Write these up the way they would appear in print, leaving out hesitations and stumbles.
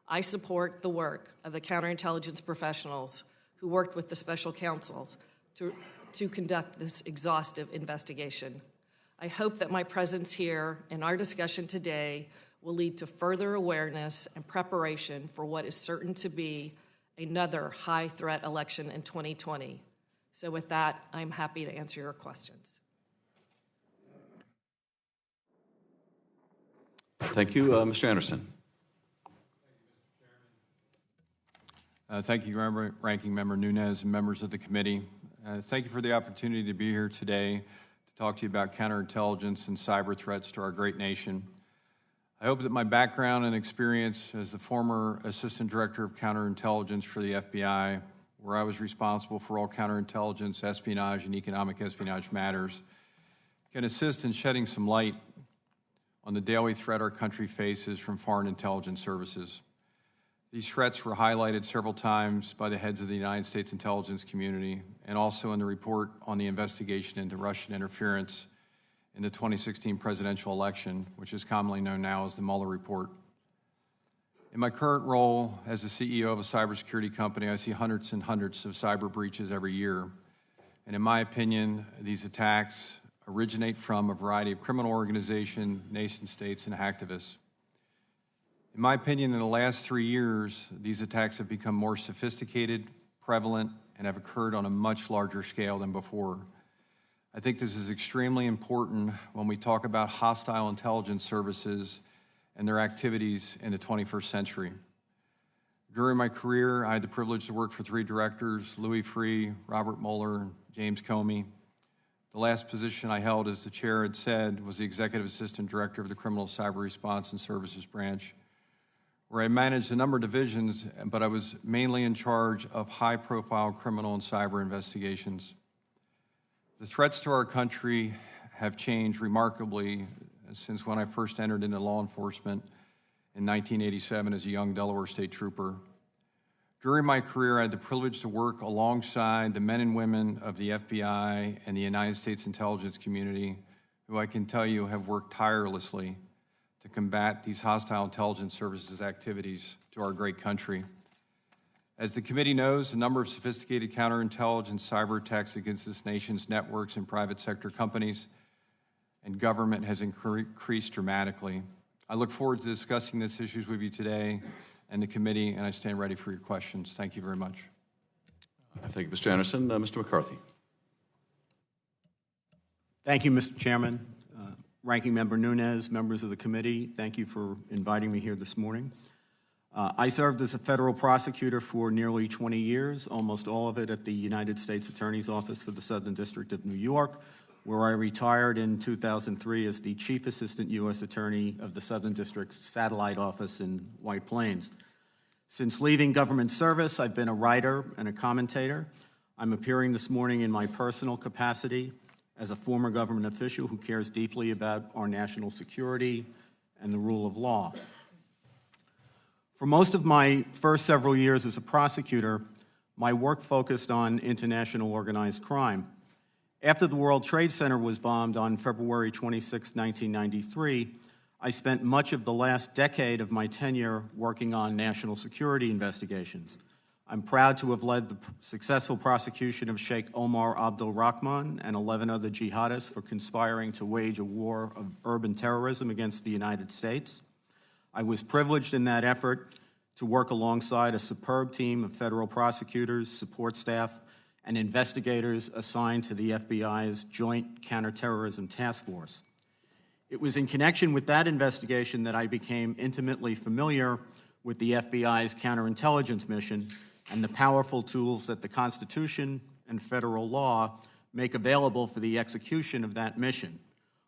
I support the work of the counterintelligence professionals who worked with the special counsels to conduct this exhaustive investigation. I hope that my presence here and our discussion today will lead to further awareness and preparation for what is certain to be another high-threat election in 2020. So with that, I'm happy to answer your questions. Thank you. Mr. Anderson. Thank you, Ranking Member Nunes and members of the committee. Thank you for the opportunity to be here today to talk to you about counterintelligence and cyber threats to our great nation. I hope that my background and experience as the former Assistant Director of Counterintelligence for the FBI, where I was responsible for all counterintelligence, espionage, and economic espionage matters, can assist in shedding some light on the daily threat our country faces from foreign intelligence services. These threats were highlighted several times by the heads of the United States intelligence community and also in the report on the investigation into Russian interference in the 2016 presidential election, which is commonly known now as the Mueller report. In my current role as the CEO of a cybersecurity company, I see hundreds and hundreds of cyber breaches every year. And in my opinion, these attacks originate from a variety of criminal organizations, nation states, and hacktivists. In my opinion, in the last 3 years, these attacks have become more sophisticated, prevalent, and have occurred on a much larger scale than before. I think this is extremely important when we talk about hostile intelligence services and their activities in the 21st century. During my career, I had the privilege to work for 3 directors, Louis Freeh, Robert Mueller, and James Comey. The last position I held, as the chair had said, was the Executive Assistant Director of the Criminal Cyber Response and Services Branch, where I managed a number of divisions, but I was mainly in charge of high-profile criminal and cyber investigations. The threats to our country have changed remarkably since when I first entered into law enforcement in 1987 as a young Delaware State Trooper. During my career, I had the privilege to work alongside the men and women of the FBI and the United States intelligence community, who I can tell you have worked tirelessly to combat these hostile intelligence services activities to our great country. As the committee knows, the number of sophisticated counterintelligence cyber attacks against this nation's networks and private sector companies and government has increased dramatically. I look forward to discussing these issues with you today and the committee, and I stand ready for your questions. Thank you very much. Thank you, Mr. Anderson. Mr. McCarthy. Thank you, Mr. Chairman. Ranking Member Nunes, members of the committee, thank you for inviting me here this morning. I served as a federal prosecutor for nearly 20 years, almost all of it at the United States Attorney's Office for the Southern District of New York, where I retired in 2003 as the Chief Assistant U.S. Attorney of the Southern District's Satellite Office in White Plains. Since leaving government service, I've been a writer and a commentator. I'm appearing this morning in my personal capacity as a former government official who cares deeply about our national security and the rule of law. For most of my first several years as a prosecutor, my work focused on international organized crime. After the World Trade Center was bombed on February 26, 1993, I spent much of the last decade of my tenure working on national security investigations. I'm proud to have led the successful prosecution of Sheikh Omar Abdul Rahman and 11 other jihadists for conspiring to wage a war of urban terrorism against the United States. I was privileged in that effort to work alongside a superb team of federal prosecutors, support staff, and investigators assigned to the FBI's Joint Counterterrorism Task Force. It was in connection with that investigation that I became intimately familiar with the FBI's counterintelligence mission and the powerful tools that the Constitution and federal law make available for the execution of that mission.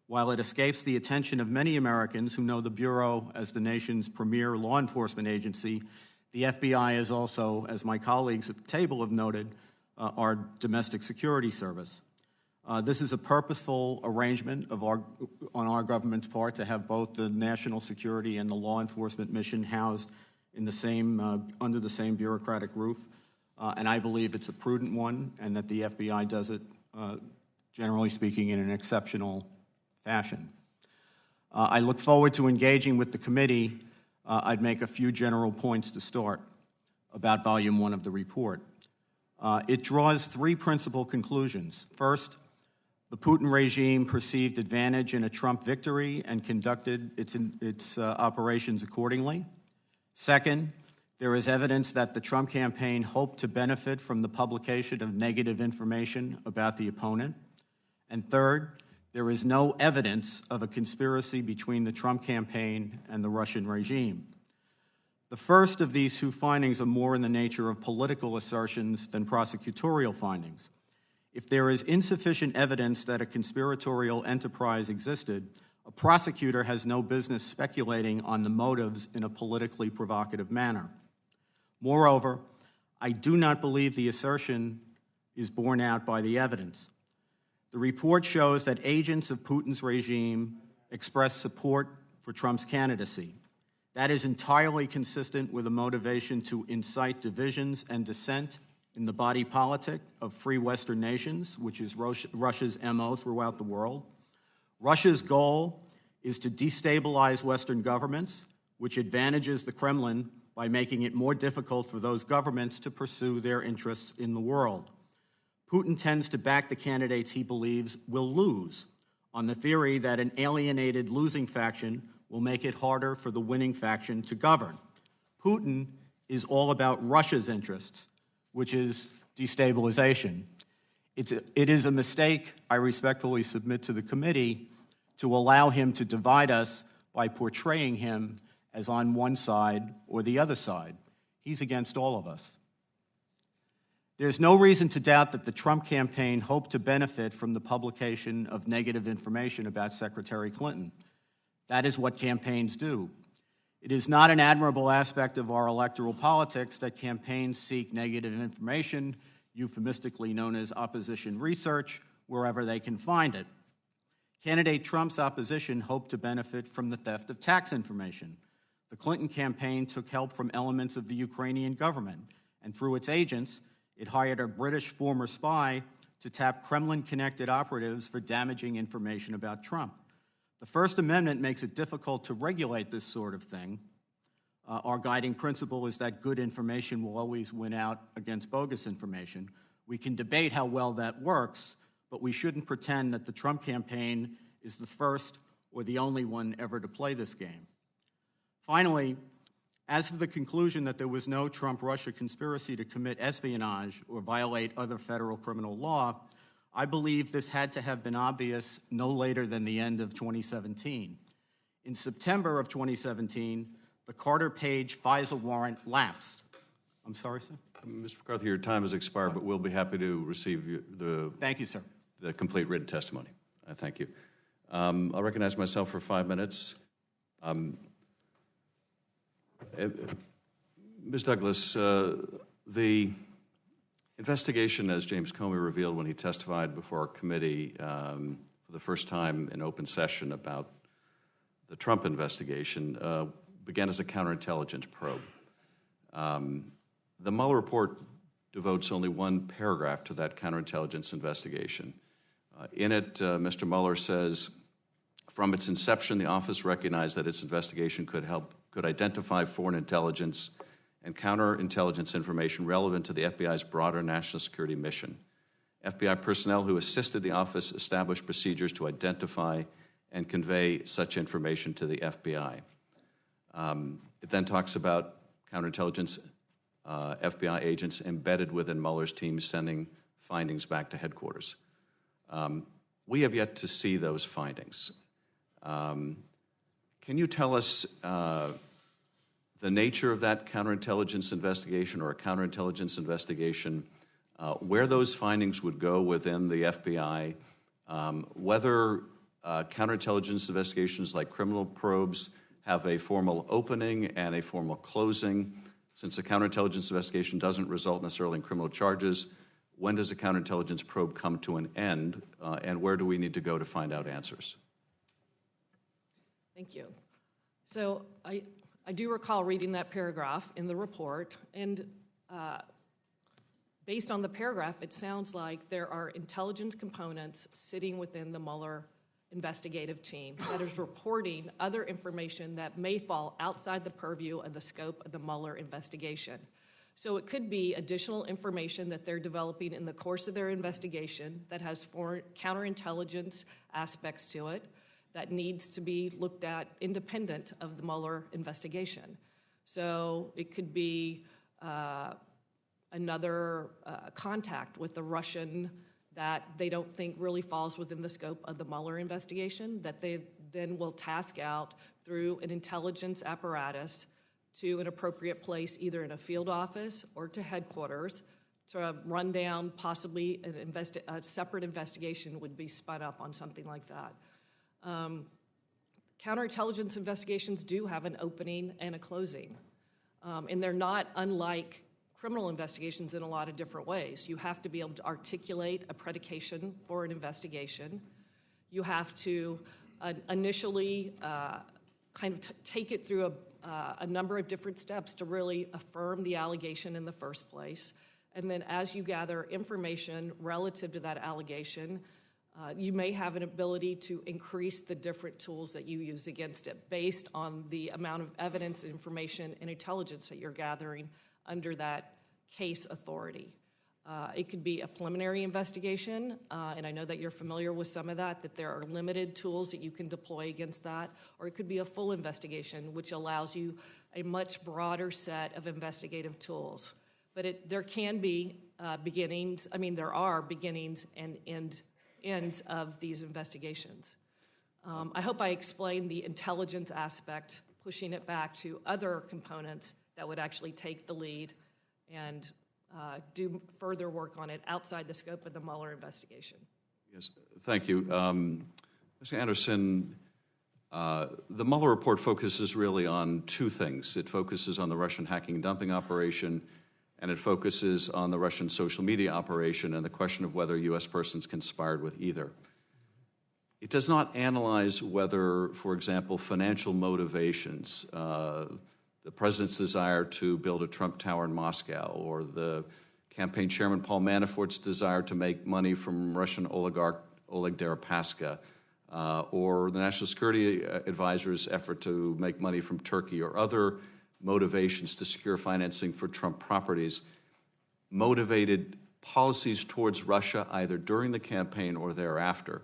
While it escapes the attention of many Americans who know the Bureau as the nation's premier law enforcement agency, the FBI is also, as my colleagues at the table have noted, our domestic security service. This is a purposeful arrangement on our government's part to have both the national security and the law enforcement mission housed in the same, under the same bureaucratic roof, and I believe it's a prudent one and that the FBI does it, generally speaking, in an exceptional fashion. I look forward to engaging with the committee I'd make a few general points to start about Volume 1 of the report. It draws three principal conclusions. First, the Putin regime perceived advantage in a Trump victory and conducted its operations accordingly. Second, there is evidence that the Trump campaign hoped to benefit from the publication of negative information about the opponent. And third, there is no evidence of a conspiracy between the Trump campaign and the Russian regime. The first of these two findings are more in the nature of political assertions than prosecutorial findings. If there is insufficient evidence that a conspiratorial enterprise existed, a prosecutor has no business speculating on the motives in a politically provocative manner. Moreover, I do not believe the assertion is borne out by the evidence. The report shows that agents of Putin's regime expressed support for Trump's candidacy. That is entirely consistent with a motivation to incite divisions and dissent in the body politic of free Western nations, which is Russia's MO throughout the world. Russia's goal is to destabilize Western governments, which advantages the Kremlin by making it more difficult for those governments to pursue their interests in the world. Putin tends to back the candidates he believes will lose, on the theory that an alienated losing faction will make it harder for the winning faction to govern. Putin is all about Russia's interests, which is destabilization. It is a mistake, I respectfully submit to the committee, to allow him to divide us by portraying him as on one side or the other side. He's against all of us. There's no reason to doubt that the Trump campaign hoped to benefit from the publication of negative information about Secretary Clinton. That is what campaigns do. It is not an admirable aspect of our electoral politics that campaigns seek negative information, euphemistically known as opposition research, wherever they can find it. Candidate Trump's opposition hoped to benefit from the theft of tax information. The Clinton campaign took help from elements of the Ukrainian government, and through its agents, it hired a British former spy to tap Kremlin-connected operatives for damaging information about Trump. The First Amendment makes it difficult to regulate this sort of thing. Our guiding principle is that good information will always win out against bogus information. We can debate how well that works, but we shouldn't pretend that the Trump campaign is the first or the only one ever to play this game. Finally, as for the conclusion that there was no Trump-Russia conspiracy to commit espionage or violate other federal criminal law, I believe this had to have been obvious no later than the end of 2017. In September of 2017, the Carter Page FISA warrant lapsed. I'm sorry, sir? Mr. McCarthy, your time has expired, but we'll be happy to receive Thank you, sir. The complete written testimony. Thank you. I'll recognize myself for 5 minutes. Ms. Douglas, the investigation, as James Comey revealed when he testified before our committee for the first time in open session about the Trump investigation, began as a counterintelligence probe. The Mueller report devotes only one paragraph to that counterintelligence investigation. In it, Mr. Mueller says, from its inception, the office recognized that its investigation could identify foreign intelligence and counterintelligence information relevant to the FBI's broader national security mission. FBI personnel who assisted the office established procedures to identify and convey such information to the FBI. It then talks about counterintelligence FBI agents embedded within Mueller's team sending findings back to headquarters. We have yet to see those findings. Can you tell us the nature of that counterintelligence investigation or a counterintelligence investigation, where those findings would go within the FBI, whether counterintelligence investigations like criminal probes have a formal opening and a formal closing? Since a counterintelligence investigation doesn't result necessarily in criminal charges, when does a counterintelligence probe come to an end, and where do we need to go to find out answers? Thank you. So I do recall reading that paragraph in the report, and based on the paragraph, it sounds like there are intelligence components sitting within the Mueller investigative team that is reporting other information that may fall outside the purview of the scope of the Mueller investigation. So it could be additional information that they're developing in the course of their investigation that has foreign counterintelligence aspects to it that needs to be looked at independent of the Mueller investigation. So it could be another contact with the Russian that they don't think really falls within the scope of the Mueller investigation, that they then will task out through an intelligence apparatus to an appropriate place, either in a field office or to headquarters, to run down possibly a separate investigation would be spun up on something like that. Counterintelligence investigations do have an opening and a closing, and they're not unlike criminal investigations in a lot of different ways. You have to be able to articulate a predication for an investigation. You have to initially kind of take it through a number of different steps to really affirm the allegation in the first place. And then as you gather information relative to that allegation, you may have an ability to increase the different tools that you use against it based on the amount of evidence, information, and intelligence that you're gathering under that case authority. It could be a preliminary investigation, and I know that you're familiar with some of that there are limited tools that you can deploy against that, or it could be a full investigation, which allows you a much broader set of investigative tools. But there can be beginnings, there are beginnings and ends of these investigations. I hope I explained the intelligence aspect, pushing it back to other components that would actually take the lead and do further work on it outside the scope of the Mueller investigation. Yes, thank you. Mr. Anderson, the Mueller report focuses really on two things. It focuses on the Russian hacking and dumping operation, and it focuses on the Russian social media operation and the question of whether U.S. persons conspired with either. It does not analyze whether, for example, financial motivations, the president's desire to build a Trump Tower in Moscow, or the campaign chairman Paul Manafort's desire to make money from Russian oligarch Oleg Deripaska, or the National Security Advisor's effort to make money from Turkey, or other motivations to secure financing for Trump properties, motivated policies towards Russia either during the campaign or thereafter.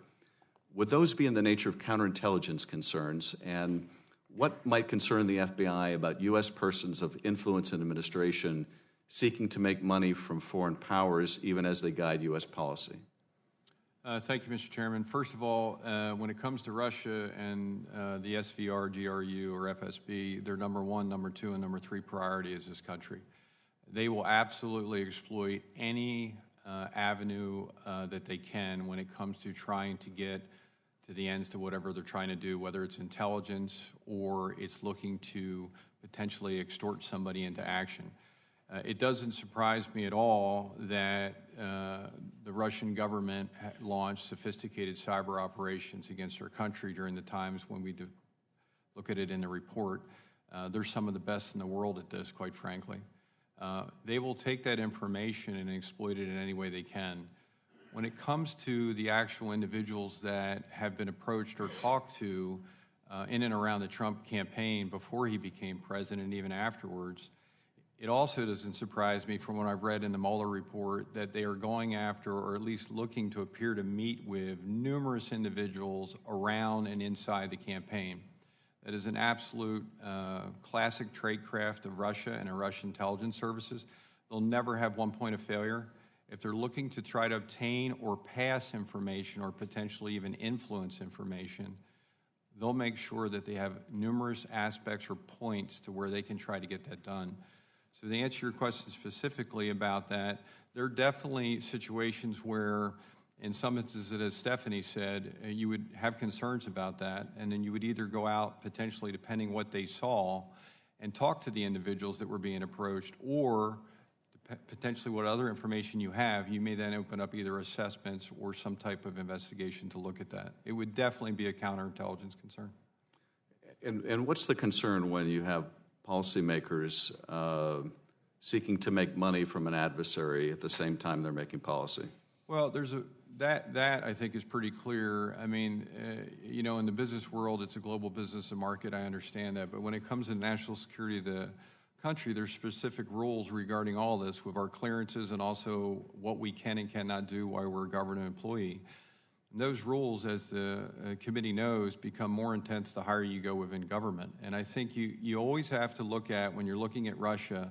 Would those be in the nature of counterintelligence concerns? And what might concern the FBI about U.S. persons of influence in administration seeking to make money from foreign powers even as they guide U.S. policy? Thank you, Mr. Chairman. First of all, when it comes to Russia and the SVR, GRU, or FSB, their number one, number two, and number three priority is this country. They will absolutely exploit any avenue that they can when it comes to trying to get to the ends to whatever they're trying to do, whether it's intelligence or it's looking to potentially extort somebody into action. It doesn't surprise me at all that the Russian government launched sophisticated cyber operations against our country during the times when we look at it in the report. They're some of the best in the world at this, quite frankly. They will take that information and exploit it in any way they can. When it comes to the actual individuals that have been approached or talked to in and around the Trump campaign before he became president and even afterwards, it also doesn't surprise me from what I've read in the Mueller report that they are going after, or at least looking to appear to meet with, numerous individuals around and inside the campaign. That is an absolute classic tradecraft of Russia and our Russian intelligence services. They'll never have one point of failure. If they're looking to try to obtain or pass information or potentially even influence information, they'll make sure that they have numerous aspects or points to where they can try to get that done. So to answer your question specifically about that, there are definitely situations where, in some instances, as Stephanie said, you would have concerns about that, and then you would either go out, potentially, depending what they saw, and talk to the individuals that were being approached, or potentially what other information you have, you may then open up either assessments or some type of investigation to look at that. It would definitely be a counterintelligence concern. And what's the concern when you have policymakers seeking to make money from an adversary at the same time they're making policy? Well, there's That I think is pretty clear. I mean, you know, in the business world, it's a global business and market. I understand that, but when it comes to national security of the country, there's specific rules regarding all this with our clearances and also what we can and cannot do while we're a government employee. And those rules, as the committee knows, become more intense the higher you go within government. And I think you always have to look at, when you're looking at Russia,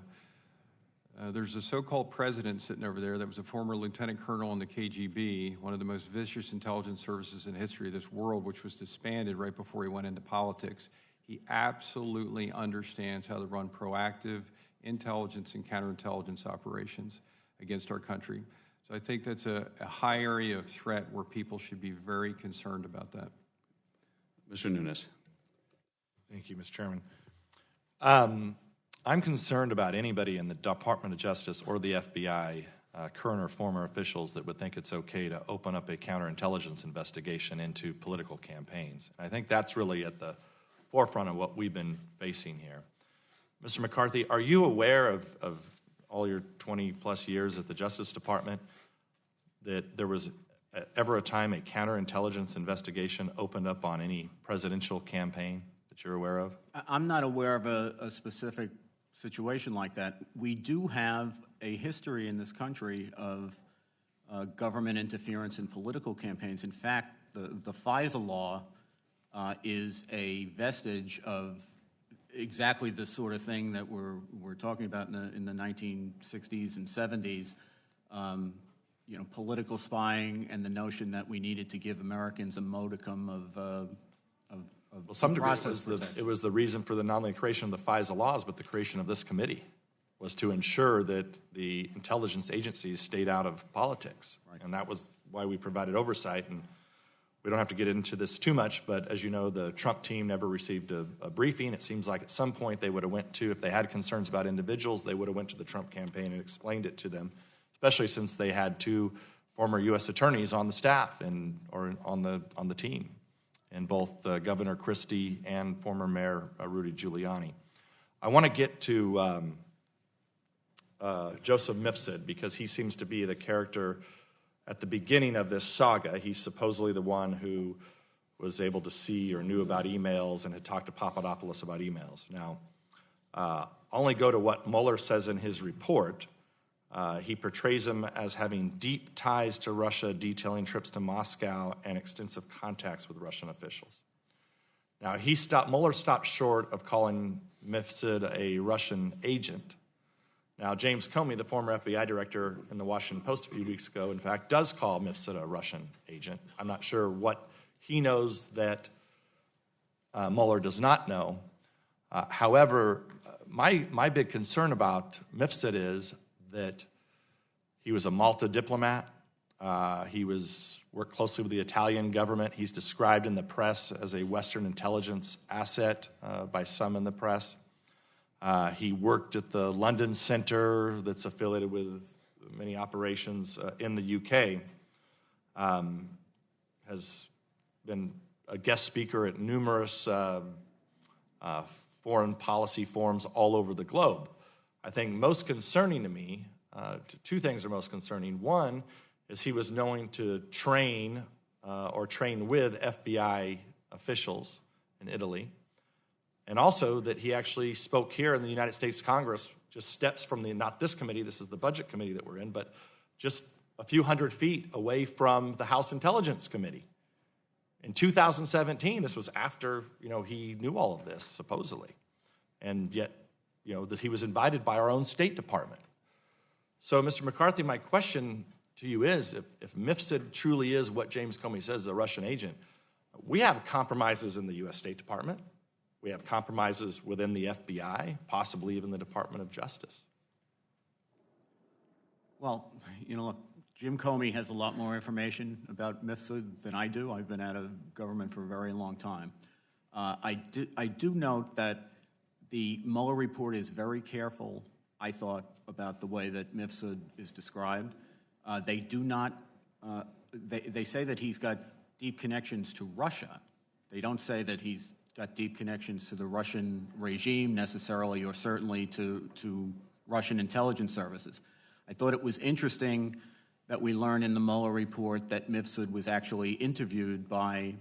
there's a so-called president sitting over there that was a former lieutenant colonel in the KGB, one of the most vicious intelligence services in the history of this world, which was disbanded right before he went into politics. He absolutely understands how to run proactive intelligence and counterintelligence operations against our country. So I think that's a high area of threat where people should be very concerned about that. Mr. Nunes. Thank you, Mr. Chairman. I'm concerned about anybody in the Department of Justice or the FBI, current or former officials, that would think it's okay to open up a counterintelligence investigation into political campaigns. And I think that's really at the forefront of what we've been facing here. Mr. McCarthy, are you aware of all your 20-plus years at the Justice Department that there was ever a time a counterintelligence investigation opened up on any presidential campaign that you're aware of? I'm not aware of a specific situation like that. We do have a history in this country of government interference in political campaigns. In fact, the FISA law is a vestige of exactly the sort of thing that we're talking about in the 1960s and 70s. You know, political spying and the notion that we needed to give Americans a modicum of well, some degree it was the reason for not only the creation of the FISA laws, but the creation of this committee was to ensure that the intelligence agencies stayed out of politics. Right. And that was why we provided oversight. And we don't have to get into this too much, but as you know, the Trump team never received a briefing. It seems like at some point they would have went to, if they had concerns about individuals, they would have went to the Trump campaign and explained it to them, especially since they had two former U.S. attorneys on the staff or on the team, and both Governor Christie and former Mayor Rudy Giuliani. I want to get to Joseph Mifsud, because he seems to be the character at the beginning of this saga. He's supposedly the one who was able to see or knew about emails and had talked to Papadopoulos about emails. Now, only go to what Mueller says in his report. He portrays him as having deep ties to Russia, detailing trips to Moscow and extensive contacts with Russian officials. Now, Mueller stopped short of calling Mifsud a Russian agent. Now, James Comey, the former FBI director, in the Washington Post a few weeks ago, in fact, does call Mifsud a Russian agent. I'm not sure what he knows that Mueller does not know. However, my big concern about Mifsud is that he was a Malta diplomat. He worked closely with the Italian government. He's described in the press as a Western intelligence asset by some in the press. He worked at the London Center that's affiliated with many operations in the UK. Has been a guest speaker at numerous foreign policy forums all over the globe. I think most concerning to me, two things are most concerning. One is he was known to train or train with FBI officials in Italy. And also that he actually spoke here in the United States Congress, just steps from not this committee, this is the budget committee that we're in, but just a few hundred feet away from the House Intelligence Committee. In 2017, this was after, he knew all of this, supposedly. And yet, that he was invited by our own State Department. So, Mr. McCarthy, my question to you is, if Mifsud truly is what James Comey says is a Russian agent, we have compromises in the U.S. State Department. We have compromises within the FBI, possibly even the Department of Justice. Well, look, Jim Comey has a lot more information about Mifsud than I do. I've been out of government for a very long time. I do note that the Mueller report is very careful, I thought, about the way that Mifsud is described. They do not, they say that he's got deep connections to Russia. They don't say that he's got deep connections to the Russian regime necessarily, or certainly to Russian intelligence services. I thought it was interesting that we learned in the Mueller report that Mifsud was actually interviewed by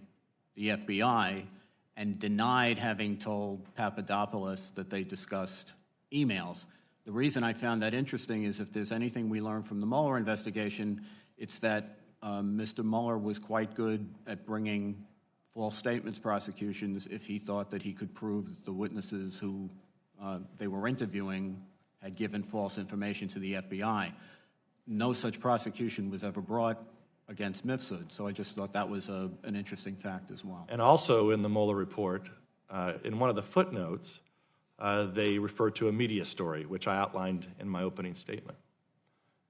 the FBI and denied having told Papadopoulos that they discussed emails. The reason I found that interesting is if there's anything we learned from the Mueller investigation, it's that Mr. Mueller was quite good at bringing false statements prosecutions if he thought that he could prove that the witnesses who they were interviewing had given false information to the FBI. No such prosecution was ever brought against Mifsud, so I just thought that was an interesting fact as well. And also in the Mueller report, in one of the footnotes, they refer to a media story, which I outlined in my opening statement.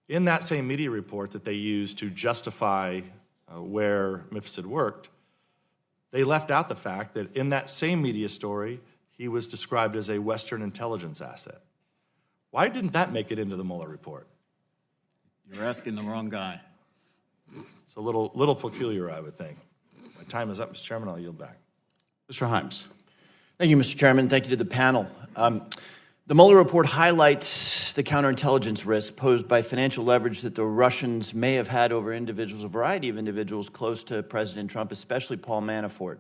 In that same media report that they used to justify where Mifsud worked, they left out the fact that in that same media story, he was described as a Western intelligence asset. Why didn't that make it into the Mueller report? You're asking the wrong guy. It's a little peculiar, I would think. My time is up, Mr. Chairman. I'll yield back. Mr. Himes. Thank you, Mr. Chairman. Thank you to the panel. The Mueller report highlights the counterintelligence risk posed by financial leverage that the Russians may have had over individuals, a variety of individuals close to President Trump, especially Paul Manafort.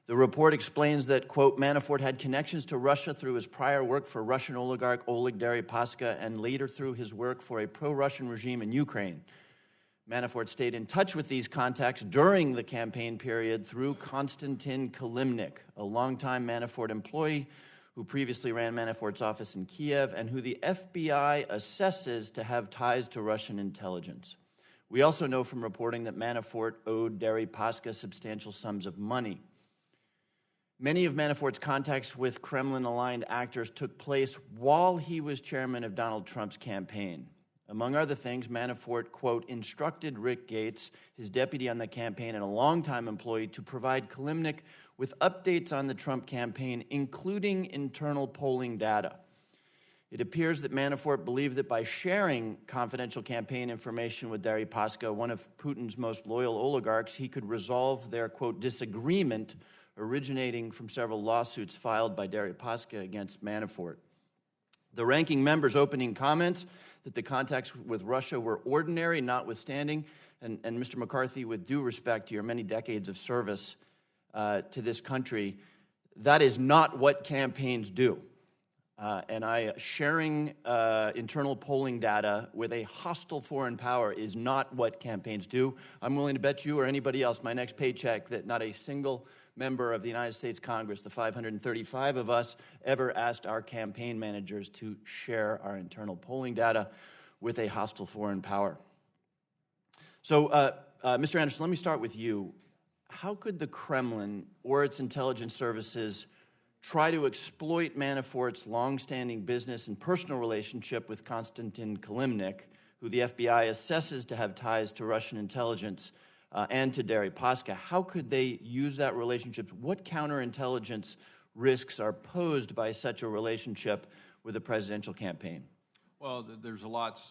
The report explains that, quote, Manafort had connections to Russia through his prior work for Russian oligarch Oleg Deripaska and later through his work for a pro-Russian regime in Ukraine. Manafort stayed in touch with these contacts during the campaign period through Konstantin Kilimnik, a longtime Manafort employee who previously ran Manafort's office in Kiev and who the FBI assesses to have ties to Russian intelligence. We also know from reporting that Manafort owed Deripaska substantial sums of money. Many of Manafort's contacts with Kremlin-aligned actors took place while he was chairman of Donald Trump's campaign. Among other things, Manafort, quote, instructed Rick Gates, his deputy on the campaign and a longtime employee, to provide Kilimnik with updates on the Trump campaign, including internal polling data. It appears that Manafort believed that by sharing confidential campaign information with Deripaska, one of Putin's most loyal oligarchs, he could resolve their, quote, disagreement originating from several lawsuits filed by Deripaska against Manafort. The ranking member's opening comments that the contacts with Russia were ordinary, notwithstanding, and Mr. McCarthy, with due respect to your many decades of service to this country, that is not what campaigns do. Sharing internal polling data with a hostile foreign power is not what campaigns do. I'm willing to bet you or anybody else my next paycheck that not a single member of the United States Congress, the 535 of us, ever asked our campaign managers to share our internal polling data with a hostile foreign power. So, Mr. Anderson, let me start with you. How could the Kremlin or its intelligence services try to exploit Manafort's longstanding business and personal relationship with Konstantin Kilimnik, who the FBI assesses to have ties to Russian intelligence, and to Deripaska? How could they use that relationship? What counterintelligence risks are posed by such a relationship with a presidential campaign? Well, there's a lot,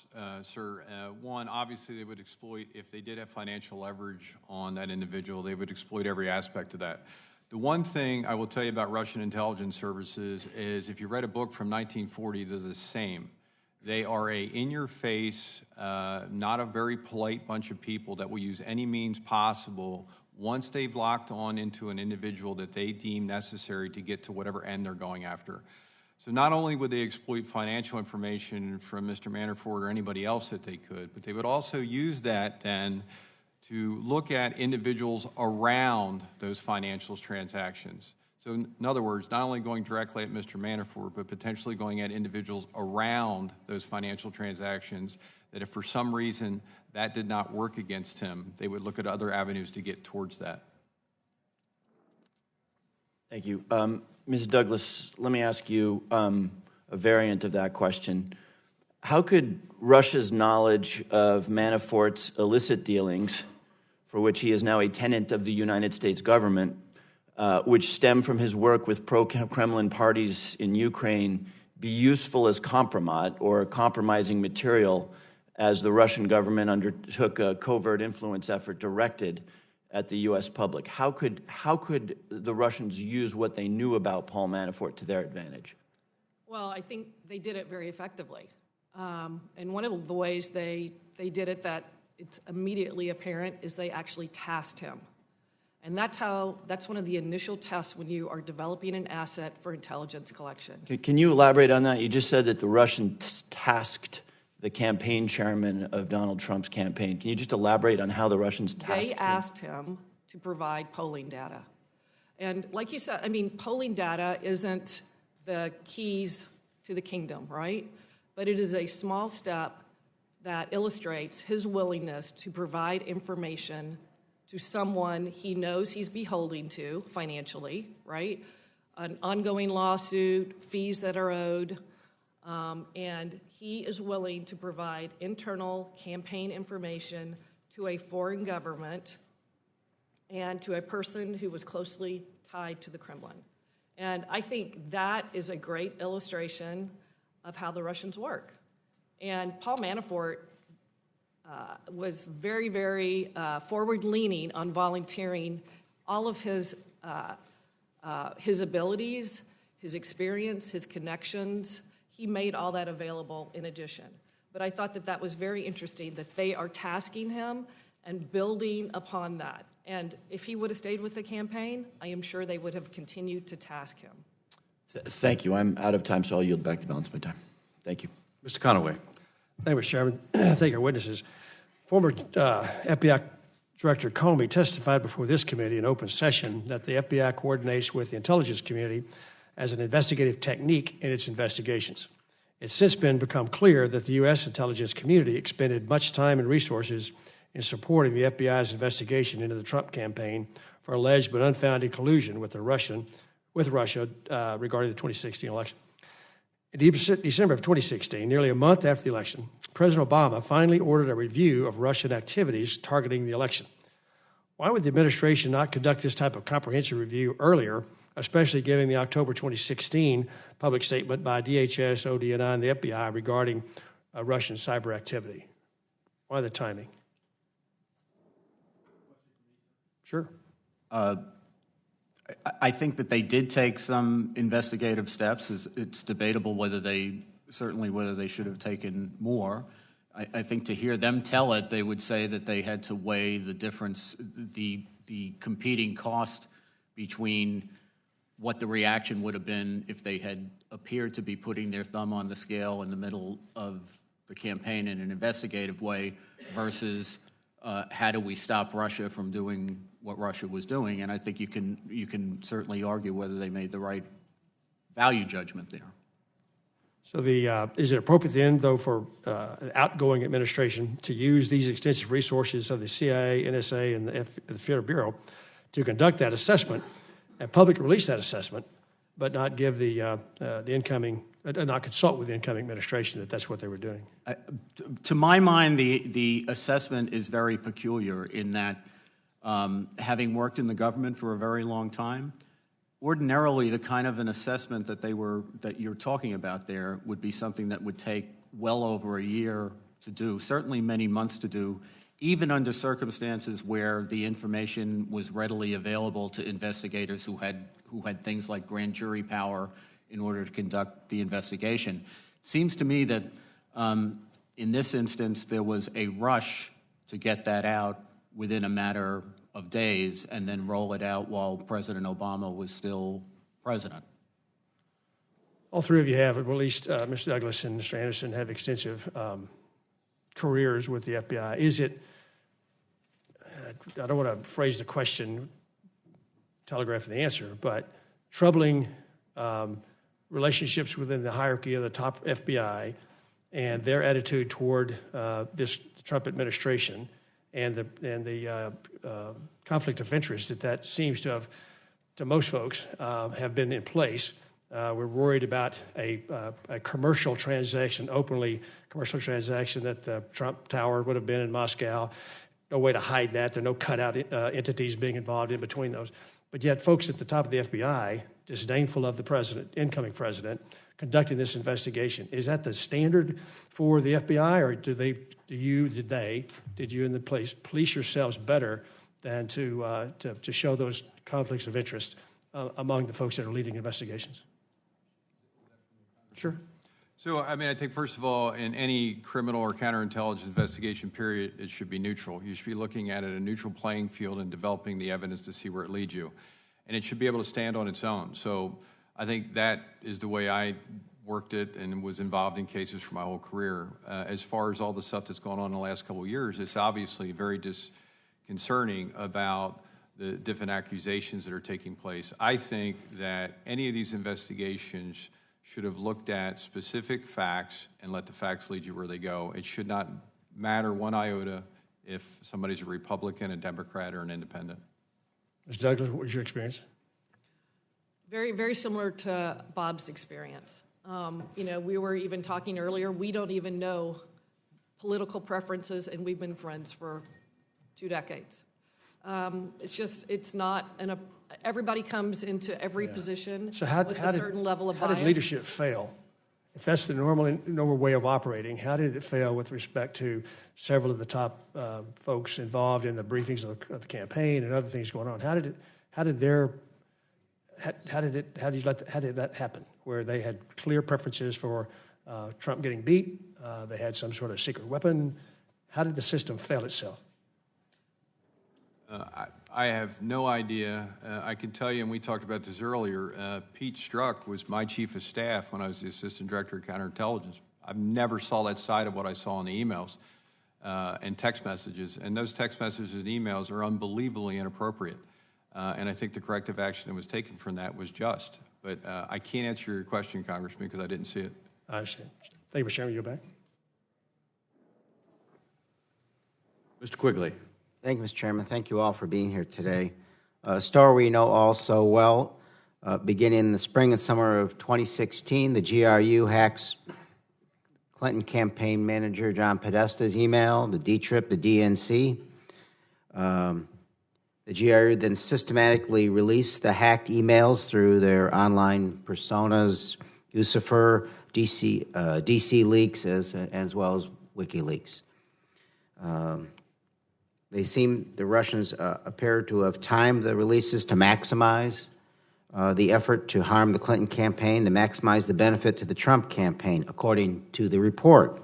sir. One, obviously, they would exploit, if they did have financial leverage on that individual, they would exploit every aspect of that. The one thing I will tell you about Russian intelligence services is if you read a book from 1940, they're the same. They are a in-your-face, not a very polite bunch of people that will use any means possible once they've locked on into an individual that they deem necessary to get to whatever end they're going after. So not only would they exploit financial information from Mr. Manafort or anybody else that they could, but they would also use that then to look at individuals around those financial transactions. So in other words, not only going directly at Mr. Manafort, but potentially going at individuals around those financial transactions that if for some reason that did not work against him, they would look at other avenues to get towards that. Thank you. Ms. Douglas, let me ask you a variant of that question. How could Russia's knowledge of Manafort's illicit dealings, for which he is now a tenant of the United States government, which stem from his work with pro-Kremlin parties in Ukraine, be useful as compromise or compromising material as the Russian government undertook a covert influence effort directed at the U.S. public? How could the Russians use what they knew about Paul Manafort to their advantage? Well, I think they did it very effectively. And one of the ways they did it that it's immediately apparent is they actually tasked him. And that's one of the initial tests when you are developing an asset for intelligence collection. Can you elaborate on that? You just said that the Russians tasked the campaign chairman of Donald Trump's campaign. Can you just elaborate on how the Russians tasked him? They asked him to provide polling data. And like you said, I mean, polling data isn't the keys to the kingdom, right? But it is a small step that illustrates his willingness to provide information to someone he knows he's beholden to financially, right? An ongoing lawsuit, fees that are owed, and he is willing to provide internal campaign information to a foreign government and to a person who was closely tied to the Kremlin. And I think that is a great illustration of how the Russians work. And Paul Manafort was very, very forward-leaning on volunteering all of his abilities, his experience, his connections. He made all that available in addition. But I thought that was very interesting, that they are tasking him and building upon that. And if he would have stayed with the campaign, I am sure they would have continued to task him. Thank you. I'm out of time, so I'll yield back the balance of my time. Thank you. Mr. Conaway. Thank you, Mr. Chairman. Thank our witnesses. Former FBI Director Comey testified before this committee in open session that the FBI coordinates with the intelligence community as an investigative technique in its investigations. It's since become clear that the U.S. intelligence community expended much time and resources in supporting the FBI's investigation into the Trump campaign for alleged but unfounded collusion with Russia regarding the 2016 election. In December of 2016, nearly a month after the election, President Obama finally ordered a review of Russian activities targeting the election. Why would the administration not conduct this type of comprehensive review earlier, especially given the October 2016 public statement by DHS, ODNI, and the FBI regarding Russian cyber activity? Why the timing? Sure. I think that they did take some investigative steps. It's debatable whether they should have taken more. I think to hear them tell it, they would say that they had to weigh the difference, the competing cost between what the reaction would have been if they had appeared to be putting their thumb on the scale in the middle of the campaign in an investigative way versus how do we stop Russia from doing what Russia was doing. And I think you can certainly argue whether they made the right value judgment there. So is it appropriate then, though, for an outgoing administration to use these extensive resources of the CIA, NSA, and the Federal Bureau to conduct that assessment and publicly release that assessment, but not give the incoming, not consult with the incoming administration that that's what they were doing? To my mind, the assessment is very peculiar in that, having worked in the government for a very long time, ordinarily the kind of an assessment that you're talking about there would be something that would take well over a year to do, certainly many months to do, even under circumstances where the information was readily available to investigators who had things like grand jury power in order to conduct the investigation. Seems to me that in this instance there was a rush to get that out within a matter of days and then roll it out while President Obama was still president. All three of you have, at least Mr. Douglas and Mr. Anderson, have extensive careers with the FBI. Is it, I don't want to phrase the question, telegraph the answer, but troubling relationships within the hierarchy of the top FBI and their attitude toward this Trump administration and the conflict of interest that seems to have, to most folks, have been in place. We're worried about a commercial transaction, openly commercial transaction that the Trump Tower would have been in Moscow. No way to hide that. There are no cutout entities being involved in between those. But yet folks at the top of the FBI, disdainful of the president, incoming president, conducting this investigation. Is that the standard for the FBI, or did you in the police yourselves better than to show those conflicts of interest among the folks that are leading investigations? Sure. So, I mean, I think, first of all, in any criminal or counterintelligence investigation period, it should be neutral. You should be looking at it a neutral playing field and developing the evidence to see where it leads you. And it should be able to stand on its own. So I think that is the way I worked it and was involved in cases for my whole career. As far as all the stuff that's gone on in the last couple of years, it's obviously very disconcerting about the different accusations that are taking place. I think that any of these investigations should have looked at specific facts and let the facts lead you where they go. It should not matter one iota if somebody's a Republican, a Democrat, or an independent. Ms. Douglas, what was your experience? Very, very similar to Bob's experience. You know, we were even talking earlier, we don't even know political preferences, and we've been friends for 2 decades. It's not, everybody comes into every position with a certain level of bias. How did leadership fail? If that's the normal way of operating, how did it fail with respect to several of the top folks involved in the briefings of the campaign and other things going on? How did that happen? Where they had clear preferences for Trump getting beat, they had some sort of secret weapon. How did the system fail itself? I have no idea. I can tell you, and we talked about this earlier, Pete Strzok was my chief of staff when I was the assistant director of counterintelligence. I never saw that side of what I saw in the emails and text messages. And those text messages and emails are unbelievably inappropriate. And I think the corrective action that was taken from that was just. But I can't answer your question, Congressman, because I didn't see it. I understand. Thank you, Mr. Chairman. You're back. Mr. Quigley. Thank you, Mr. Chairman. Thank you all for being here today. A story we know all so well. Beginning in the spring and summer of 2016, the GRU hacks Clinton campaign manager John Podesta's email, the D-Trip, the DNC. The GRU then systematically released the hacked emails through their online personas, Lucifer, DC Leaks, as well as WikiLeaks. The Russians appear to have timed the releases to maximize the effort to harm the Clinton campaign, to maximize the benefit to the Trump campaign, according to the report.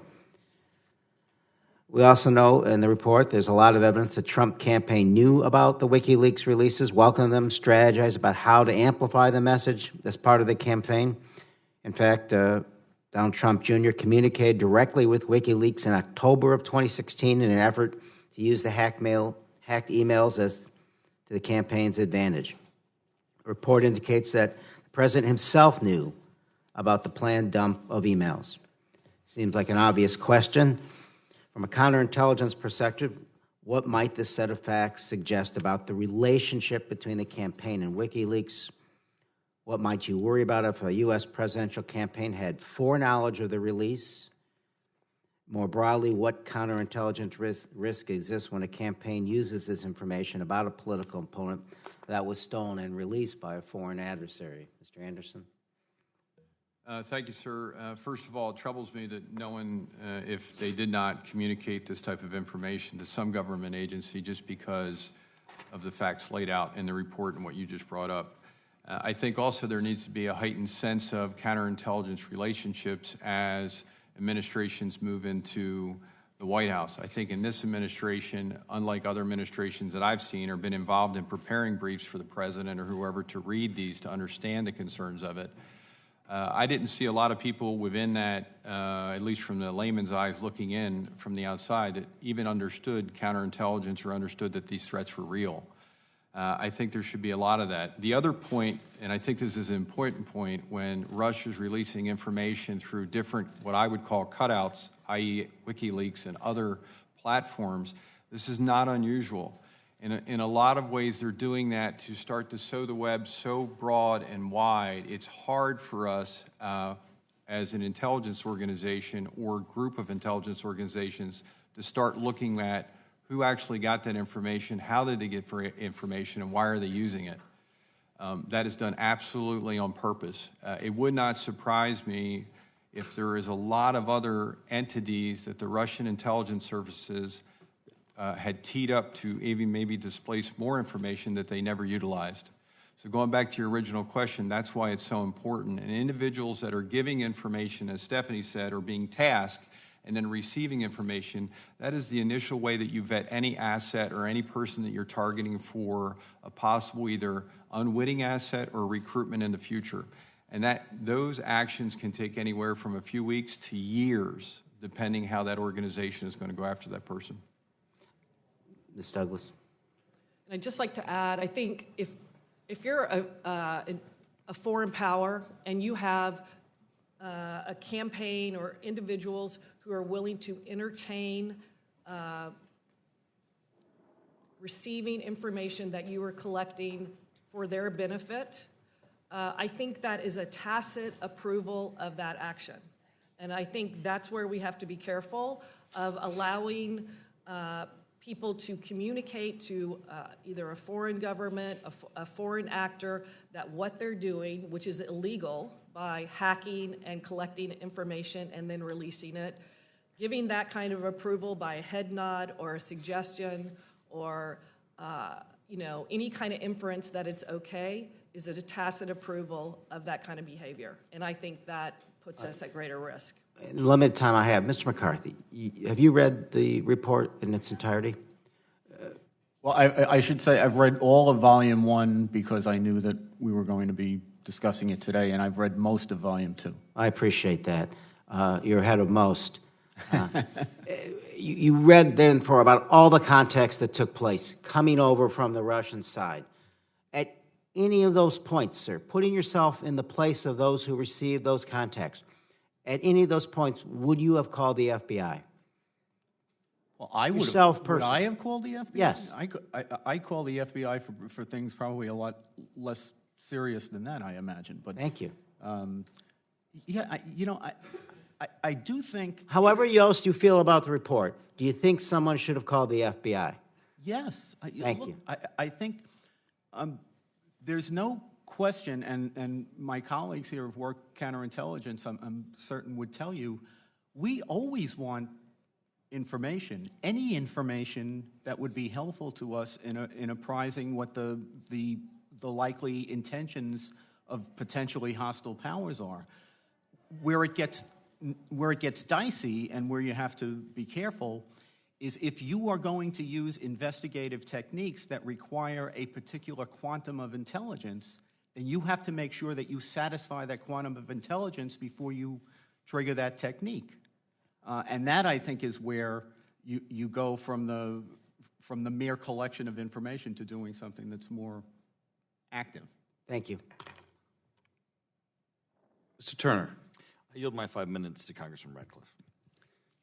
We also know in the report there's a lot of evidence the Trump campaign knew about the WikiLeaks releases, welcomed them, strategized about how to amplify the message as part of the campaign. In fact, Donald Trump Jr. communicated directly with WikiLeaks in October of 2016 in an effort to use the hacked emails as to the campaign's advantage. The report indicates that the president himself knew about the planned dump of emails. Seems like an obvious question. From a counterintelligence perspective, what might this set of facts suggest about the relationship between the campaign and WikiLeaks? What might you worry about if a U.S. presidential campaign had foreknowledge of the release? More broadly, what counterintelligence risk exists when a campaign uses this information about a political opponent that was stolen and released by a foreign adversary? Mr. Anderson? Thank you, sir. First of all, it troubles me that no one, if they did not communicate this type of information to some government agency just because of the facts laid out in the report and what you just brought up. I think also there needs to be a heightened sense of counterintelligence relationships as administrations move into the White House. I think in this administration, unlike other administrations that I've seen or been involved in preparing briefs for the president or whoever to read these to understand the concerns of it, I didn't see a lot of people within that, at least from the layman's eyes looking in from the outside, that even understood counterintelligence or understood that these threats were real. I think there should be a lot of that. The other point, and I think this is an important point, when Russia's releasing information through different, what I would call cutouts, i.e. WikiLeaks and other platforms, this is not unusual. In a lot of ways, they're doing that to start to sow the web so broad and wide. It's hard for us as an intelligence organization or group of intelligence organizations to start looking at who actually got that information, how did they get information, and why are they using it. That is done absolutely on purpose. It would not surprise me if there is a lot of other entities that the Russian intelligence services had teed up to even maybe displace more information that they never utilized. So going back to your original question, that's why it's so important. And individuals that are giving information, as Stephanie said, or being tasked and then receiving information, that is the initial way that you vet any asset or any person that you're targeting for a possible either unwitting asset or recruitment in the future. And those actions can take anywhere from a few weeks to years, depending how that organization is going to go after that person. Ms. Douglas. And I'd just like to add, I think if you're a foreign power and you have a campaign or individuals who are willing to entertain receiving information that you are collecting for their benefit, I think that is a tacit approval of that action. And I think that's where we have to be careful of allowing people to communicate to either a foreign government, a foreign actor, that what they're doing, which is illegal, by hacking and collecting information and then releasing it, giving that kind of approval by a head nod or a suggestion or any kind of inference that it's okay is a tacit approval of that kind of behavior. And I think that puts us at greater risk. In the limited time I have, Mr. McCarthy, have you read the report in its entirety? Well, I should say I've read all of Volume 1 because I knew that we were going to be discussing it today, and I've read most of Volume 2. I appreciate that. You're ahead of most. You read then for about all the context that took place coming over from the Russian side. At any of those points, sir, putting yourself in the place of those who received those contacts, at any of those points, would you have called the FBI? Well, I would Yourself have. personally. Would I have called the FBI? Yes. I call the FBI for things probably a lot less serious than that, I imagine. But Thank you. yeah, I do think. However else you feel about the report, do you think someone should have called the FBI? Yes. Thank you. I think there's no question, and my colleagues here have worked counterintelligence, I'm certain would tell you, we always want information, any information that would be helpful to us in apprising what the likely intentions of potentially hostile powers are. Where it gets dicey and where you have to be careful is if you are going to use investigative techniques that require a particular quantum of intelligence, then you have to make sure that you satisfy that quantum of intelligence before you trigger that technique. And that, I think, is where you go from the mere collection of information to doing something that's more active. Thank you. Mr. Turner. I yield my 5 minutes to Congressman Radcliffe.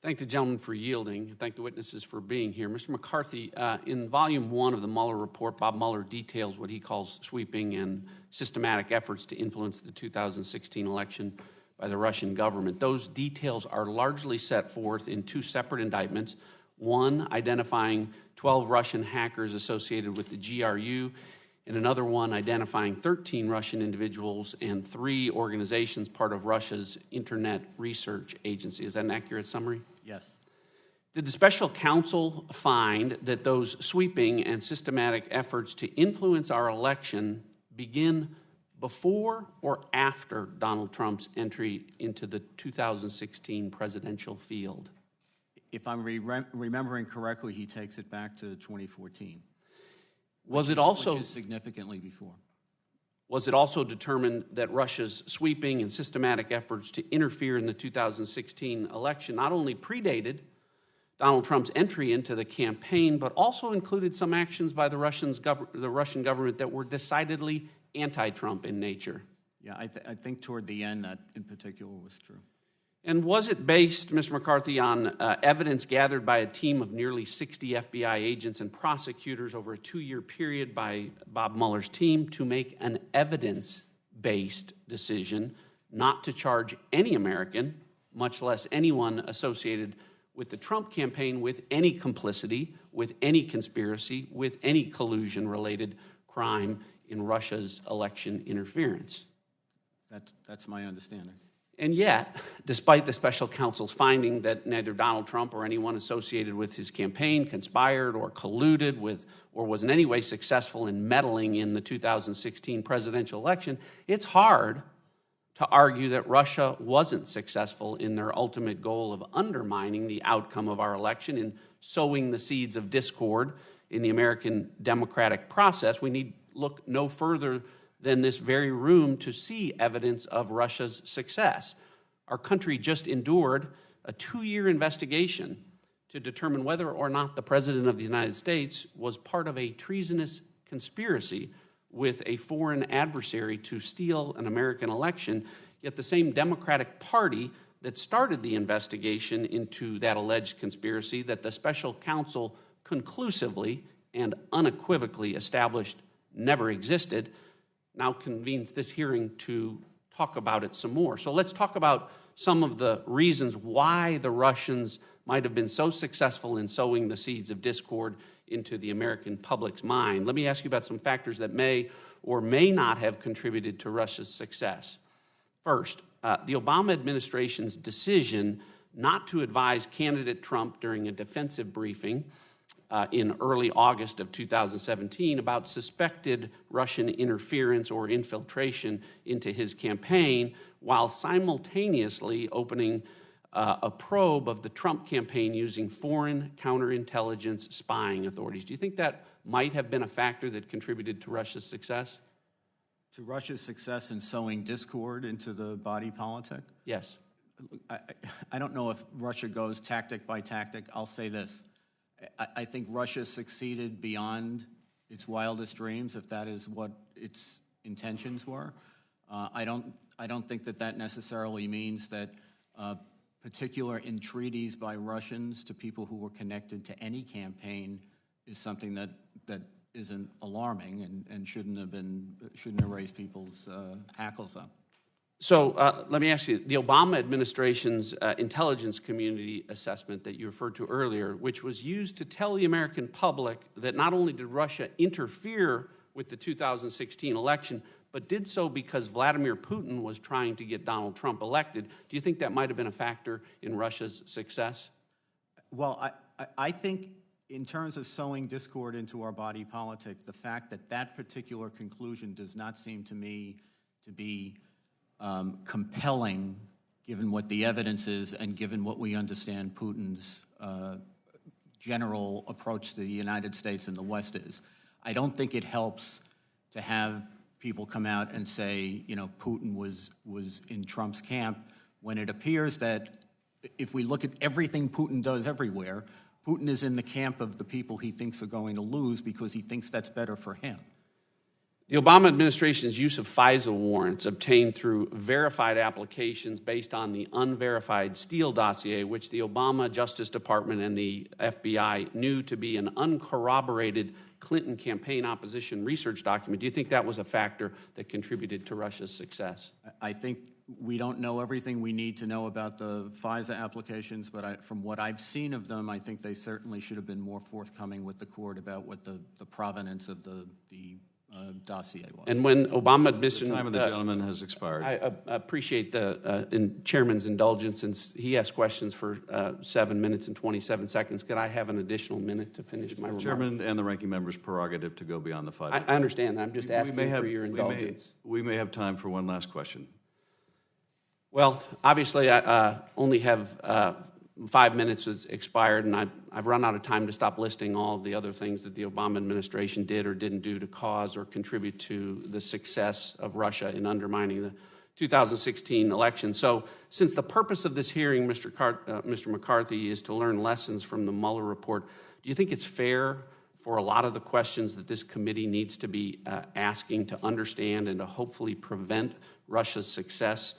Thank the gentleman for yielding. Thank the witnesses for being here. Mr. McCarthy, in Volume 1 of the Mueller report, Bob Mueller details what he calls sweeping and systematic efforts to influence the 2016 election by the Russian government. Those details are largely set forth in two separate indictments, one identifying 12 Russian hackers associated with the GRU, and another one identifying 13 Russian individuals and 3 organizations part of Russia's Internet Research Agency. Is that an accurate summary? Yes. Did the special counsel find that those sweeping and systematic efforts to influence our election begin before or after Donald Trump's entry into the 2016 presidential field? If I'm remembering correctly, he takes it back to 2014. Which is significantly before. Was it also determined that Russia's sweeping and systematic efforts to interfere in the 2016 election not only predated Donald Trump's entry into the campaign, but also included some actions by the Russian government that were decidedly anti-Trump in nature? Yeah, I think toward the end that in particular was true. And was it based, Mr. McCarthy, on evidence gathered by a team of nearly 60 FBI agents and prosecutors over a 2-year period by Bob Mueller's team to make an evidence-based decision not to charge any American, much less anyone associated with the Trump campaign, with any complicity, with any conspiracy, with any collusion-related crime in Russia's election interference? That's my understanding. And yet, despite the special counsel's finding that neither Donald Trump or anyone associated with his campaign conspired or colluded with or was in any way successful in meddling in the 2016 presidential election, it's hard to argue that Russia wasn't successful in their ultimate goal of undermining the outcome of our election and sowing the seeds of discord in the American democratic process. We need look no further than this very room to see evidence of Russia's success. Our country just endured a 2-year investigation to determine whether or not the President of the United States was part of a treasonous conspiracy with a foreign adversary to steal an American election, yet the same Democratic Party that started the investigation into that alleged conspiracy that the special counsel conclusively and unequivocally established never existed, now convenes this hearing to talk about it some more. So let's talk about some of the reasons why the Russians might have been so successful in sowing the seeds of discord into the American public's mind. Let me ask you about some factors that may or may not have contributed to Russia's success. First, the Obama administration's decision not to advise candidate Trump during a defensive briefing in early August of 2017 about suspected Russian interference or infiltration into his campaign, while simultaneously opening a probe of the Trump campaign using foreign counterintelligence spying authorities. Do you think that might have been a factor that contributed to Russia's success? To Russia's success in sowing discord into the body politic? Yes. I don't know if Russia goes tactic by tactic. I'll say this. I think Russia succeeded beyond its wildest dreams, if that is what its intentions were. I don't think that necessarily means that particular entreaties by Russians to people who were connected to any campaign is something that isn't alarming and shouldn't have raised people's hackles up. So let me ask you, the Obama administration's intelligence community assessment that you referred to earlier, which was used to tell the American public that not only did Russia interfere with the 2016 election, but did so because Vladimir Putin was trying to get Donald Trump elected. Do you think that might have been a factor in Russia's success? Well, I think in terms of sowing discord into our body politic, the fact that particular conclusion does not seem to me to be compelling, given what the evidence is and given what we understand Putin's general approach to the United States and the West is. I don't think it helps to have people come out and say, Putin was in Trump's camp, when it appears that if we look at everything Putin does everywhere, Putin is in the camp of the people he thinks are going to lose because he thinks that's better for him. The Obama administration's use of FISA warrants obtained through verified applications based on the unverified Steele dossier, which the Obama Justice Department and the FBI knew to be an uncorroborated Clinton campaign opposition research document. Do you think that was a factor that contributed to Russia's success? I think we don't know everything we need to know about the FISA applications, but from what I've seen of them, I think they certainly should have been more forthcoming with the court about what the provenance of the dossier was. And when Obama administration... The time of the gentleman has expired. I appreciate the chairman's indulgence, since he asked questions for 7 minutes and 27 seconds. Could I have an additional minute to finish my remarks? Chairman and the ranking member's prerogative to go beyond the 5 minutes. I understand. I'm just asking for your indulgence. We may have time for one last question. Well, obviously, I only have 5 minutes has expired, and I've run out of time to stop listing all of the other things that the Obama administration did or didn't do to cause or contribute to the success of Russia in undermining the 2016 election. So since the purpose of this hearing, Mr. McCarthy, is to learn lessons from the Mueller report, do you think it's fair for a lot of the questions that this committee needs to be asking to understand and to hopefully prevent Russia's success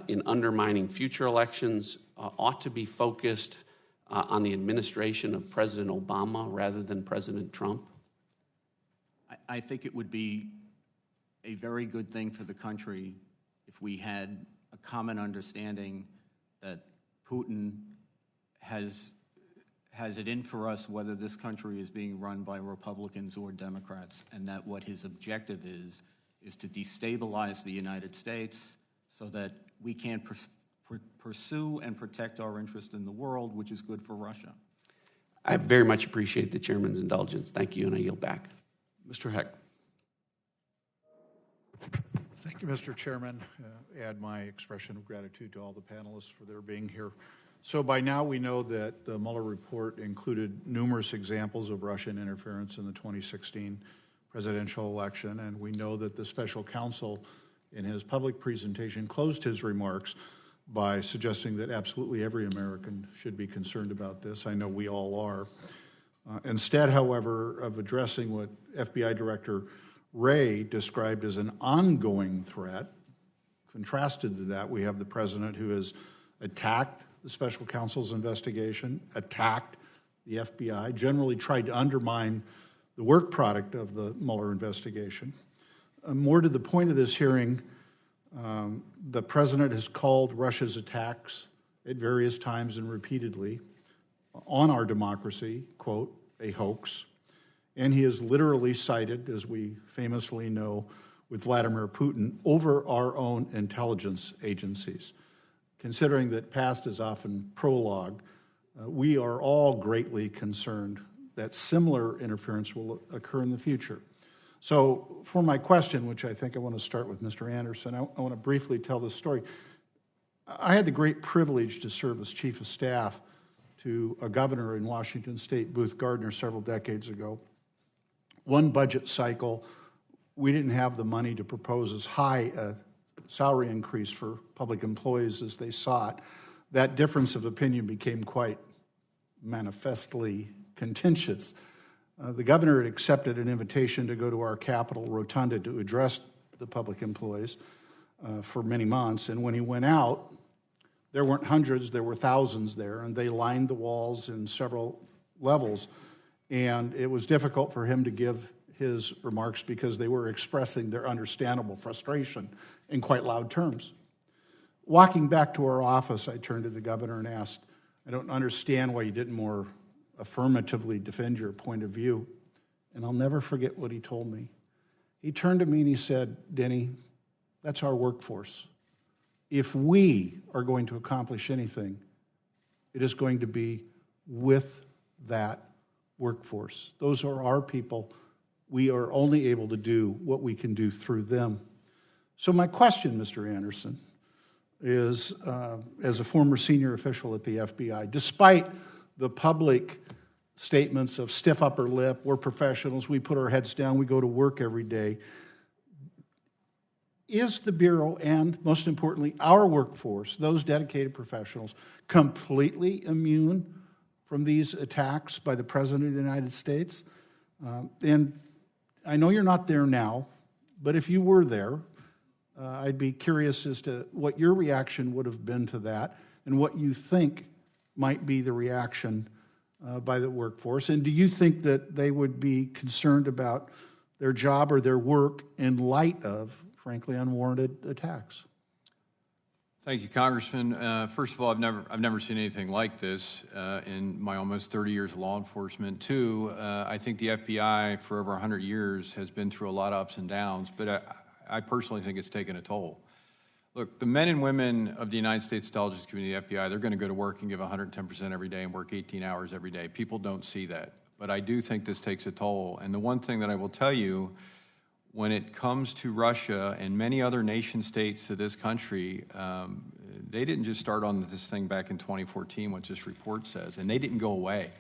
in undermining future elections ought to be focused on the administration of President Obama rather than President Trump? I think it would be a very good thing for the country if we had a common understanding that Putin has it in for us whether this country is being run by Republicans or Democrats, and that what his objective is to destabilize the United States so that we can pursue and protect our interest in the world, which is good for Russia. I very much appreciate the chairman's indulgence. Thank you, and I yield back. Mr. Heck. Thank you, Mr. Chairman. Add my expression of gratitude to all the panelists for their being here. So by now we know that the Mueller report included numerous examples of Russian interference in the 2016 presidential election, and we know that the special counsel in his public presentation closed his remarks by suggesting that absolutely every American should be concerned about this. I know we all are. Instead, however, of addressing what FBI Director Wray described as an ongoing threat, contrasted to that, we have the president who has attacked the special counsel's investigation, attacked the FBI, generally tried to undermine the work product of the Mueller investigation. More to the point of this hearing, the president has called Russia's attacks at various times and repeatedly on our democracy, quote, a hoax. And he has literally cited, as we famously know, with Vladimir Putin, over our own intelligence agencies. Considering that past is often prologue, we are all greatly concerned that similar interference will occur in the future. So for my question, which I think I want to start with Mr. Anderson, I want to briefly tell this story. I had the great privilege to serve as chief of staff to a governor in Washington State, Booth Gardner, several decades ago. One budget cycle, we didn't have the money to propose as high a salary increase for public employees as they sought. That difference of opinion became quite manifestly contentious. The governor had accepted an invitation to go to our Capitol rotunda to address the public employees for many months, and when he went out, there weren't hundreds, there were thousands there, and they lined the walls in several levels, and it was difficult for him to give his remarks because they were expressing their understandable frustration in quite loud terms. Walking back to our office, I turned to the governor and asked, I don't understand why you didn't more affirmatively defend your point of view. And I'll never forget what he told me. He turned to me and he said, Denny, that's our workforce. If we are going to accomplish anything, it is going to be with that workforce. Those are our people. We are only able to do what we can do through them. So my question, Mr. Anderson, is as a former senior official at the FBI, despite the public statements of stiff upper lip, we're professionals, we put our heads down, we go to work every day, is the Bureau and, most importantly, our workforce, those dedicated professionals, completely immune from these attacks by the President of the United States? And I know you're not there now, but if you were there, I'd be curious as to what your reaction would have been to that and what you think might be the reaction by the workforce. And do you think that they would be concerned about their job or their work in light of, frankly, unwarranted attacks? Thank you, Congressman. First of all, I've never seen anything like this in my almost 30 years of law enforcement. Two, I think the FBI for over 100 years has been through a lot of ups and downs, but I personally think it's taken a toll. Look, the men and women of the United States Intelligence Community, the FBI, they're going to go to work and give 110% every day and work 18 hours every day. People don't see that, but I do think this takes a toll. And the one thing that I will tell you, when it comes to Russia and many other nation states to this country, they didn't just start on this thing back in 2014, what this report says, and they didn't go away.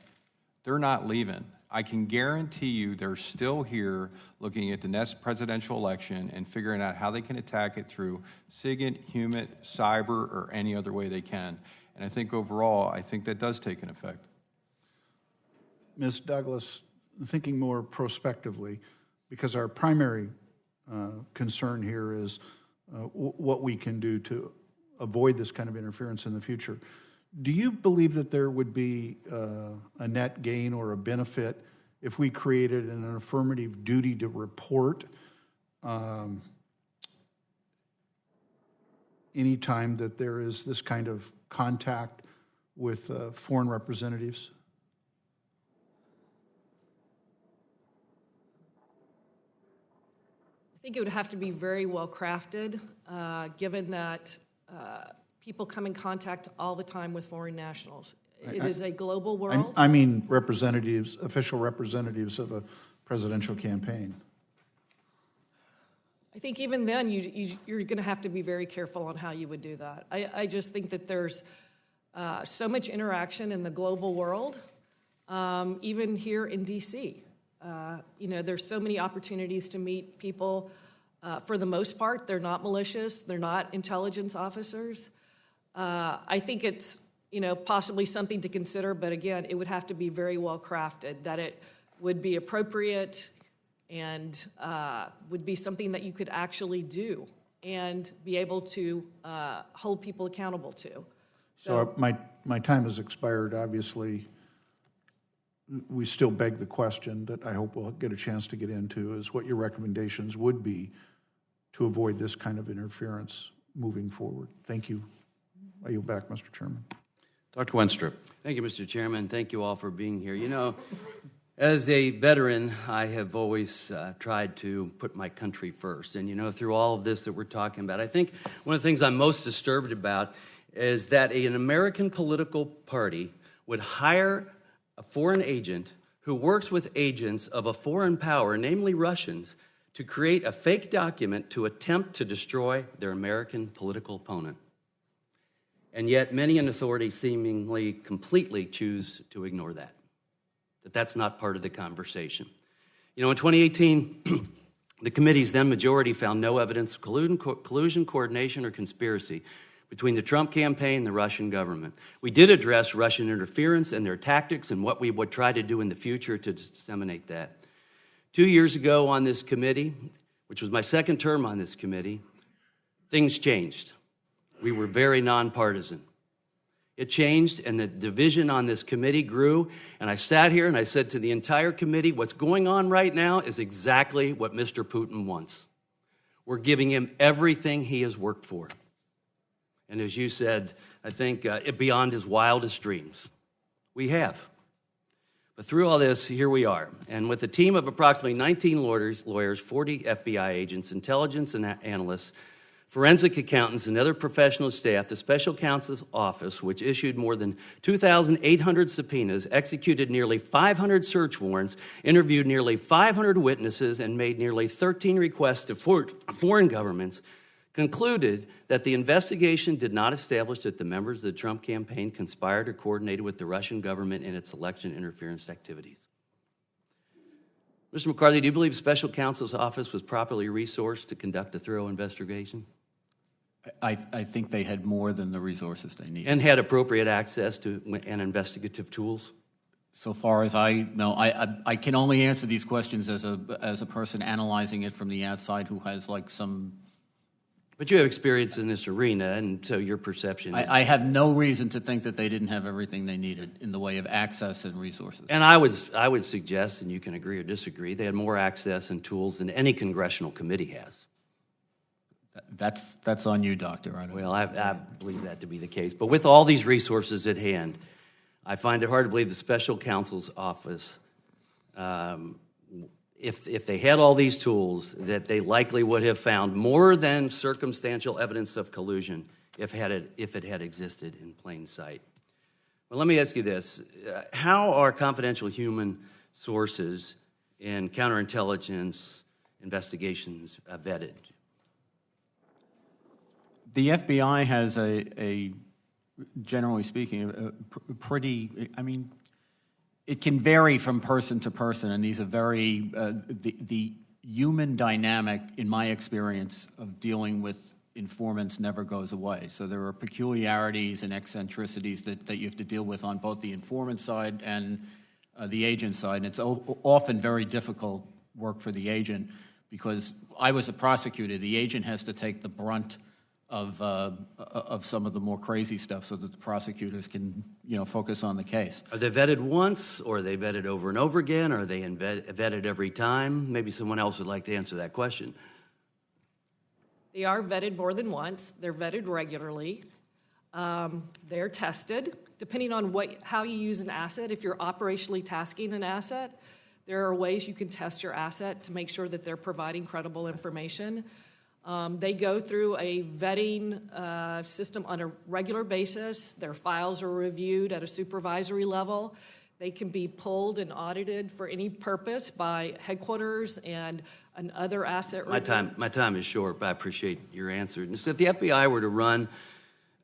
They're not leaving. I can guarantee you they're still here looking at the next presidential election and figuring out how they can attack it through SIGINT, HUMINT, cyber, or any other way they can. And I think overall, I think that does take an effect. Ms. Douglas, thinking more prospectively, because our primary concern here is what we can do to avoid this kind of interference in the future. Do you believe that there would be a net gain or a benefit if we created an affirmative duty to report anytime that there is this kind of contact with foreign representatives? I think it would have to be very well crafted, given that people come in contact all the time with foreign nationals. It is a global world. I mean representatives, official representatives of a presidential campaign. I think even then you're going to have to be very careful on how you would do that. I just think that there's so much interaction in the global world, even here in D.C. There's so many opportunities to meet people. For the most part, they're not malicious. They're not intelligence officers. I think it's possibly something to consider, but again, it would have to be very well crafted, that it would be appropriate and would be something that you could actually do and be able to hold people accountable to. So my time has expired, obviously. We still beg the question that I hope we'll get a chance to get into is what your recommendations would be to avoid this kind of interference moving forward. Thank you. I yield back, Mr. Chairman. Dr. Wenstrup. Thank you, Mr. Chairman. Thank you all for being here. As a veteran, I have always tried to put my country first. And, through all of this that we're talking about, I think one of the things I'm most disturbed about is that an American political party would hire a foreign agent who works with agents of a foreign power, namely Russians, to create a fake document to attempt to destroy their American political opponent. And yet many in authority seemingly completely choose to ignore that that's not part of the conversation. In 2018, the committee's then majority found no evidence of collusion, coordination, or conspiracy between the Trump campaign and the Russian government. We did address Russian interference and their tactics and what we would try to do in the future to disseminate that. 2 years ago on this committee, which was my second term on this committee, things changed. We were very nonpartisan. It changed, and the division on this committee grew, and I sat here and I said to the entire committee, what's going on right now is exactly what Mr. Putin wants. We're giving him everything he has worked for. And as you said, I think beyond his wildest dreams. We have. But through all this, here we are. And with a team of approximately 19 lawyers, 40 FBI agents, intelligence and analysts, forensic accountants, and other professional staff, the Special Counsel's Office, which issued more than 2,800 subpoenas, executed nearly 500 search warrants, interviewed nearly 500 witnesses, and made nearly 13 requests to foreign governments, concluded that the investigation did not establish that the members of the Trump campaign conspired or coordinated with the Russian government in its election interference activities. Mr. McCarthy, do you believe Special Counsel's Office was properly resourced to conduct a thorough investigation? I think they had more than the resources they needed. And had appropriate access to and investigative tools? So far as I know, I can only answer these questions as a person analyzing it from the outside who has some... But you have experience in this arena, and so your perception is... I have no reason to think that they didn't have everything they needed in the way of access and resources. And I would suggest, and you can agree or disagree, they had more access and tools than any congressional committee has. That's on you, Doctor. Well, I believe that to be the case. But with all these resources at hand, I find it hard to believe the Special Counsel's Office, if they had all these tools, that they likely would have found more than circumstantial evidence of collusion if it had existed in plain sight. Well, let me ask you this. How are confidential human sources in counterintelligence investigations vetted? The FBI has a generally speaking, pretty, it can vary from person to person, and these are very, the human dynamic, in my experience, of dealing with informants never goes away. So there are peculiarities and eccentricities that you have to deal with on both the informant side and the agent side, and it's often very difficult work for the agent because I was a prosecutor. The agent has to take the brunt of some of the more crazy stuff so that the prosecutors can, focus on the case. Are they vetted once, or are they vetted over and over again? Or are they vetted every time? Maybe someone else would like to answer that question. They are vetted more than once. They're vetted regularly. They're tested. Depending on how you use an asset, if you're operationally tasking an asset, there are ways you can test your asset to make sure that they're providing credible information. They go through a vetting system on a regular basis. Their files are reviewed at a supervisory level. They can be pulled and audited for any purpose by headquarters and another asset review. My time is short, but I appreciate your answer. So if the FBI were to run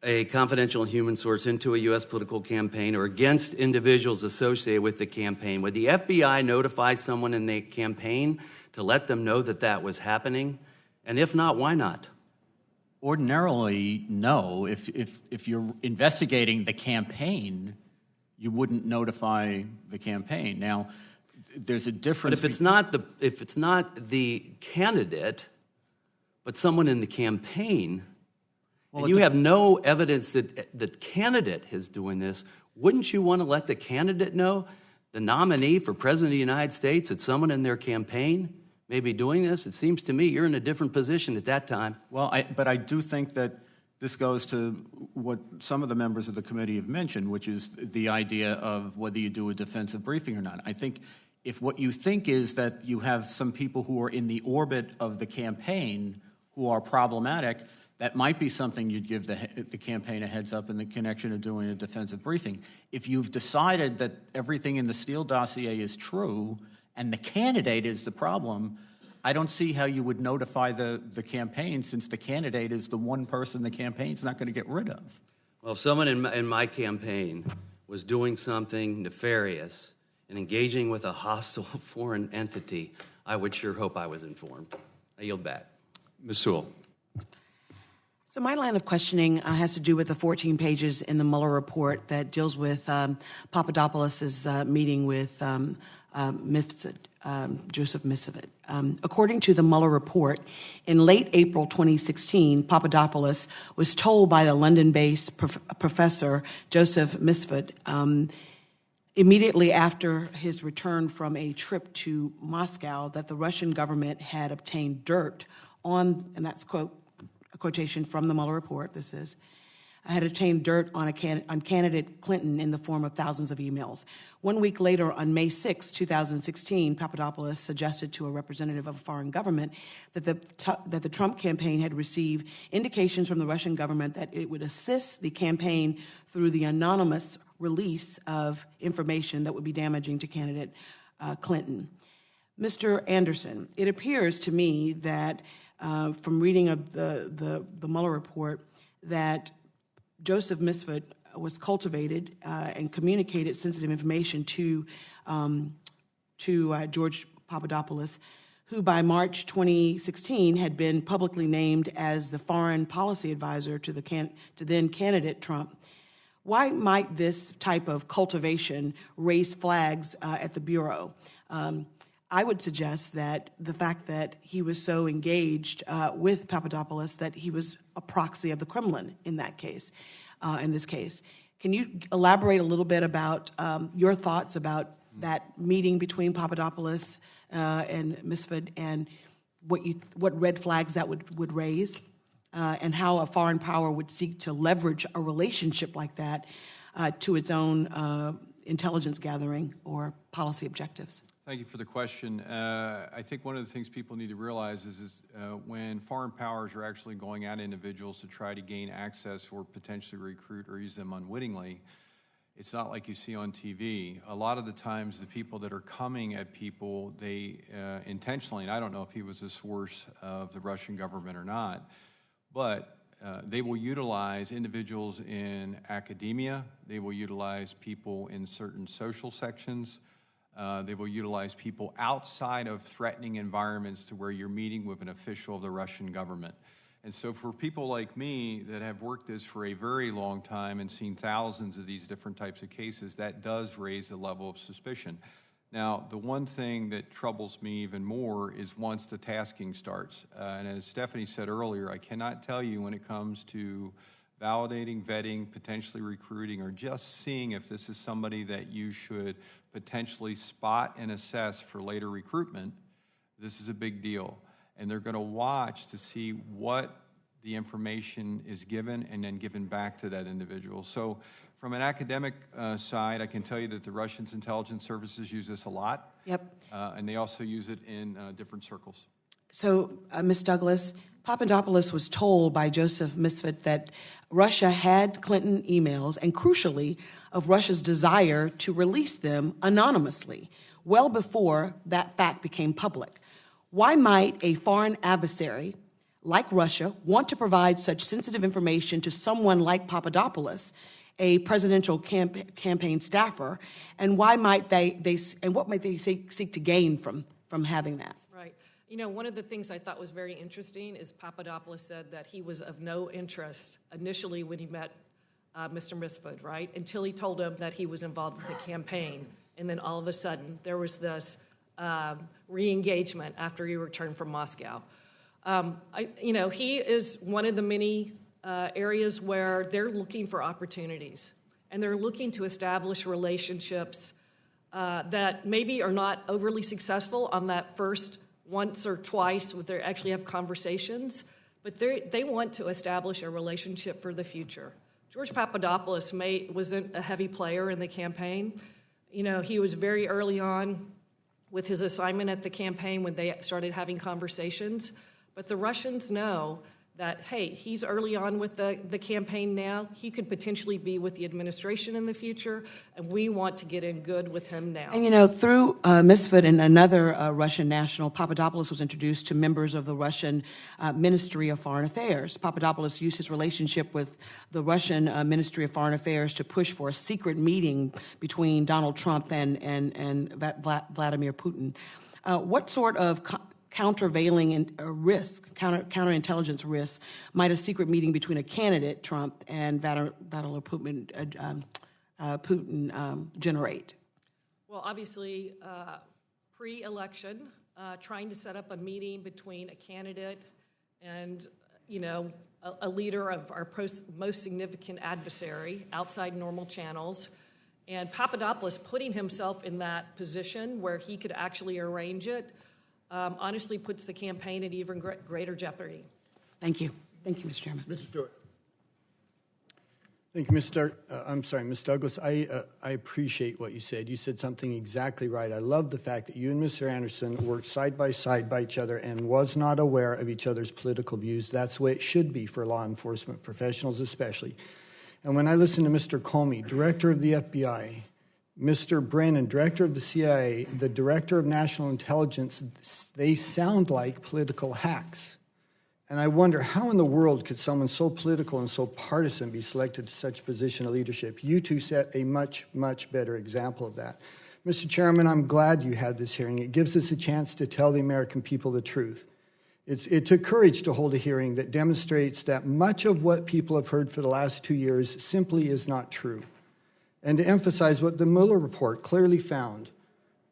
a confidential human source into a U.S. political campaign or against individuals associated with the campaign, would the FBI notify someone in the campaign to let them know that that was happening? And if not, why not? Ordinarily, no. If you're investigating the campaign, you wouldn't notify the campaign. Now, there's a difference. But if it's not the candidate, but someone in the campaign, and you have no evidence that the candidate is doing this, wouldn't you want to let the candidate know, the nominee for president of the United States, that someone in their campaign may be doing this? It seems to me you're in a different position at that time. Well, but I do think that this goes to what some of the members of the committee have mentioned, which is the idea of whether you do a defensive briefing or not. I think if what you think is that you have some people who are in the orbit of the campaign who are problematic, that might be something you'd give the campaign a heads up in the connection of doing a defensive briefing. If you've decided that everything in the Steele dossier is true and the candidate is the problem, I don't see how you would notify the campaign, since the candidate is the one person the campaign's not going to get rid of. Well, if someone in my campaign was doing something nefarious and engaging with a hostile foreign entity, I would sure hope I was informed. I yield back. Ms. Sewell. So my line of questioning has to do with the 14 pages in the Mueller report that deals with Papadopoulos' meeting with Mifsud, Joseph Misfud. According to the Mueller report, in late April 2016, Papadopoulos was told by the London-based professor Joseph Misfud immediately after his return from a trip to Moscow that the Russian government had obtained dirt on, and that's a quotation from the Mueller report, this is, had obtained dirt on candidate Clinton in the form of thousands of emails. 1 week later, on May 6, 2016, Papadopoulos suggested to a representative of a foreign government that the Trump campaign had received indications from the Russian government that it would assist the campaign through the anonymous release of information that would be damaging to candidate Clinton. Mr. Anderson, it appears to me that from reading of the Mueller report that Joseph Misfud was cultivated and communicated sensitive information to George Papadopoulos, who by March 2016 had been publicly named as the foreign policy advisor to then candidate Trump. Why might this type of cultivation raise flags at the Bureau? I would suggest that the fact that he was so engaged with Papadopoulos that he was a proxy of the Kremlin in that case, in this case. Can you elaborate a little bit about your thoughts about that meeting between Papadopoulos and Misfud and what red flags that would raise and how a foreign power would seek to leverage a relationship like that to its own intelligence gathering or policy objectives? Thank you for the question. I think one of the things people need to realize is when foreign powers are actually going at individuals to try to gain access or potentially recruit or use them unwittingly, it's not like you see on TV. A lot of the times the people that are coming at people, they intentionally, and I don't know if he was a source of the Russian government or not, but they will utilize individuals in academia, they will utilize people in certain social sections, they will utilize people outside of threatening environments to where you're meeting with an official of the Russian government. And so for people like me that have worked this for a very long time and seen thousands of these different types of cases, that does raise the level of suspicion. Now, the one thing that troubles me even more is once the tasking starts. And as Stephanie said earlier, I cannot tell you when it comes to validating, vetting, potentially recruiting, or just seeing if this is somebody that you should potentially spot and assess for later recruitment, this is a big deal. And they're going to watch to see what the information is given and then given back to that individual. So from an academic side, I can tell you that the Russians' intelligence services use this a lot. Yep. And they also use it in different circles. So, Ms. Douglas, Papadopoulos was told by Joseph Misfud that Russia had Clinton emails, and crucially, of Russia's desire to release them anonymously, well before that fact became public. Why might a foreign adversary like Russia want to provide such sensitive information to someone like Papadopoulos, a presidential campaign staffer, and why might what might they seek to gain from having that? Right. You know, one of the things I thought was very interesting is Papadopoulos said that he was of no interest initially when he met Mr. Misfud, right? Until he told him that he was involved with the campaign. And then all of a sudden, there was this re-engagement after he returned from Moscow. He is one of the many areas where they're looking for opportunities. And they're looking to establish relationships that maybe are not overly successful on that first once or twice where they actually have conversations, but they want to establish a relationship for the future. George Papadopoulos wasn't a heavy player in the campaign. You know, he was very early on with his assignment at the campaign when they started having conversations, but the Russians know that, hey, he's early on with the campaign now. He could potentially be with the administration in the future, and we want to get in good with him now. And, you know, through Misfud and another Russian national, Papadopoulos was introduced to members of the Russian Ministry of Foreign Affairs. Papadopoulos used his relationship with the Russian Ministry of Foreign Affairs to push for a secret meeting between Donald Trump and Vladimir Putin. What sort of countervailing counterintelligence risk might a secret meeting between a candidate, Trump, and Vladimir Putin generate? Well, obviously, pre-election, trying to set up a meeting between a candidate and, a leader of our most significant adversary outside normal channels, and Papadopoulos putting himself in that position where he could actually arrange it, honestly puts the campaign at even greater jeopardy. Thank you. Thank you, Mr. Chairman. Mr. Stewart. Thank you, Ms. Douglas. I appreciate what you said. You said something exactly right. I love the fact that you and Mr. Anderson worked side by each other and was not aware of each other's political views. That's the way it should be for law enforcement professionals especially. And when I listen to Mr. Comey, director of the FBI, Mr. Brennan, director of the CIA, the director of national intelligence, they sound like political hacks. And I wonder, how in the world could someone so political and so partisan be selected to such a position of leadership? You two set a much, much better example of that. Mr. Chairman, I'm glad you had this hearing. It gives us a chance to tell the American people the truth. It took courage to hold a hearing that demonstrates that much of what people have heard for the last 2 years simply is not true. And to emphasize what the Mueller report clearly found,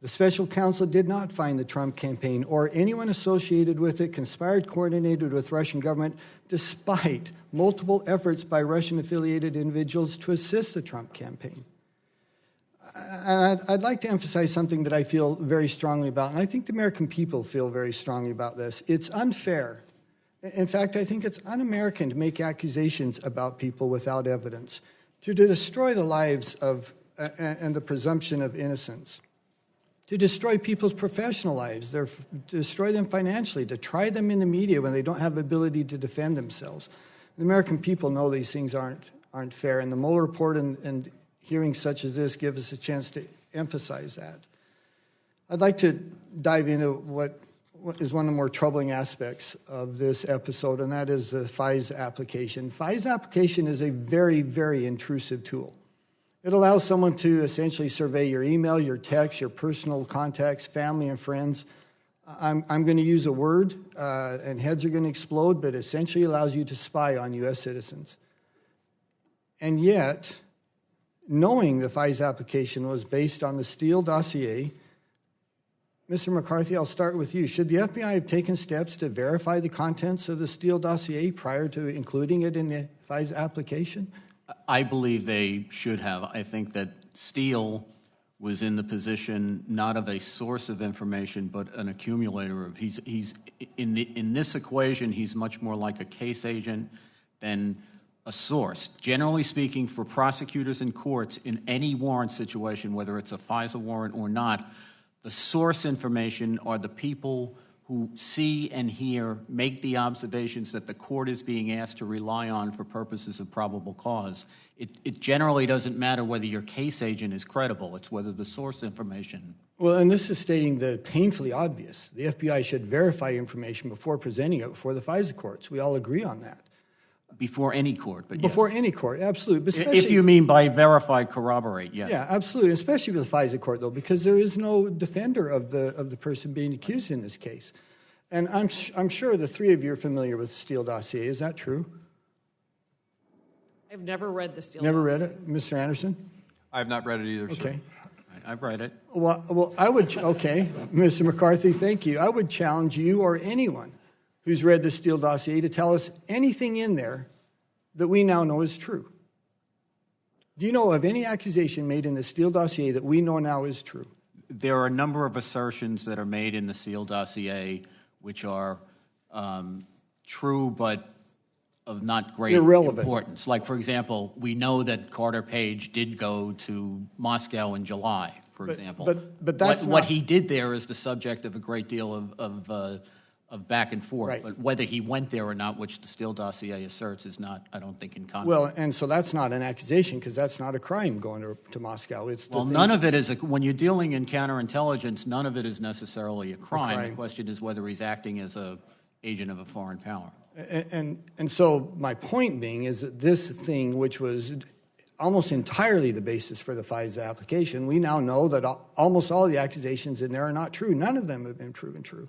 the special counsel did not find the Trump campaign or anyone associated with it conspired, coordinated with Russian government, despite multiple efforts by Russian-affiliated individuals to assist the Trump campaign. I'd like to emphasize something that I feel very strongly about, and I think the American people feel very strongly about this. It's unfair. In fact, I think it's un-American to make accusations about people without evidence, to destroy the lives of and the presumption of innocence, to destroy people's professional lives, to destroy them financially, to try them in the media when they don't have the ability to defend themselves. The American people know these things aren't fair, and the Mueller report and hearings such as this give us a chance to emphasize that. I'd like to dive into what is one of the more troubling aspects of this episode, and that is the FISA application. FISA application is a very, very intrusive tool. It allows someone to essentially survey your email, your text, your personal contacts, family and friends. I'm going to use a word, and heads are going to explode, but essentially allows you to spy on U.S. citizens. And yet, knowing the FISA application was based on the Steele dossier, Mr. McCarthy, I'll start with you. Should the FBI have taken steps to verify the contents of the Steele dossier prior to including it in the FISA application? I believe they should have. I think that Steele was in the position not of a source of information, but an accumulator of. He's in this equation. He's much more like a case agent than a source. Generally speaking, for prosecutors and courts in any warrant situation, whether it's a FISA warrant or not, the source information are the people who see and hear, make the observations that the court is being asked to rely on for purposes of probable cause. It generally doesn't matter whether your case agent is credible. It's whether the source information. Well, and this is stating the painfully obvious. The FBI should verify information before presenting it before the FISA courts. We all agree on that. Before any court, but Before yes. any court, absolutely. If you mean by verify, corroborate, yes. Yeah, absolutely, especially with the FISA court, though, because there is no defender of the person being accused in this case. And I'm sure the three of you are familiar with the Steele dossier. Is that true? I've never read the Steele Never dossier. read it? Mr. Anderson? I have not read it either, Okay. sir. I've read it. Well, I would, okay, Mr. McCarthy, thank you. I would challenge you or anyone who's read the Steele dossier to tell us anything in there that we now know is true. Do you know of any accusation made in the Steele dossier that we know now is true? There are a number of assertions that are made in the Steele dossier which are true but of not great importance. Like, for example, we know that Carter Page did go to Moscow in July, for example. But that's what he did there is the subject of a great deal of back and forth. Right. But whether he went there or not, which the Steele dossier asserts, is not, I don't think, in conflict. Well, and so that's not an accusation because that's not a crime going to Moscow. It's well, none of it is, when you're dealing in counterintelligence, none of it is necessarily a crime. The question is whether he's acting as an agent of a foreign power. And so my point being is that this thing, which was almost entirely the basis for the FISA application, we now know that almost all the accusations in there are not true. None of them have been proven true.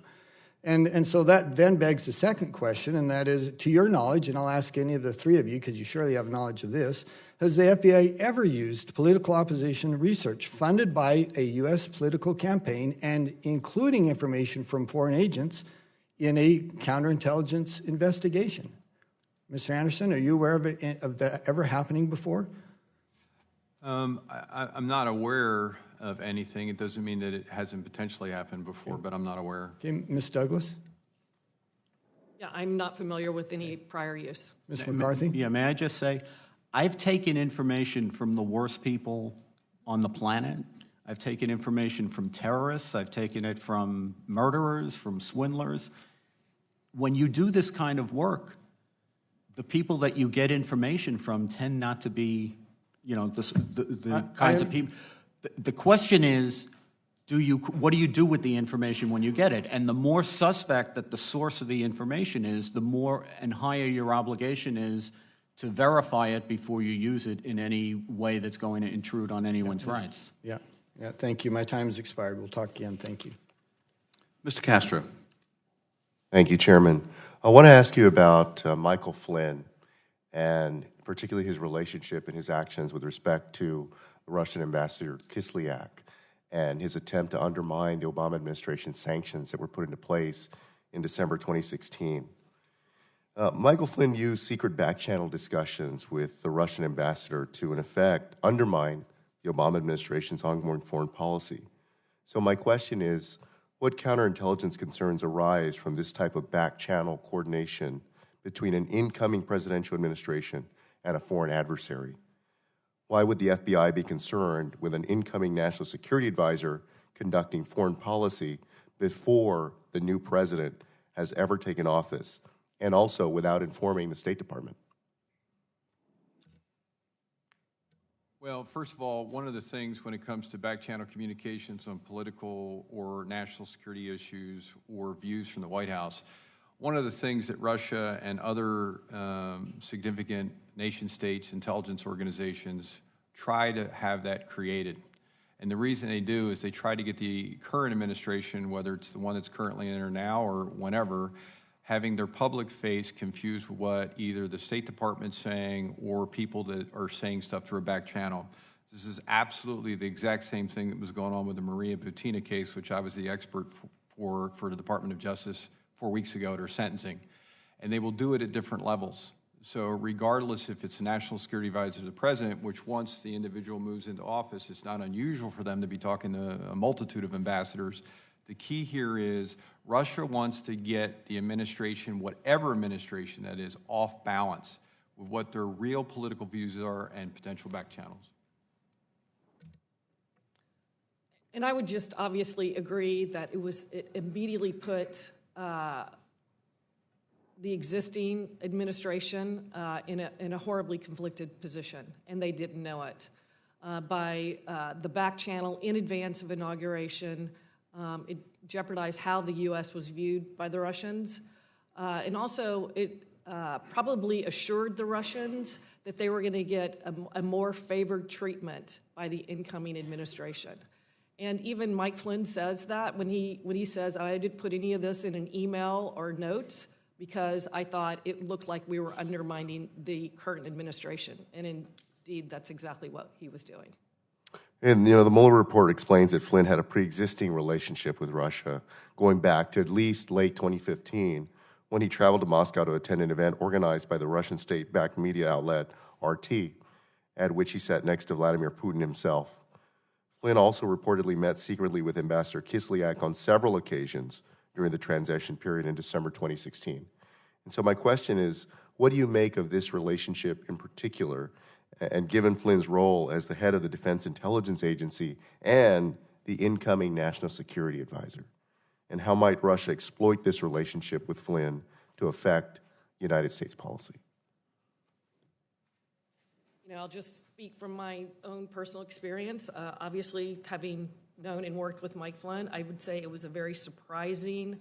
And so that then begs the second question, and that is, to your knowledge, and I'll ask any of the three of you because you surely have knowledge of this, has the FBI ever used political opposition research funded by a U.S. political campaign and including information from foreign agents in a counterintelligence investigation? Mr. Anderson, are you aware of that ever happening before? I'm not aware of anything. It doesn't mean that it hasn't potentially happened before, but I'm not aware. Okay, Ms. Douglas? Yeah, I'm not familiar with any prior use. Ms. McCarthy? Yeah, may I just say, I've taken information from the worst people on the planet. I've taken information from terrorists. I've taken it from murderers, from swindlers. When you do this kind of work, the people that you get information from tend not to be, the kinds of people. The question is, what do you do with the information when you get it? And the more suspect that the source of the information is, the more and higher your obligation is to verify it before you use it in any way that's going to intrude on anyone's rights. Yeah, thank you. My time has expired. We'll talk again. Thank you. Mr. Castro. Thank you, Chairman. I want to ask you about Michael Flynn and particularly his relationship and his actions with respect to the Russian ambassador Kislyak and his attempt to undermine the Obama administration's sanctions that were put into place in December 2016. Michael Flynn used secret back-channel discussions with the Russian ambassador to, in effect, undermine the Obama administration's ongoing foreign policy. So my question is, what counterintelligence concerns arise from this type of back-channel coordination between an incoming presidential administration and a foreign adversary? Why would the FBI be concerned with an incoming national security advisor conducting foreign policy before the new president has ever taken office, and also without informing the State Department? Well, first of all, one of the things when it comes to back-channel communications on political or national security issues or views from the White House, one of the things that Russia and other significant nation-states, intelligence organizations try to have that created. And the reason they do is they try to get the current administration, whether it's the one that's currently in there now or whenever, having their public face confused with what either the State Department's saying or people that are saying stuff through a back channel. This is absolutely the exact same thing that was going on with the Maria Butina case, which I was the expert for the Department of Justice 4 weeks ago at her sentencing. And they will do it at different levels. So regardless if it's a national security advisor to the president, which once the individual moves into office, it's not unusual for them to be talking to a multitude of ambassadors. The key here is Russia wants to get the administration, whatever administration that is, off balance with what their real political views are and potential back channels. And I would just obviously agree that it immediately put the existing administration in a horribly conflicted position, and they didn't know it. By the back channel in advance of inauguration, it jeopardized how the U.S. was viewed by the Russians, and also it probably assured the Russians that they were going to get a more favored treatment by the incoming administration. And even Mike Flynn says that when he says, I didn't put any of this in an email or notes because I thought it looked like we were undermining the current administration. And indeed, that's exactly what he was doing. And, the Mueller report explains that Flynn had a pre-existing relationship with Russia going back to at least late 2015 when he traveled to Moscow to attend an event organized by the Russian state-backed media outlet RT, at which he sat next to Vladimir Putin himself. Flynn also reportedly met secretly with Ambassador Kislyak on several occasions during the transition period in December 2016. And so my question is, what do you make of this relationship in particular, and given Flynn's role as the head of the Defense Intelligence Agency and the incoming National Security Advisor? And how might Russia exploit this relationship with Flynn to affect United States policy? I'll just speak from my own personal experience. Obviously, having known and worked with Mike Flynn, I would say it was a very surprising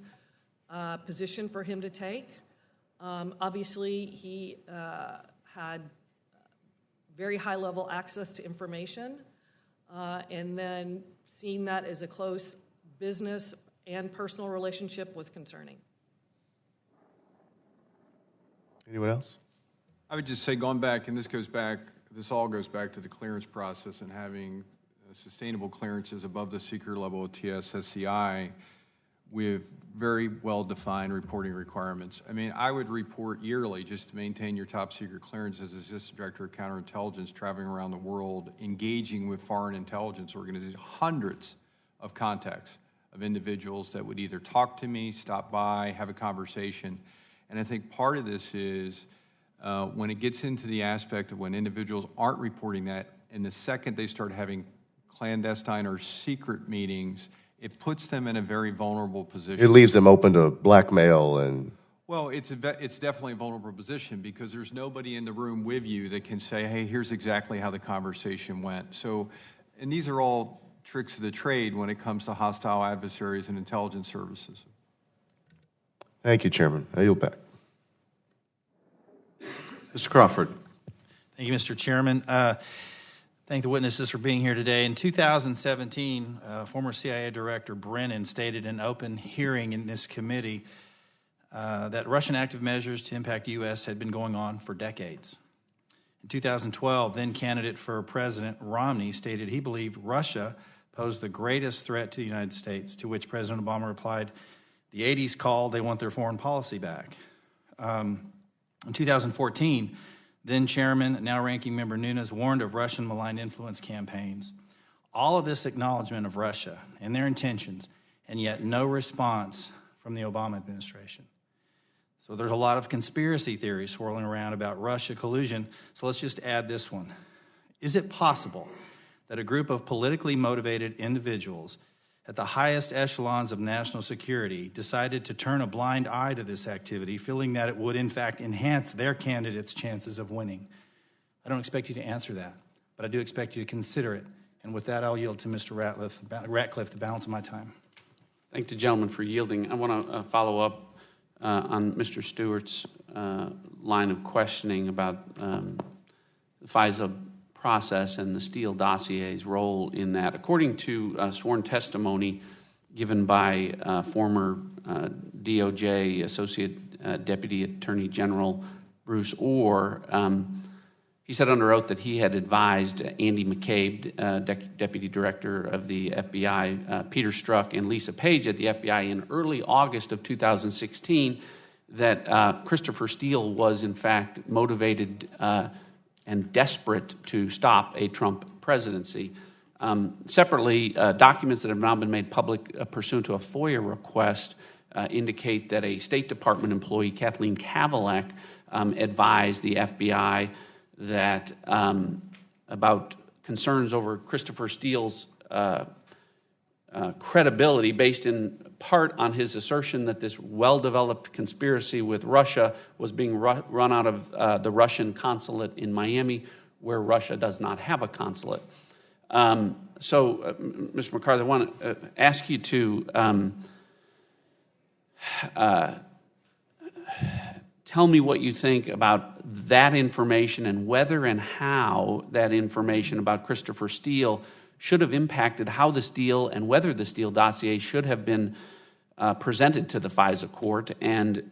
position for him to take. Obviously, he had very high-level access to information, and then seeing that as a close business and personal relationship was concerning. Anyone else? I would just say, going back, and this all goes back to the clearance process and having sustainable clearances above the secret level of TS-SCI with very well-defined reporting requirements. I mean, I would report yearly just to maintain your top secret clearance as Assistant Director of Counterintelligence, traveling around the world, engaging with foreign intelligence organizations, hundreds of contacts of individuals that would either talk to me, stop by, have a conversation. And I think part of this is when it gets into the aspect of when individuals aren't reporting that, and the second they start having clandestine or secret meetings, it puts them in a very vulnerable position. It leaves them open to blackmail and... Well, it's definitely a vulnerable position because there's nobody in the room with you that can say, hey, here's exactly how the conversation went. So, and these are all tricks of the trade when it comes to hostile adversaries and intelligence services. Thank you, Chairman. I yield back. Mr. Crawford. Thank you, Mr. Chairman. Thank the witnesses for being here today. In 2017, former CIA Director Brennan stated in an open hearing in this committee that Russian active measures to impact the U.S. had been going on for decades. In 2012, then candidate for President Romney stated he believed Russia posed the greatest threat to the United States, to which President Obama replied, the 80s called, they want their foreign policy back. In 2014, then Chairman, now Ranking Member Nunes warned of Russian malign influence campaigns. All of this acknowledgement of Russia and their intentions, and yet no response from the Obama administration. So there's a lot of conspiracy theories swirling around about Russia collusion, so let's just add this one. Is it possible that a group of politically motivated individuals at the highest echelons of national security decided to turn a blind eye to this activity, feeling that it would in fact enhance their candidate's chances of winning? I don't expect you to answer that, but I do expect you to consider it. And with that, I'll yield to Mr. Ratcliffe the balance of my time. Thank the gentleman for yielding. I want to follow up on Mr. Stewart's line of questioning about the FISA process and the Steele dossier's role in that. According to sworn testimony given by former DOJ Associate Deputy Attorney General Bruce Orr, he said under oath that he had advised Andy McCabe, Deputy Director of the FBI, Peter Strzok, and Lisa Page at the FBI in early August of 2016 that Christopher Steele was in fact motivated and desperate to stop a Trump presidency. Separately, documents that have now been made public pursuant to a FOIA request indicate that a State Department employee, Kathleen Kavalek, advised the FBI that about concerns over Christopher Steele's credibility based in part on his assertion that this well-developed conspiracy with Russia was being run out of the Russian consulate in Miami, where Russia does not have a consulate. Mr. McCarthy, I want to ask you to tell me what you think about that information and whether and how that information about Christopher Steele should have impacted how the Steele and whether the Steele dossier should have been presented to the FISA court. And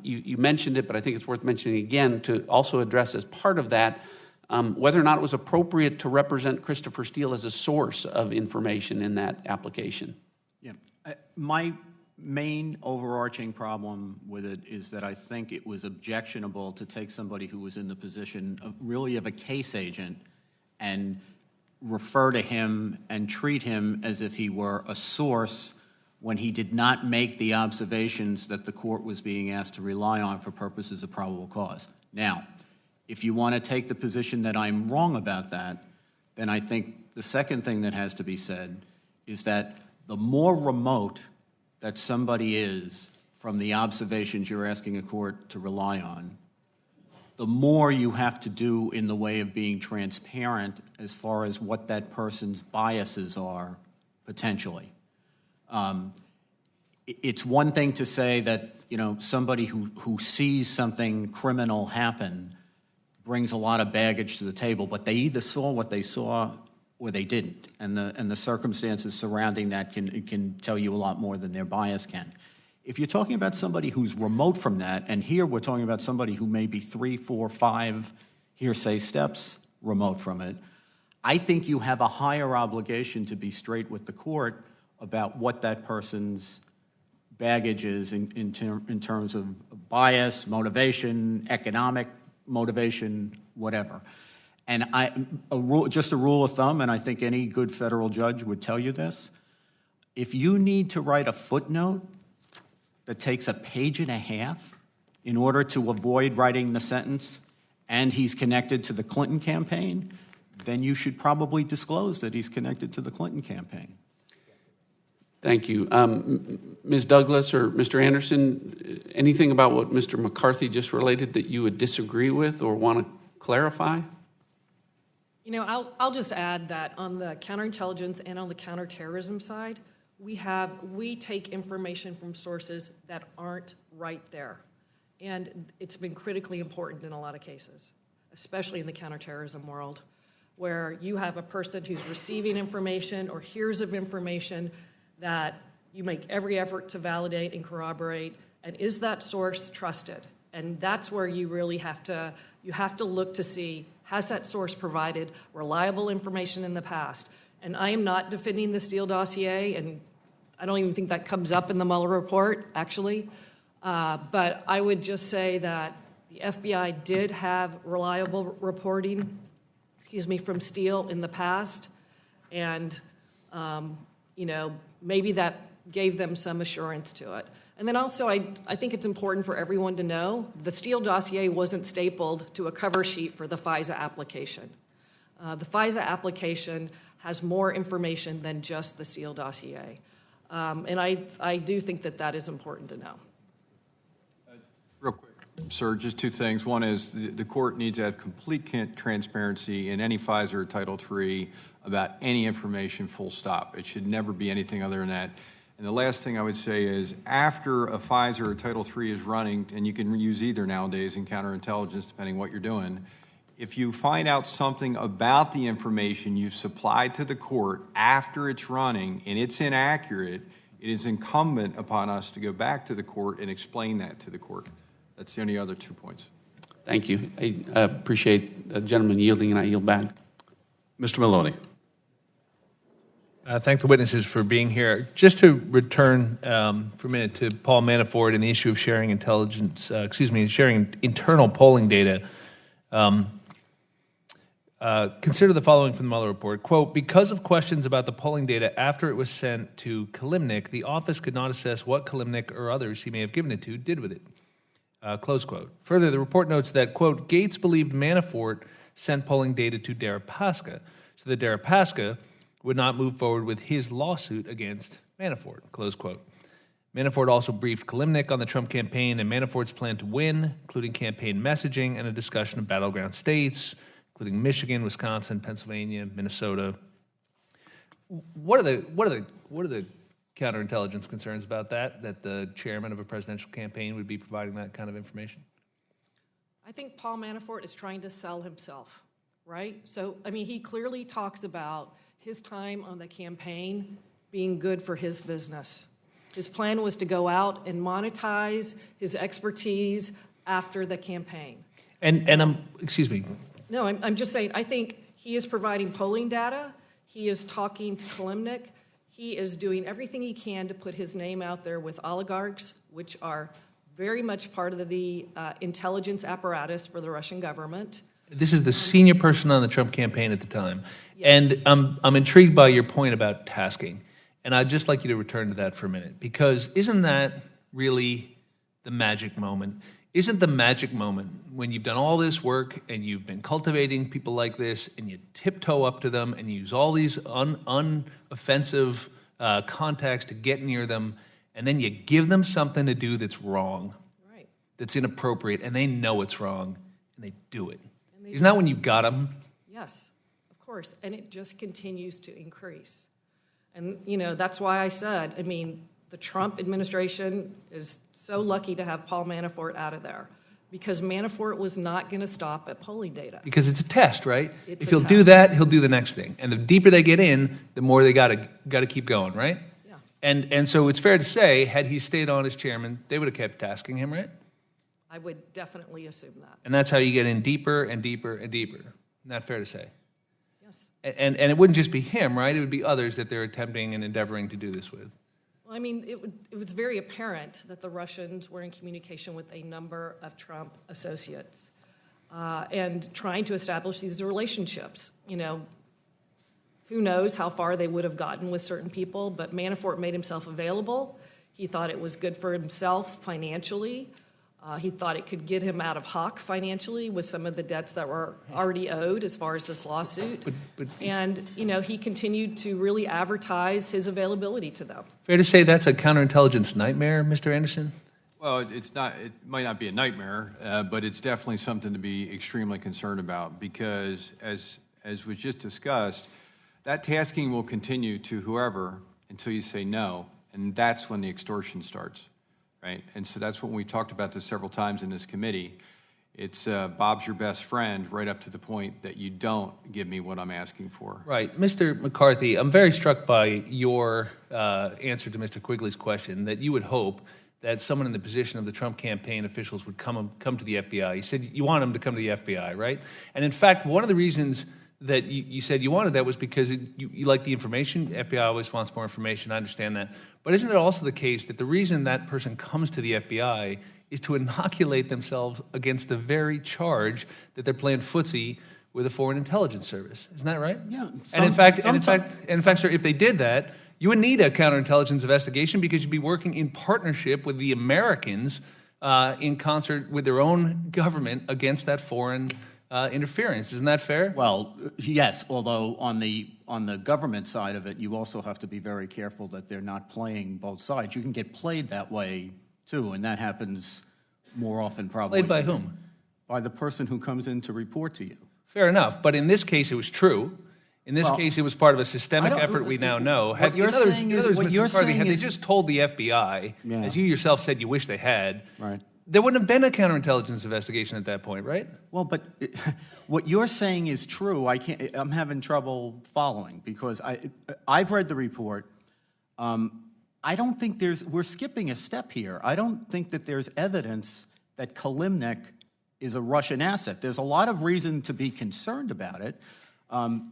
you mentioned it, but I think it's worth mentioning again to also address as part of that whether or not it was appropriate to represent Christopher Steele as a source of information in that application. Yeah, my main overarching problem with it is that I think it was objectionable to take somebody who was in the position of really of a case agent and refer to him and treat him as if he were a source when he did not make the observations that the court was being asked to rely on for purposes of probable cause. Now, if you want to take the position that I'm wrong about that, then I think the second thing that has to be said is that the more remote that somebody is from the observations you're asking a court to rely on, the more you have to do in the way of being transparent as far as what that person's biases are, potentially. It's one thing to say that, you know, somebody who sees something criminal happen brings a lot of baggage to the table, but they either saw what they saw or they didn't, and the circumstances surrounding that can tell you a lot more than their bias can. If you're talking about somebody who's remote from that, and here we're talking about somebody who may be 3, 4, 5 hearsay steps remote from it, I think you have a higher obligation to be straight with the court about what that person's baggage is in terms of bias, motivation, economic motivation, whatever. And just a rule of thumb, and I think any good federal judge would tell you this, if you need to write a footnote that takes a page and a half in order to avoid writing the sentence, and he's connected to the Clinton campaign, then you should probably disclose that he's connected to the Clinton campaign. Thank you. Ms. Douglas or Mr. Anderson, anything about what Mr. McCarthy just related that you would disagree with or want to clarify? You know, I'll just add that on the counterintelligence and on the counterterrorism side, we take information from sources that aren't right there. And it's been critically important in a lot of cases, especially in the counterterrorism world, where you have a person who's receiving information or hears of information that you make every effort to validate and corroborate, and is that source trusted? And that's where you really have to look to see, has that source provided reliable information in the past? And I am not defending the Steele dossier, and I don't even think that comes up in the Mueller report, actually. But I would just say that the FBI did have reliable reporting, from Steele in the past, and you know, maybe that gave them some assurance to it. And then also, I think it's important for everyone to know the Steele dossier wasn't stapled to a cover sheet for the FISA application. The FISA application has more information than just the Steele dossier. And I do think that is important to know. Real quick, sir, just two things. One is the court needs to have complete transparency in any FISA or Title III about any information, full stop. It should never be anything other than that. And the last thing I would say is after a FISA or Title III is running, and you can use either nowadays in counterintelligence depending what you're doing, if you find out something about the information you've supplied to the court after it's running and it's inaccurate, it is incumbent upon us to go back to the court and explain that to the court. That's the only other 2 points. Thank you. I appreciate the gentleman yielding, and I yield back. Mr. Maloney. Thank the witnesses for being here. Just to return for a minute to Paul Manafort and the issue of sharing intelligence, sharing internal polling data. Consider the following from the Mueller report. Quote, because of questions about the polling data after it was sent to Kilimnik, the office could not assess what Kilimnik or others he may have given it to did with it. Close quote. Further, the report notes that, quote, Gates believed Manafort sent polling data to Deripaska, so that Deripaska would not move forward with his lawsuit against Manafort, close quote. Manafort also briefed Kilimnik on the Trump campaign and Manafort's plan to win, including campaign messaging and a discussion of battleground states, including Michigan, Wisconsin, Pennsylvania, Minnesota. What are the counterintelligence concerns about that the chairman of a presidential campaign would be providing that kind of information? I think Paul Manafort is trying to sell himself, right? So, I mean, he clearly talks about his time on the campaign being good for his business. His plan was to go out and monetize his expertise after the campaign. And excuse me. No, I'm just saying, I think he is providing polling data. He is talking to Kilimnik. He is doing everything he can to put his name out there with oligarchs, which are very much part of the intelligence apparatus for the Russian government. This is the senior person on the Trump campaign at the time. Yes. And I'm intrigued by your point about tasking. And I'd just like you to return to that for a minute, because isn't that really the magic moment? Isn't the magic moment when you've done all this work and you've been cultivating people like this and you tiptoe up to them and you use all these unoffensive contacts to get near them, and then you give them something to do that's wrong, right, that's inappropriate, and they know it's wrong, and they do it. Isn't that when you got them? Yes, of course, and it just continues to increase. And, you know, that's why I said, I mean, the Trump administration is so lucky to have Paul Manafort out of there, because Manafort was not going to stop at polling data. Because it's a test, right? It's if he'll do that, he'll do the next thing. And the deeper they get in, the more they got to keep going, right? Yeah. And so it's fair to say, had he stayed on as chairman, they would have kept tasking him, right? I would definitely assume that. And that's how you get in deeper and deeper and deeper. Isn't that fair to say? Yes. And it wouldn't just be him, right? It would be others that they're attempting and endeavoring to do this with. Well, I mean, it was very apparent that the Russians were in communication with a number of Trump associates and trying to establish these relationships. You know, who knows how far they would have gotten with certain people, but Manafort made himself available. He thought it was good for himself financially. He thought it could get him out of hock financially with some of the debts that were already owed as far as this lawsuit. And, you know, he continued to really advertise his availability to them. Fair to say that's a counterintelligence nightmare, Mr. Anderson? Well, it's not. It might not be a nightmare, but it's definitely something to be extremely concerned about, because, as was just discussed, that tasking will continue to whoever until you say no, and that's when the extortion starts. Right? And so that's when we talked about this several times in this committee. It's Bob's your best friend right up to the point that you don't give me what I'm asking for. Right. Mr. McCarthy, I'm very struck by your answer to Mr. Quigley's question, that you would hope that someone in the position of the Trump campaign officials would come to the FBI. You said you want them to come to the FBI, right? And in fact, one of the reasons that you said you wanted that was because you like the information. The FBI always wants more information. I understand that. But isn't it also the case that the reason that person comes to the FBI is to inoculate themselves against the very charge that they're playing footsie with a foreign intelligence service? Isn't that right? Yeah. And in fact, sir, if they did that, you would need a counterintelligence investigation, because you'd be working in partnership with the Americans in concert with their own government against that foreign interference. Isn't that fair? Well, yes, although on the government side of it, you also have to be very careful that they're not playing both sides. You can get played that way, too, and that happens more often probably. Played by whom? By the person who comes in to report to you. Fair enough, but in this case it was true. In this case, it was part of a systemic effort we now know. What you're saying is, had they just told the FBI, as you yourself said you wish they had, right, there wouldn't have been a counterintelligence investigation at that point, right? Well, but what you're saying is true. I'm having trouble following, because I've read the report. I don't think we're skipping a step here. I don't think that there's evidence that Kilimnik is a Russian asset. There's a lot of reason to be concerned about it.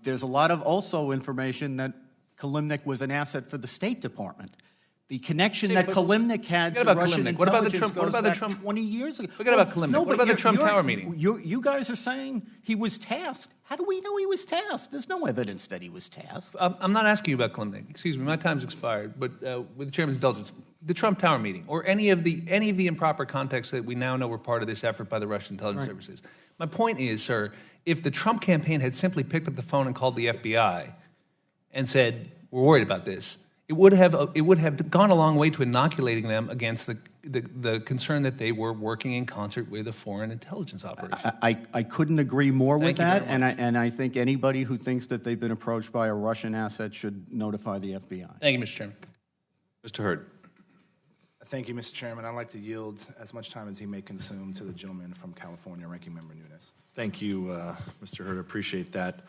There's a lot of also information that Kilimnik was an asset for the State Department. The connection that Kilimnik had to Russian intelligence goes back 20 years ago. Forget about Kilimnik. No, what about the Trump Tower meeting? You guys are saying he was tasked. How do we know he was tasked? There's no evidence that he was tasked. I'm not asking you about Kilimnik. Excuse me, my time's expired. But with the chairman's indulgence, the Trump Tower meeting, or any of the improper contexts that we now know were part of this effort by the Russian intelligence services. My point is, sir, if the Trump campaign had simply picked up the phone and called the FBI and said, "We're worried about this," It would have gone a long way to inoculating them against the concern that they were working in concert with a foreign intelligence operation. I couldn't agree more with Thank you that, very much. and I think anybody who thinks that they've been approached by a Russian asset should notify the FBI. Thank you, Mr. Chairman. Mr. Hurd. Thank you, Mr. Chairman. I'd like to yield as much time as he may consume to the gentleman from California, Ranking Member Nunes. Thank you, Mr. Hurd. Appreciate that.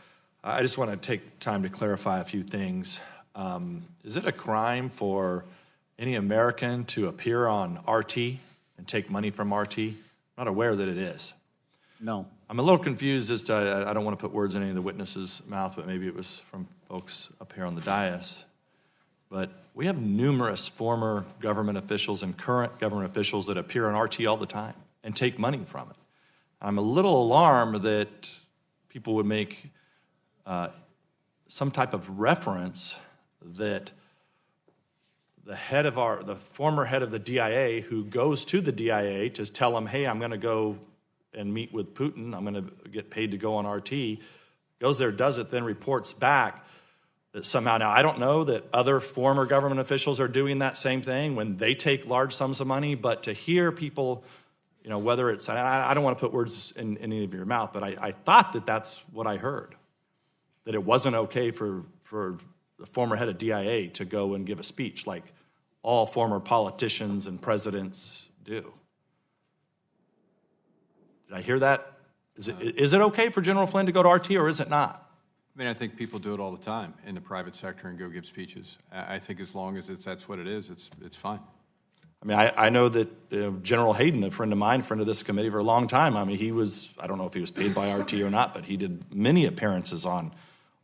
I just want to take time to clarify a few things. Is it a crime for any American to appear on RT and take money from RT? I'm not aware that it is. No. I'm a little confused as to, I don't want to put words in any of the witnesses' mouth, but maybe it was from folks up here on the dais. But we have numerous former government officials and current government officials that appear on RT all the time and take money from it. I'm a little alarmed that people would make some type of reference that the former head of the DIA who goes to the DIA to tell them, hey, I'm going to go and meet with Putin, I'm going to get paid to go on RT, goes there, does it, then reports back that somehow, now I don't know that other former government officials are doing that same thing when they take large sums of money, but to hear people, whether it's, I don't want to put words in any of your mouth, but I thought that that's what I heard, that it wasn't okay for the former head of DIA to go and give a speech like all former politicians and presidents do. Did I hear that? Is it okay for General Flynn to go to RT or is it not? I mean, I think people do it all the time in the private sector and go give speeches. I think as long as that's what it is, it's fine. I mean, I know that General Hayden, a friend of mine, friend of this committee for a long time, I mean, I don't know if he was paid by RT or not, but he did many appearances on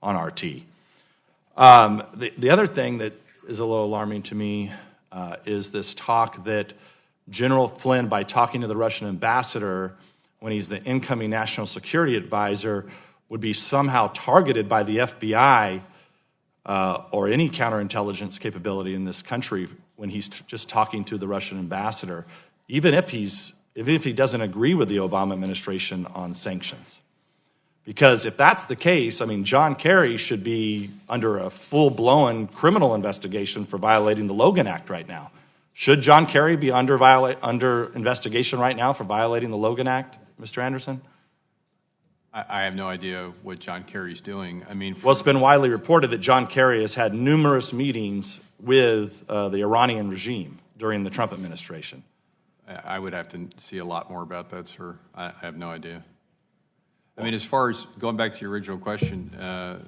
RT. The other thing that is a little alarming to me is this talk that General Flynn, by talking to the Russian ambassador when he's the incoming national security advisor, would be somehow targeted by the FBI or any counterintelligence capability in this country when he's just talking to the Russian ambassador, even if he doesn't agree with the Obama administration on sanctions. Because if that's the case, I mean, John Kerry should be under a full-blown criminal investigation for violating the Logan Act right now. Should John Kerry be under investigation right now for violating the Logan Act, Mr. Anderson? I have no idea what John Kerry's doing. I mean, well, it's been widely reported that John Kerry has had numerous meetings with the Iranian regime during the Trump administration. I would have to see a lot more about that, sir. I have no idea. I mean, as far as going back to your original question,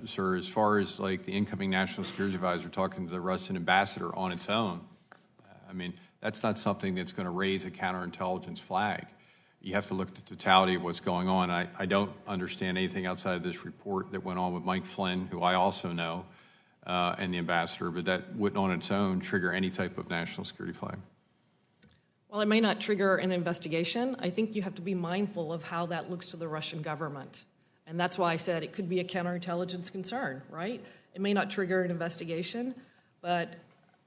sir, as far as like the incoming national security advisor talking to the Russian ambassador on its own, I mean, that's not something that's going to raise a counterintelligence flag. You have to look at the totality of what's going on. I don't understand anything outside of this report that went on with Mike Flynn, who I also know, and the ambassador, but that wouldn't on its own trigger any type of national security flag. While it may not trigger an investigation, I think you have to be mindful of how that looks to the Russian government. And that's why I said it could be a counterintelligence concern, right? It may not trigger an investigation, but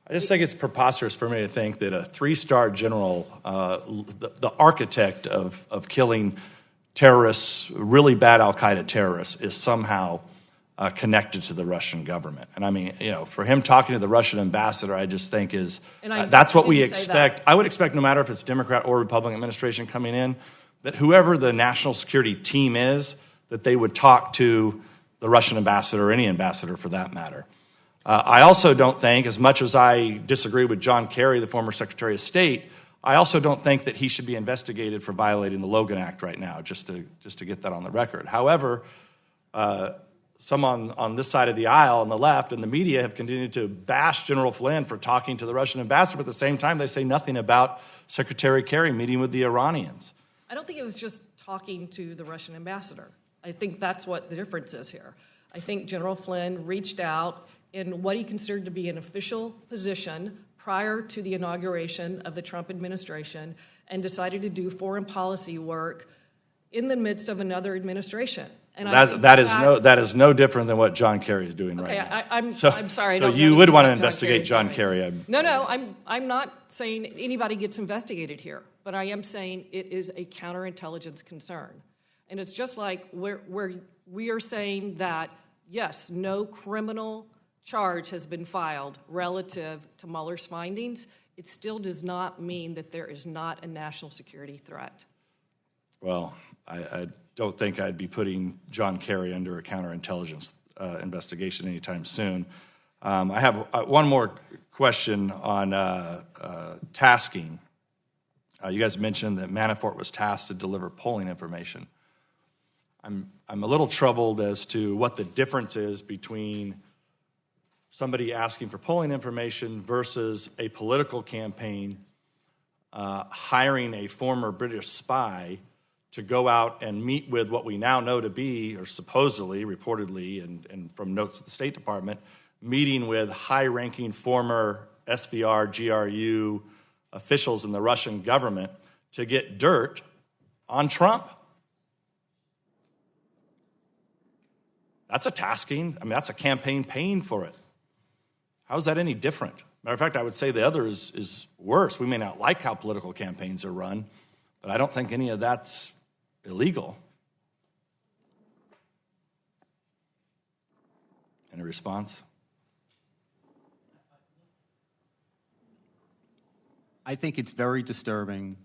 I just think it's preposterous for me to think that a three-star general, the architect of killing terrorists, really bad al-Qaeda terrorists, is somehow connected to the Russian government. And I mean, for him talking to the Russian ambassador, I just think is, that's what we expect. I would expect no matter if it's Democrat or Republican administration coming in, that whoever the national security team is, that they would talk to the Russian ambassador or any ambassador for that matter. I also don't think, as much as I disagree with John Kerry, the former Secretary of State, I also don't think that he should be investigated for violating the Logan Act right now, just to get that on the record. However, some on this side of the aisle, on the left, and the media have continued to bash General Flynn for talking to the Russian ambassador, but at the same time they say nothing about Secretary Kerry meeting with the Iranians. I don't think it was just talking to the Russian ambassador. I think that's what the difference is here. I think General Flynn reached out in what he considered to be an official position prior to the inauguration of the Trump administration and decided to do foreign policy work in the midst of another administration. And that is no different than what John Kerry is doing right now. I'm sorry. So you would want to investigate John Kerry? No. I'm not saying anybody gets investigated here, but I am saying it is a counterintelligence concern, and it's just like where we are saying that yes, no criminal charge has been filed relative to Mueller's findings, it still does not mean that there is not a national security threat. Well, I don't think I'd be putting John Kerry under a counterintelligence investigation anytime soon. I have one more question on tasking. You guys mentioned that Manafort was tasked to deliver polling information. I'm a little troubled as to what the difference is between somebody asking for polling information versus a political campaign hiring a former British spy to go out and meet with what we now know to be, or supposedly, reportedly, and from notes of the State Department, meeting with high-ranking former SVR, GRU officials in the Russian government to get dirt on Trump. That's a tasking. I mean, that's a campaign paying for it. How is that any different? Matter of fact, I would say the other is worse. We may not like how political campaigns are run, but I don't think any of that's illegal. Any response? I think it's very disturbing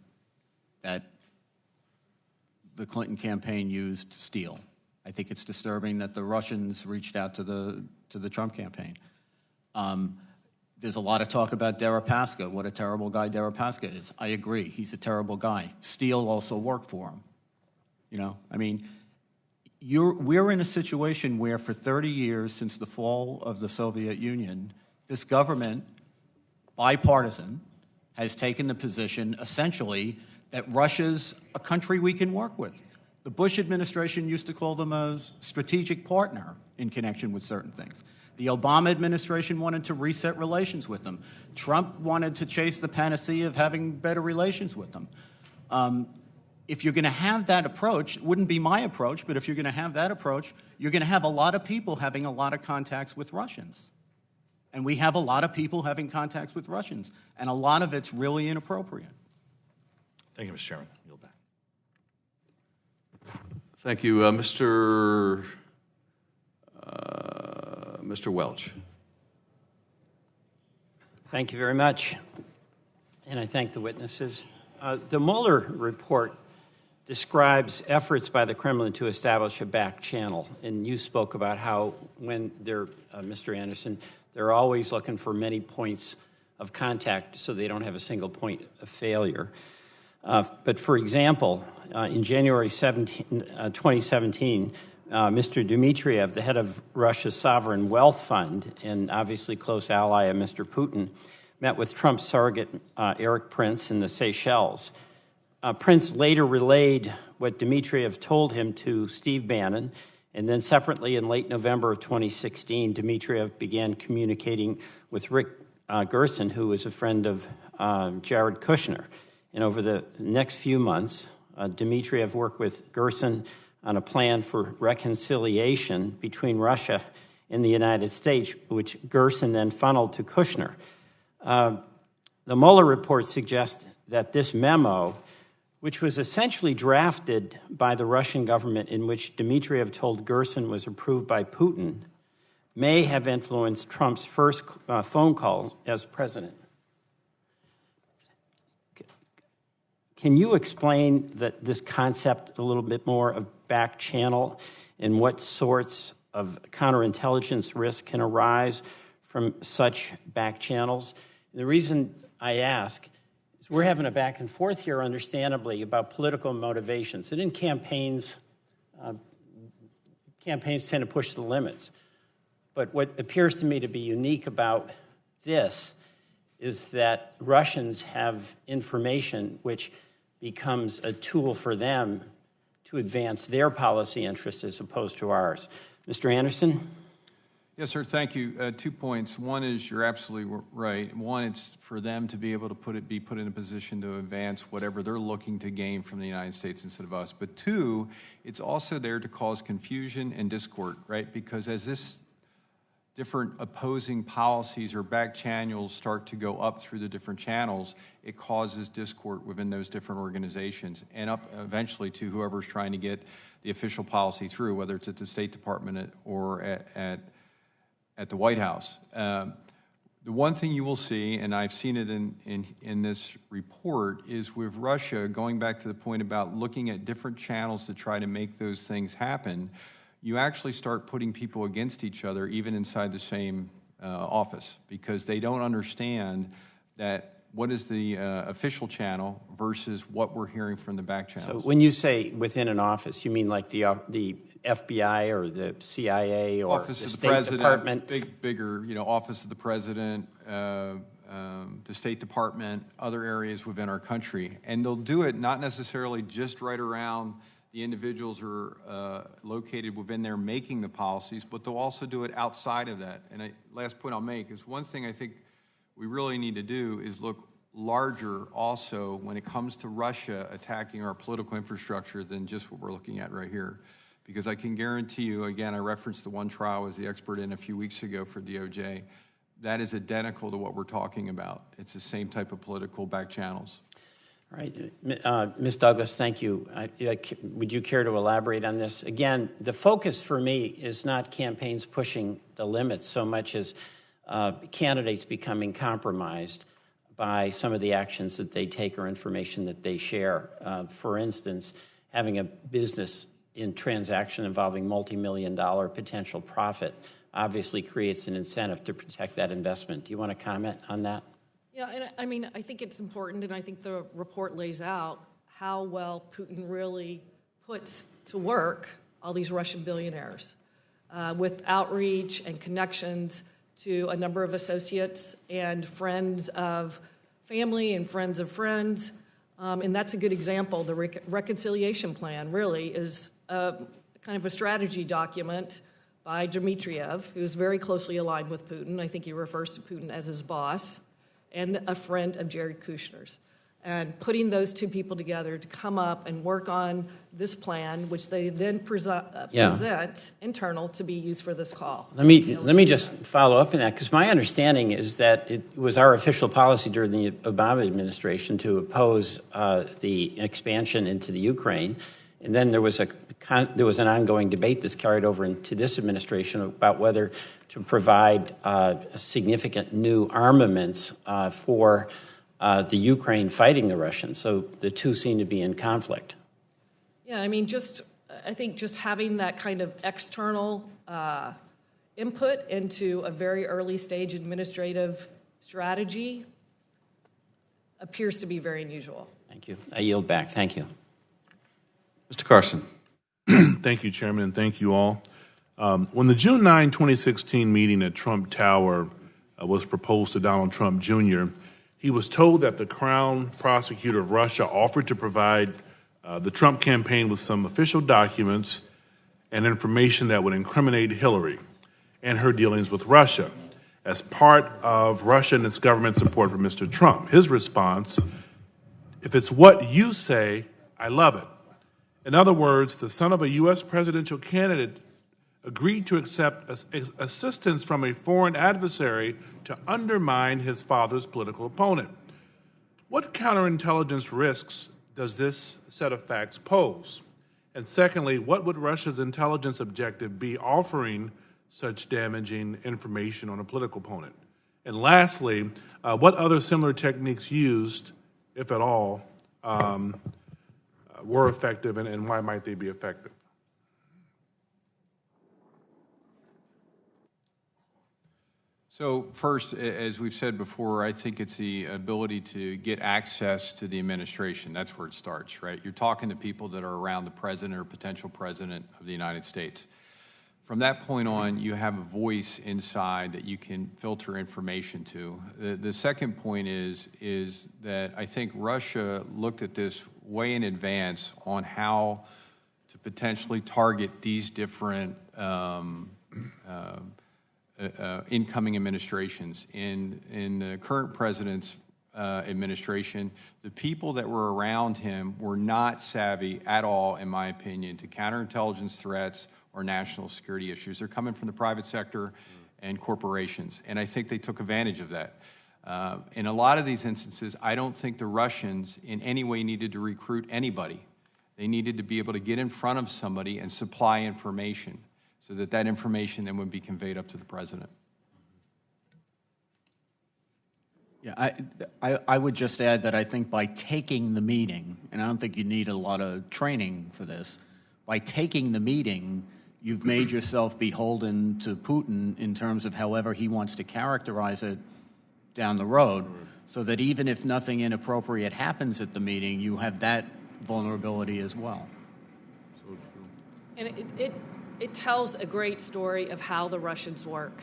that the Clinton campaign used steel. I think it's disturbing that the Russians reached out to the Trump campaign. There's a lot of talk about Deripaska, what a terrible guy Deripaska is. I agree, he's a terrible guy. Steele also worked for him. You know, I mean, we're in a situation where for 30 years since the fall of the Soviet Union, this government, bipartisan, has taken the position, essentially, that Russia's a country we can work with. The Bush administration used to call them a strategic partner in connection with certain things. The Obama administration wanted to reset relations with them. Trump wanted to chase the panacea of having better relations with them. If you're going to have that approach, it wouldn't be my approach, but if you're going to have that approach, you're going to have a lot of people having a lot of contacts with Russians. And we have a lot of people having contacts with Russians, and a lot of it's really inappropriate. Thank you, Mr. Chairman. Yield back. Thank you, Mr. Welch. Thank you very much, and I thank the witnesses. The Mueller report describes efforts by the Kremlin to establish a back channel, and you spoke about how when they're, Mr. Anderson, they're always looking for many points of contact so they don't have a single point of failure. But for example, in January 2017, Mr. Dmitriev, the head of Russia's sovereign wealth fund and obviously close ally of Mr. Putin, met with Trump's surrogate Eric Prince in the Seychelles. Prince later relayed what Dmitriev told him to Steve Bannon, and then separately in late November of 2016, Dmitriev began communicating with Rick Gerson, who was a friend of Jared Kushner. And over the next few months, Dmitriev worked with Gerson on a plan for reconciliation between Russia and the United States, which Gerson then funneled to Kushner. The Mueller report suggests that this memo, which was essentially drafted by the Russian government in which Dmitriev told Gerson was approved by Putin, may have influenced Trump's first phone call as president. Can you explain this concept a little bit more of back channel and what sorts of counterintelligence risk can arise from such back channels? And the reason I ask is we're having a back and forth here, understandably, about political motivations. And in campaigns, campaigns tend to push the limits. But what appears to me to be unique about this is that Russians have information which becomes a tool for them to advance their policy interests as opposed to ours. Mr. Anderson? Yes, sir. Thank you. 2 points. One is you're absolutely right. One, it's for them to be able to be put in a position to advance whatever they're looking to gain from the United States instead of us. But two, it's also there to cause confusion and discord, right? Because as this different opposing policies or back channels start to go up through the different channels, it causes discord within those different organizations and up eventually to whoever's trying to get the official policy through, whether it's at the State Department or at at the White House. The one thing you will see, and I've seen it in this report, is with Russia, going back to the point about looking at different channels to try to make those things happen, you actually start putting people against each other, even inside the same office, because they don't understand that what is the official channel versus what we're hearing from the back channels. So when you say within an office, you mean like the FBI or the CIA or Office the of the State President, Department? bigger, Office of the President, the State Department, other areas within our country. And they'll do it not necessarily just right around the individuals who are located within there making the policies, but they'll also do it outside of that. And last point I'll make is one thing I think we really need to do is look larger also when it comes to Russia attacking our political infrastructure than just what we're looking at right here. Because I can guarantee you, again, I referenced the one trial I was the expert in a few weeks ago for DOJ. That is identical to what we're talking about. It's the same type of political back channels. All right. Ms. Douglas, thank you. Would you care to elaborate on this? Again, the focus for me is not campaigns pushing the limits so much as candidates becoming compromised by some of the actions that they take or information that they share. For instance, having a business in transaction involving multi-million-dollar potential profit obviously creates an incentive to protect that investment. Do you want to comment on that? Yeah, and I mean, I think it's important, and I think the report lays out how well Putin really puts to work all these Russian billionaires with outreach and connections to a number of associates and friends of family and friends of friends. And that's a good example. The reconciliation plan really is kind of a strategy document by Dmitriev, who's very closely aligned with Putin. I think he refers to Putin as his boss, and a friend of Jared Kushner's. And putting those two people together to come up and work on this plan, which they then present internal to be used for this call. Let me just follow up on that, because my understanding is that it was our official policy during the Obama administration to oppose the expansion into the Ukraine, and then there was an ongoing debate that's carried over into this administration about whether to provide significant new armaments for the Ukraine fighting the Russians. So the two seem to be in conflict. Yeah, I mean, I think just having that kind of external input into a very early stage administrative strategy appears to be very unusual. Thank you. I yield back. Thank you. Mr. Carson. Thank you, Chairman, and thank you all. When the June 9, 2016 meeting at Trump Tower was proposed to Donald Trump Jr., he was told that the Crown Prosecutor of Russia offered to provide the Trump campaign with some official documents and information that would incriminate Hillary and her dealings with Russia as part of Russia and its government support for Mr. Trump. His response, "If it's what you say, I love it." In other words, the son of a U.S. presidential candidate agreed to accept assistance from a foreign adversary to undermine his father's political opponent. What counterintelligence risks does this set of facts pose? And secondly, what would Russia's intelligence objective be offering such damaging information on a political opponent? And lastly, what other similar techniques used, if at all, were effective, and why might they be effective? So first, as we've said before, I think it's the ability to get access to the administration. That's where it starts, right? You're talking to people that are around the president or potential president of the United States. From that point on, you have a voice inside that you can filter information to. The second point is that I think Russia looked at this way in advance on how to potentially target these different incoming administrations. In the current president's administration, the people that were around him were not savvy at all, in my opinion, to counterintelligence threats or national security issues. They're coming from the private sector and corporations, and I think they took advantage of that. In a lot of these instances, I don't think the Russians in any way needed to recruit anybody. They needed to be able to get in front of somebody and supply information so that that information then would be conveyed up to the president. Yeah, I would just add that I think by taking the meeting, and I don't think you need a lot of training for this, by taking the meeting, you've made yourself beholden to Putin in terms of however he wants to characterize it down the road, so that even if nothing inappropriate happens at the meeting, you have that vulnerability as well. So true. And it tells a great story of how the Russians work.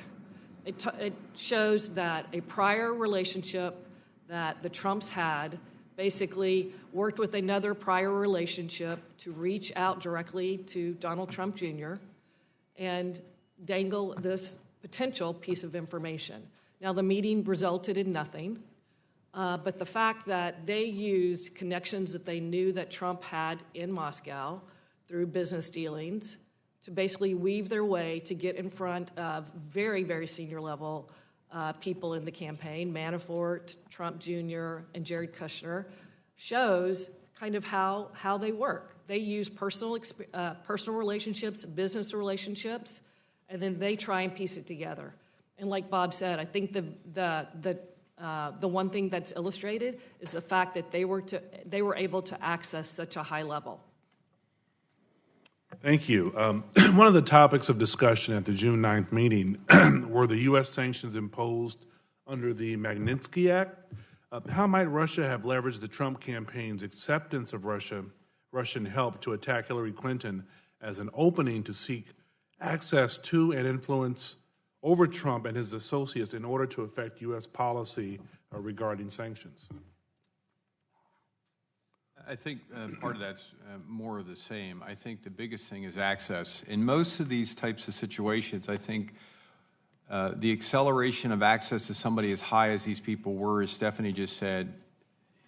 It shows that a prior relationship that the Trumps had basically worked with another prior relationship to reach out directly to Donald Trump Jr. and dangle this potential piece of information. Now, the meeting resulted in nothing, but the fact that they used connections that they knew that Trump had in Moscow through business dealings to basically weave their way to get in front of very, very senior level people in the campaign, Manafort, Trump Jr., and Jared Kushner, shows kind of how they work. They use personal relationships, business relationships, and then they try and piece it together. And like Bob said, I think the one thing that's illustrated is the fact that they were able to access such a high level. Thank you. One of the topics of discussion at the June 9th meeting were the U.S. sanctions imposed under the Magnitsky Act. How might Russia have leveraged the Trump campaign's acceptance of Russian help to attack Hillary Clinton as an opening to seek access to and influence over Trump and his associates in order to affect U.S. policy regarding sanctions? I think part of that's more of the same. I think the biggest thing is access. In most of these types of situations, I think the acceleration of access to somebody as high as these people were, as Stephanie just said,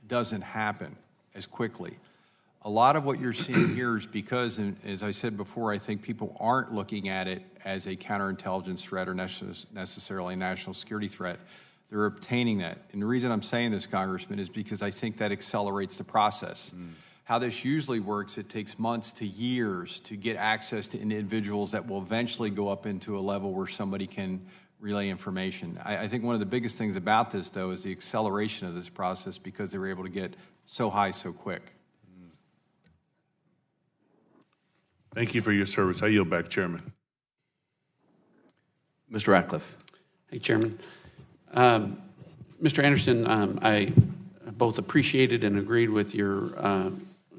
doesn't happen as quickly. A lot of what you're seeing here is because, and as I said before, I think people aren't looking at it as a counterintelligence threat or necessarily a national security threat. They're obtaining that. And the reason I'm saying this, Congressman, is because I think that accelerates the process. How this usually works, it takes months to years to get access to individuals that will eventually go up into a level where somebody can relay information. I think one of the biggest things about this, though, is the acceleration of this process because they were able to get so high so quick. Thank you for your service. I yield back, Chairman. Mr. Ratcliffe. Hey, Chairman. Mr. Anderson, I both appreciated and agreed with your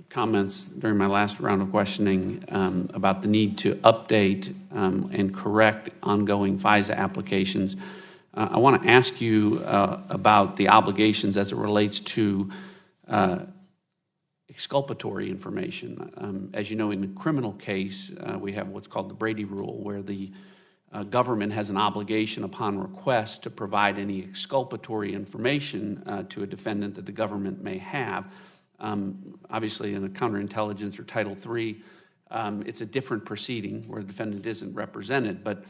comments during my last round of questioning about the need to update and correct ongoing FISA applications. I want to ask you about the obligations as it relates to exculpatory information. As you know, in the criminal case, we have what's called the Brady Rule, where the government has an obligation upon request to provide any exculpatory information to a defendant that the government may have. Obviously, in a counterintelligence or Title III, it's a different proceeding where the defendant isn't represented. But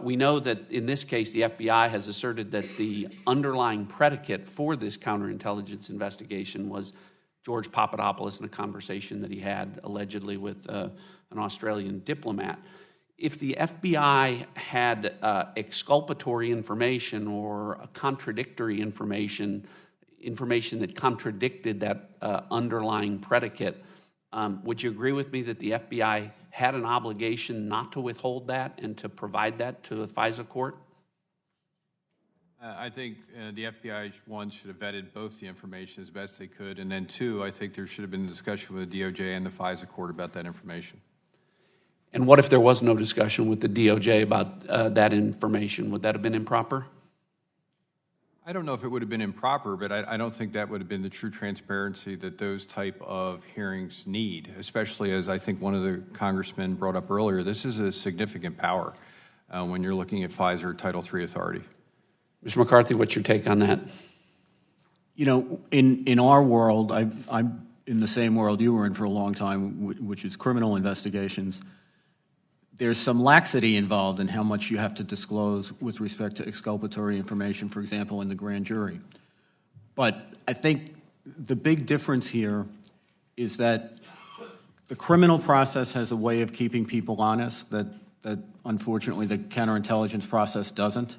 we know that in this case, the FBI has asserted that the underlying predicate for this counterintelligence investigation was George Papadopoulos in a conversation that he had allegedly with an Australian diplomat. If the FBI had exculpatory information or contradictory information that contradicted that underlying predicate, would you agree with me that the FBI had an obligation not to withhold that and to provide that to the FISA court? I think the FBI, one, should have vetted both the information as best they could, and then two, I think there should have been a discussion with the DOJ and the FISA court about that information. And what if there was no discussion with the DOJ about that information? Would that have been improper? I don't know if it would have been improper, but I don't think that would have been the true transparency that those type of hearings need, especially as I think one of the congressmen brought up earlier. This is a significant power when you're looking at FISA or Title III authority. Mr. McCarthy, what's your take on that? You know, in our world, I'm in the same world you were in for a long time, which is criminal investigations. There's some laxity involved in how much you have to disclose with respect to exculpatory information, for example, in the grand jury. But I think the big difference here is that the criminal process has a way of keeping people honest that unfortunately the counterintelligence process doesn't.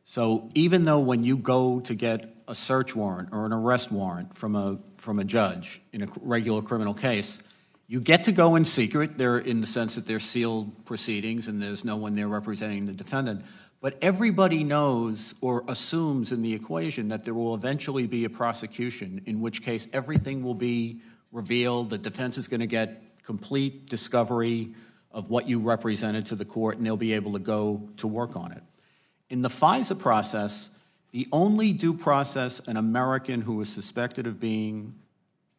So even though when you go to get a search warrant or an arrest warrant from a judge in a regular criminal case, you get to go in secret. They're in the sense that they're sealed proceedings and there's no one there representing the defendant. But everybody knows or assumes in the equation that there will eventually be a prosecution, in which case everything will be revealed. The defense is going to get complete discovery of what you represented to the court, and they'll be able to go to work on it. In the FISA process, the only due process an American who is suspected of being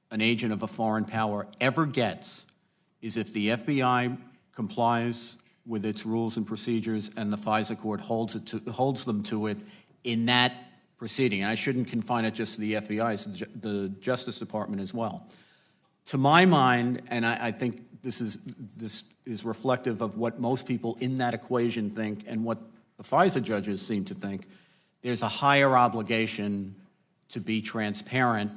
an agent of a foreign power ever gets is if the FBI complies with its rules and procedures and the FISA court holds them to it in that proceeding. And I shouldn't confine it just to the FBI, it's the Justice Department as well. To my mind, and I think this is reflective of what most people in that equation think and what the FISA judges seem to think, there's a higher obligation to be transparent,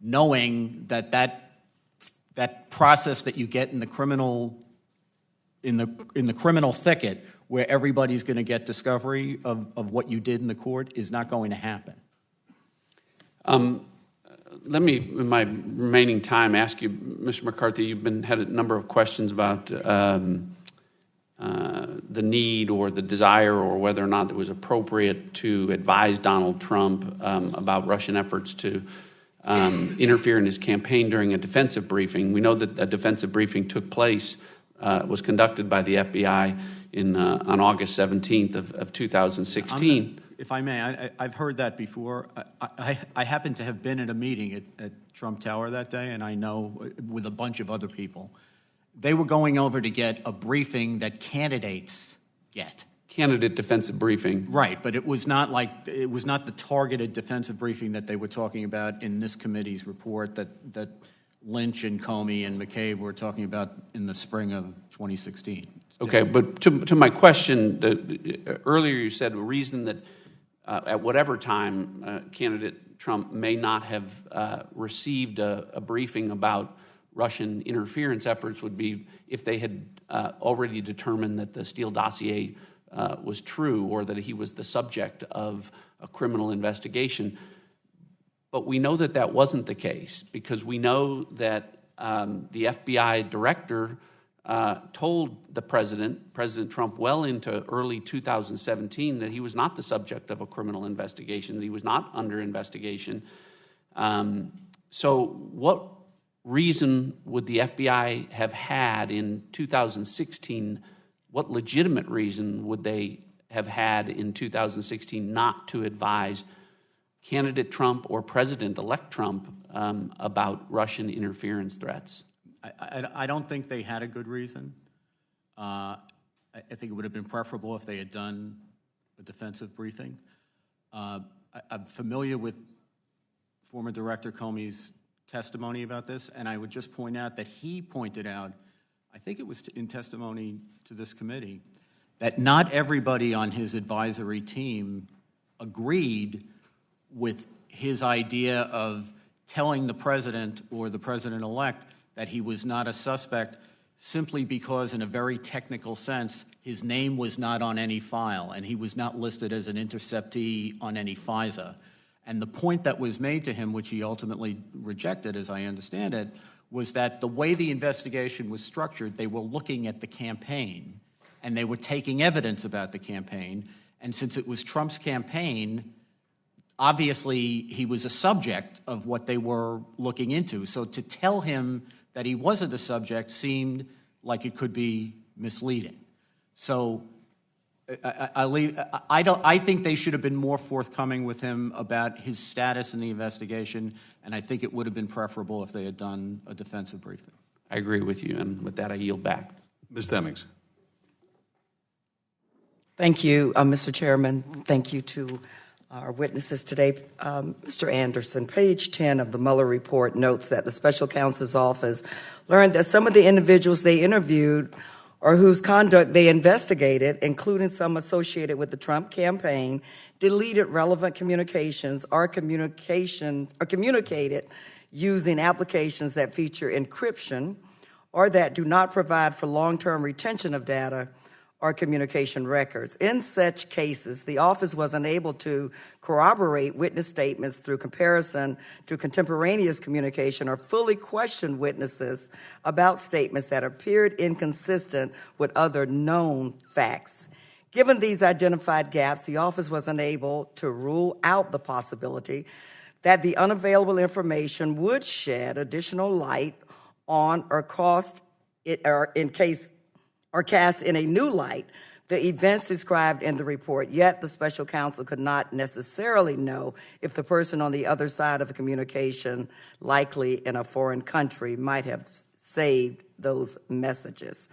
knowing that process that you get in the criminal thicket, where everybody's going to get discovery of what you did in the court, is not going to happen. Let me, in my remaining time, ask you, Mr. McCarthy, you've had a number of questions about the need or the desire or whether or not it was appropriate to advise Donald Trump about Russian efforts to interfere in his campaign during a defensive briefing. We know that a defensive briefing took place, was conducted by the FBI on August 17th of 2016. If I may, I've heard that before. I happen to have been at a meeting at Trump Tower that day, and I know with a bunch of other people. They were going over to get a briefing that candidates get. Candidate defensive briefing. Right, but it was not the targeted defensive briefing that they were talking about in this committee's report that Lynch and Comey and McCabe were talking about in the spring of 2016. Okay, but to my question, earlier you said a reason that at whatever time candidate Trump may not have received a briefing about Russian interference efforts would be if they had already determined that the Steele dossier was true or that he was the subject of a criminal investigation. But we know that that wasn't the case because we know that the FBI director told the President Trump, well into early 2017, that he was not the subject of a criminal investigation, that he was not under investigation. So what reason would the FBI have had in 2016? What legitimate reason would they have had in 2016 not to advise candidate Trump or President-elect Trump about Russian interference threats? I don't think they had a good reason. I think it would have been preferable if they had done a defensive briefing. I'm familiar with former Director Comey's testimony about this, and I would just point out that he pointed out, I think it was in testimony to this committee, that not everybody on his advisory team agreed with his idea of telling the president or the president-elect that he was not a suspect simply because, in a very technical sense, his name was not on any file and he was not listed as an interceptee on any FISA. And the point that was made to him, which he ultimately rejected, as I understand it, was that the way the investigation was structured, they were looking at the campaign and they were taking evidence about the campaign. And since it was Trump's campaign, obviously he was a subject of what they were looking into. So to tell him that he wasn't a subject seemed like it could be misleading. So I think they should have been more forthcoming with him about his status in the investigation, and I think it would have been preferable if they had done a defensive briefing. I agree with you, and with that I yield back. Ms. Demings. Thank you, Mr. Chairman. Thank you to our witnesses today. Mr. Anderson, page 10 of the Mueller report notes that the special counsel's office learned that some of the individuals they interviewed or whose conduct they investigated, including some associated with the Trump campaign, deleted relevant communications or communicated using applications that feature encryption or that do not provide for long-term retention of data or communication records. In such cases, the office was unable to corroborate witness statements through comparison to contemporaneous communication or fully question witnesses about statements that appeared inconsistent with other known facts. Given these identified gaps, the office was unable to rule out the possibility that the unavailable information would shed additional light on or cast in a new light the events described in the report. Yet the special counsel could not necessarily know if the person on the other side of the communication, likely in a foreign country, might have saved those messages.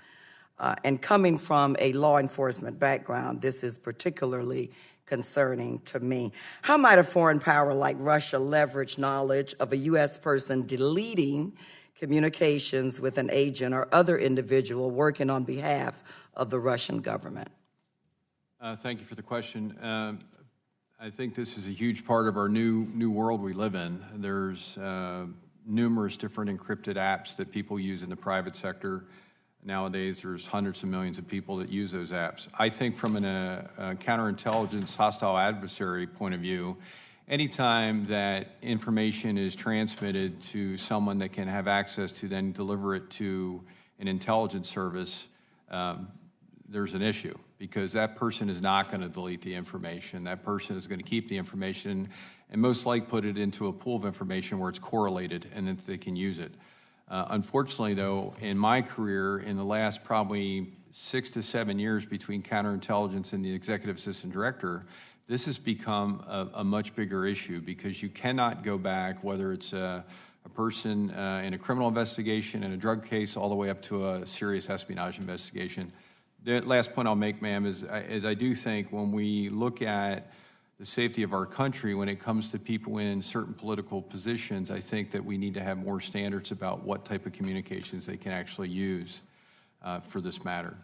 And coming from a law enforcement background, this is particularly concerning to me. How might a foreign power like Russia leverage knowledge of a U.S. person deleting communications with an agent or other individual working on behalf of the Russian government? Thank you for the question. I think this is a huge part of our new world we live in. There's numerous different encrypted apps that people use in the private sector. Nowadays, there's hundreds of millions of people that use those apps. I think from a counterintelligence, hostile adversary point of view, anytime that information is transmitted to someone that can have access to then deliver it to an intelligence service, there's an issue, because that person is not going to delete the information. That person is going to keep the information and most likely put it into a pool of information where it's correlated and that they can use it. Unfortunately, though, in my career, in the last probably 6 to 7 years between counterintelligence and the executive assistant director, this has become a much bigger issue, because you cannot go back, whether it's a person in a criminal investigation, in a drug case, all the way up to a serious espionage investigation. The last point I'll make, ma'am, is I do think when we look at the safety of our country, when it comes to people in certain political positions, I think that we need to have more standards about what type of communications they can actually use for this matter.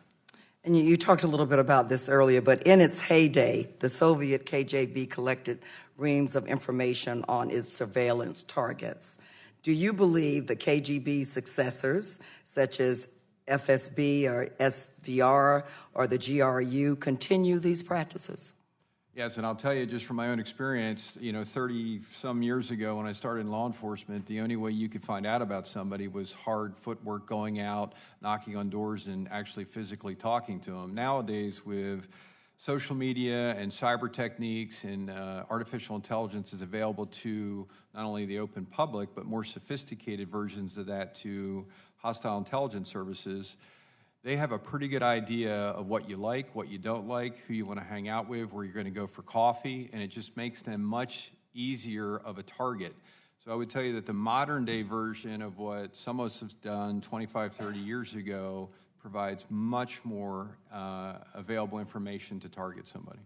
And you talked a little bit about this earlier, but in its heyday, the Soviet KGB collected reams of information on its surveillance targets. Do you believe the KGB's successors, such as FSB or SVR or the GRU, continue these practices? Yes, and I'll tell you just from my own experience, 30-some years ago when I started in law enforcement, the only way you could find out about somebody was hard footwork, going out, knocking on doors, and actually physically talking to them. Nowadays, with social media and cyber techniques and artificial intelligence is available to not only the open public, but more sophisticated versions of that to hostile intelligence services. They have a pretty good idea of what you like, what you don't like, who you want to hang out with, where you're going to go for coffee, and it just makes them much easier of a target. So I would tell you that the modern day version of what some of us have done 25, 30 years ago provides much more available information to target somebody.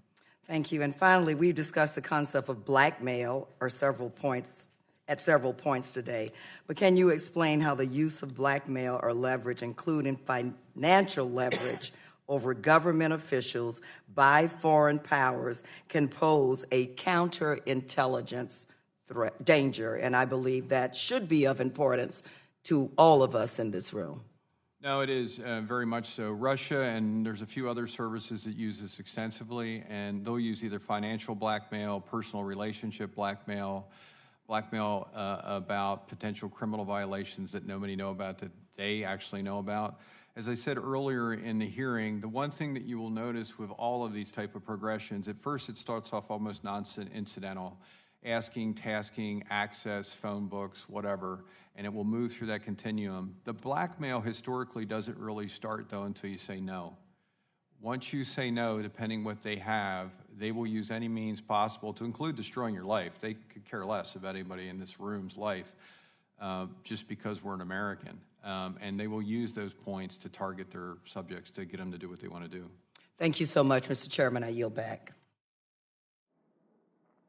Thank you. And finally, we've discussed the concept of blackmail at several points today. But can you explain how the use of blackmail or leverage, including financial leverage over government officials by foreign powers, can pose a counterintelligence danger? And I believe that should be of importance to all of us in this room. No, it is very much so. Russia, and there's a few other services that use this extensively, and they'll use either financial blackmail, personal relationship blackmail about potential criminal violations that nobody know about, that they actually know about. As I said earlier in the hearing, the one thing that you will notice with all of these type of progressions, at first it starts off almost non-incidental, asking, tasking, access, phone books, whatever, and it will move through that continuum. The blackmail historically doesn't really start, though, until you say no. Once you say no, depending what they have, they will use any means possible, to include destroying your life. They could care less about anybody in this room's life just because we're an American. And they will use those points to target their subjects, to get them to do what they want to do. Thank you so much, Mr. Chairman. I yield back.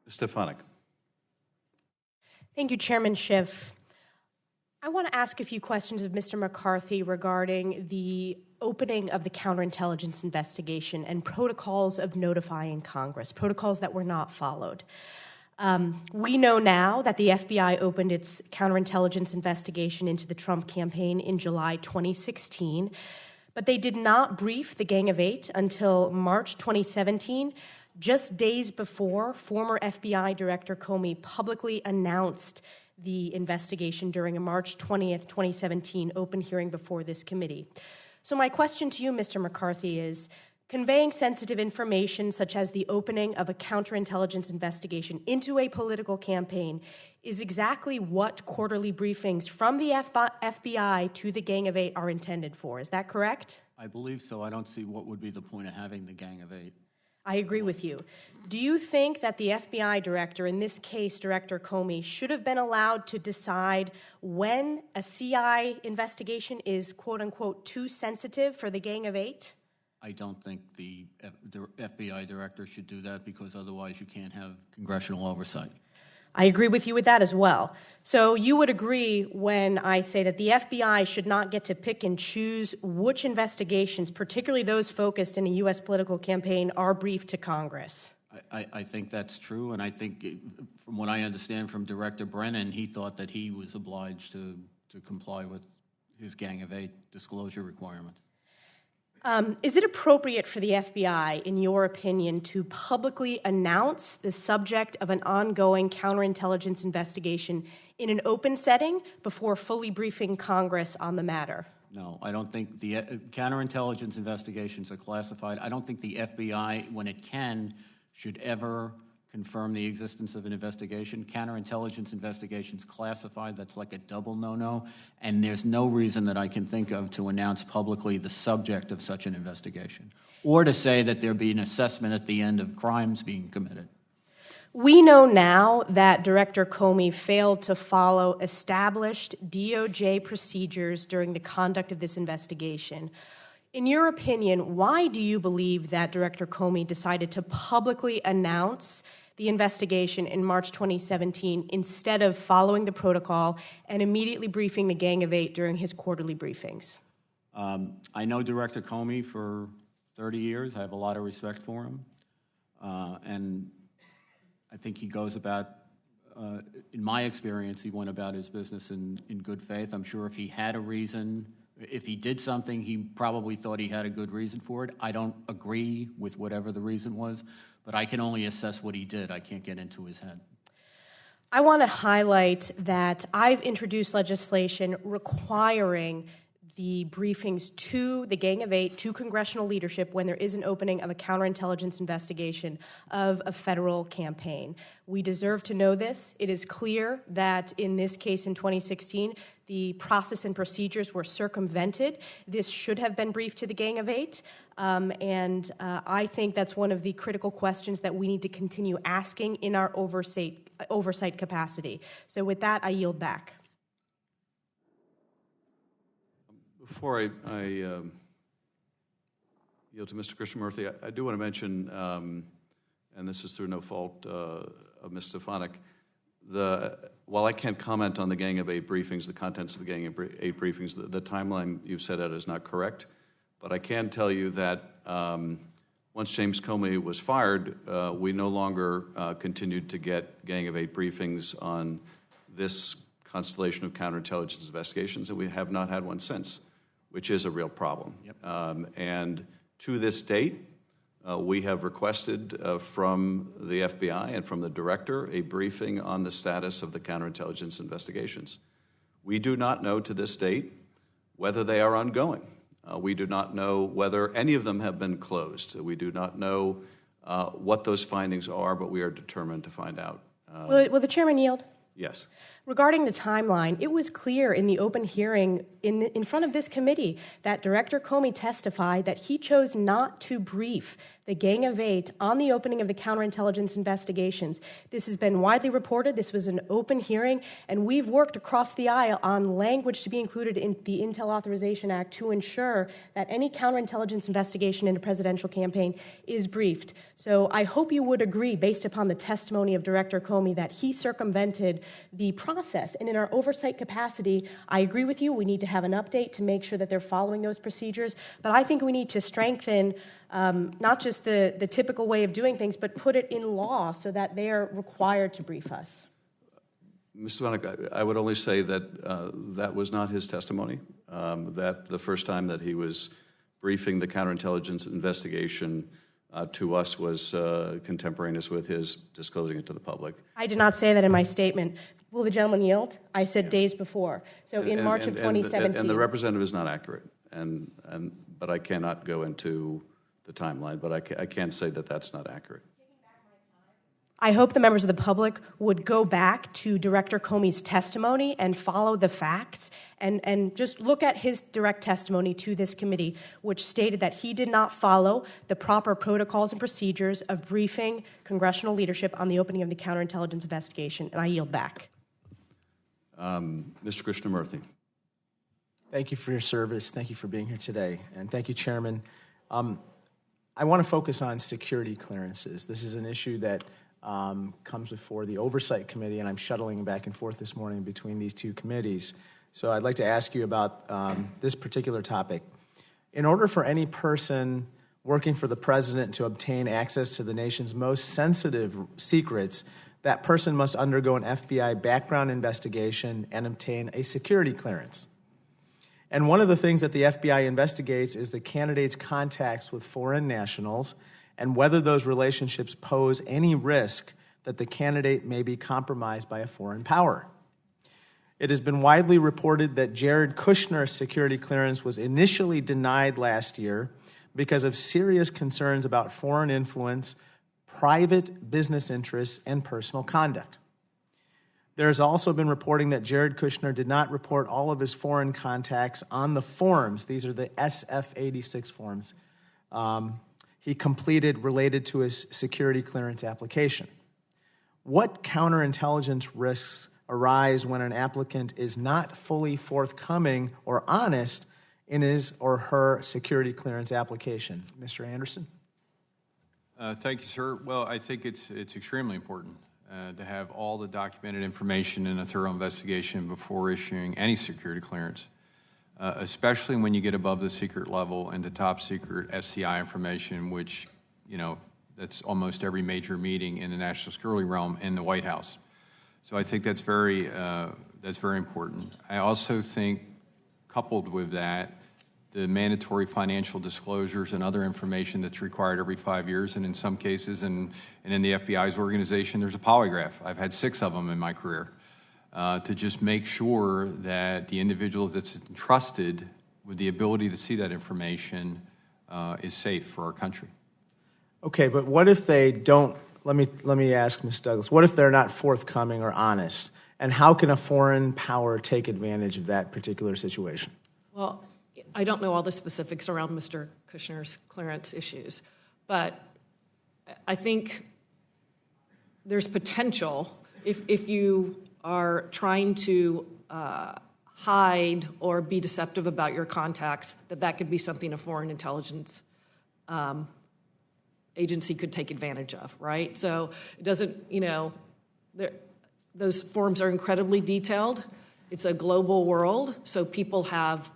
Ms. Stefanik. Thank you, Chairman Schiff. I want to ask a few questions of Mr. McCarthy regarding the opening of the counterintelligence investigation and protocols of notifying Congress, protocols that were not followed. We know now that the FBI opened its counterintelligence investigation into the Trump campaign in July 2016, But they did not brief the Gang of Eight until March 2017, just days before former FBI Director Comey publicly announced the investigation during a March 20th, 2017 open hearing before this committee. So my question to you, Mr. McCarthy, is conveying sensitive information such as the opening of a counterintelligence investigation into a political campaign is exactly what quarterly briefings from the FBI to the Gang of Eight are intended for. Is that correct? I believe so. I don't see what would be the point of having the Gang of Eight. I agree with you. Do you think that the FBI director, in this case Director Comey, should have been allowed to decide when a CI investigation is quote-unquote too sensitive for the Gang of Eight? I don't think the FBI director should do that because otherwise you can't have congressional oversight. I agree with you with that as well. So you would agree when I say that the FBI should not get to pick and choose which investigations, particularly those focused in a U.S. political campaign, are briefed to Congress? I think that's true, and I think, from what I understand from Director Brennan, he thought that he was obliged to comply with his Gang of Eight disclosure requirements. Is it appropriate for the FBI, in your opinion, to publicly announce the subject of an ongoing counterintelligence investigation in an open setting before fully briefing Congress on the matter? No, I don't think the counterintelligence investigations are classified. I don't think the FBI, when it can, should ever confirm the existence of an investigation. Counterintelligence investigations classified, that's like a double no-no, and there's no reason that I can think of to announce publicly the subject of such an investigation, or to say that there be an assessment at the end of crimes being committed. We know now that Director Comey failed to follow established DOJ procedures during the conduct of this investigation. In your opinion, why do you believe that Director Comey decided to publicly announce the investigation in March 2017 instead of following the protocol and immediately briefing the Gang of Eight during his quarterly briefings? I know Director Comey for 30 years. I have a lot of respect for him. And I think he goes about, in my experience, he went about his business in good faith. I'm sure if he had a reason, if he did something, he probably thought he had a good reason for it. I don't agree with whatever the reason was, but I can only assess what he did. I can't get into his head. I want to highlight that I've introduced legislation requiring the briefings to the Gang of Eight, to congressional leadership, when there is an opening of a counterintelligence investigation of a federal campaign. We deserve to know this. It is clear that in this case in 2016, the process and procedures were circumvented. This should have been briefed to the Gang of Eight, and I think that's one of the critical questions that we need to continue asking in our oversight capacity. So with that, I yield back. Before I yield to Mr. Krishnamurthy, I do want to mention, and this is through no fault of Ms. Stefanik, while I can't comment on the Gang of Eight briefings, the contents of the Gang of Eight briefings, the timeline you've set out is not correct. But I can tell you that once James Comey was fired, we no longer continued to get Gang of Eight briefings on this constellation of counterintelligence investigations, and we have not had one since, which is a real problem. Yep. And to this date, we have requested from the FBI and from the director a briefing on the status of the counterintelligence investigations. We do not know to this date whether they are ongoing. We do not know whether any of them have been closed. We do not know what those findings are, but we are determined to find out. Will the chairman yield? Yes. Regarding the timeline, it was clear in the open hearing in front of this committee that Director Comey testified that he chose not to brief the Gang of Eight on the opening of the counterintelligence investigations. This has been widely reported. This was an open hearing, and we've worked across the aisle on language to be included in the Intel Authorization Act to ensure that any counterintelligence investigation in a presidential campaign is briefed. So I hope you would agree, based upon the testimony of Director Comey, that he circumvented the process. And in our oversight capacity, I agree with you. We need to have an update to make sure that they're following those procedures. But I think we need to strengthen not just the typical way of doing things, but put it in law so that they are required to brief us. Mr. Vanek, I would only say that that was not his testimony, that the first time that he was briefing the counterintelligence investigation to us was contemporaneous with his disclosing it to the public. I did not say that in my statement. Will the gentleman yield? I said days before. So in March of 2017. And the representative is not accurate, but I cannot go into the timeline, but I can say that that's not accurate. I hope the members of the public would go back to Director Comey's testimony and follow the facts and just look at his direct testimony to this committee, which stated that he did not follow the proper protocols and procedures of briefing congressional leadership on the opening of the counterintelligence investigation. And I yield back. Mr. Krishnamurthy. Thank you for your service. Thank you for being here today. And thank you, Chairman. I want to focus on security clearances. This is an issue that comes before the Oversight Committee, and I'm shuttling back and forth this morning between these two committees. So I'd like to ask you about this particular topic. In order for any person working for the president to obtain access to the nation's most sensitive secrets, that person must undergo an FBI background investigation and obtain a security clearance. And one of the things that the FBI investigates is the candidate's contacts with foreign nationals and whether those relationships pose any risk that the candidate may be compromised by a foreign power. It has been widely reported that Jared Kushner's security clearance was initially denied last year because of serious concerns about foreign influence, private business interests, and personal conduct. There has also been reporting that Jared Kushner did not report all of his foreign contacts on the forms. These are the SF-86 forms he completed related to his security clearance application. What counterintelligence risks arise when an applicant is not fully forthcoming or honest in his or her security clearance application? Mr. Anderson? Thank you, sir. Well, I think it's extremely important to have all the documented information in a thorough investigation before issuing any security clearance, especially when you get above the secret level into top secret SCI information, which, that's almost every major meeting in the national security realm in the White House. So I think that's very important. I also think, coupled with that, the mandatory financial disclosures and other information that's required every 5 years, and in some cases, and in the FBI's organization, there's a polygraph. I've had 6 of them in my career, to just make sure that the individual that's entrusted with the ability to see that information is safe for our country. Okay, but what if they don't, let me ask Ms. Douglas, what if they're not forthcoming or honest? And how can a foreign power take advantage of that particular situation? Well, I don't know all the specifics around Mr. Kushner's clearance issues, but I think there's potential if you are trying to hide or be deceptive about your contacts, that could be something a foreign intelligence agency could take advantage of, right? So it doesn't, those forms are incredibly detailed. It's a global world, so people have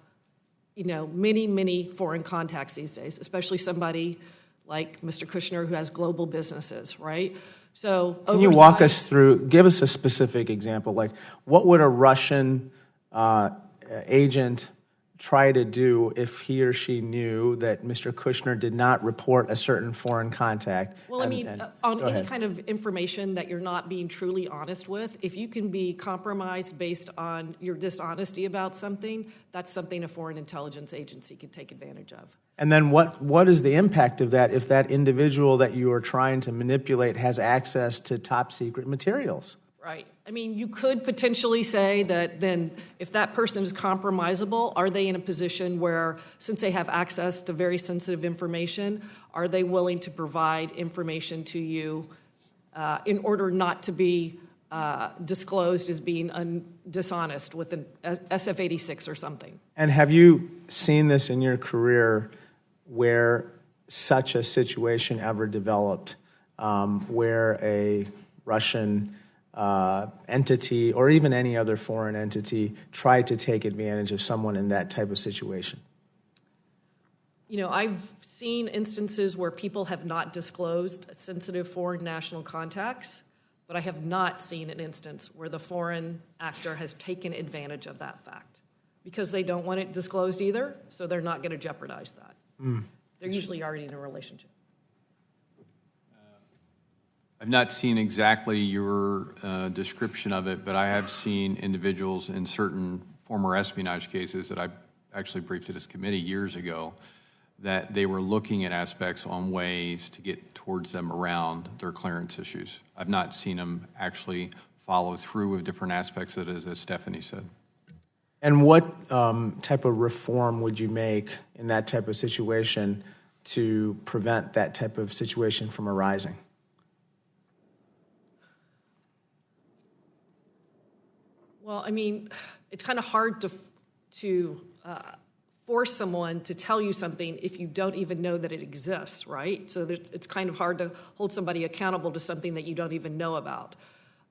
many, many foreign contacts these days, especially somebody like Mr. Kushner who has global businesses, right? So can you walk us through, give us a specific example, like what would a Russian agent try to do if he or she knew that Mr. Kushner did not report a certain foreign contact? Well, on any kind of information that you're not being truly honest with, if you can be compromised based on your dishonesty about something, that's something a foreign intelligence agency could take advantage of. And then what is the impact of that if that individual that you are trying to manipulate has access to top secret materials? Right. I mean, you could potentially say that then if that person is compromisable, are they in a position where, since they have access to very sensitive information, are they willing to provide information to you in order not to be disclosed as being dishonest with an SF-86 or something? And have you seen this in your career where such a situation ever developed, where a Russian entity or even any other foreign entity tried to take advantage of someone in that type of situation? I've seen instances where people have not disclosed sensitive foreign national contacts, but I have not seen an instance where the foreign actor has taken advantage of that fact because they don't want it disclosed either, so they're not going to jeopardize that. They're usually already in a relationship. I've not seen exactly your description of it, but I have seen individuals in certain former espionage cases that I actually briefed to this committee years ago that they were looking at aspects on ways to get towards them around their clearance issues. I've not seen them actually follow through with different aspects of it, as Stephanie said. And what type of reform would you make in that type of situation to prevent that type of situation from arising? Well, I mean, it's kind of hard to force someone to tell you something if you don't even know that it exists, right? So it's kind of hard to hold somebody accountable to something that you don't even know about.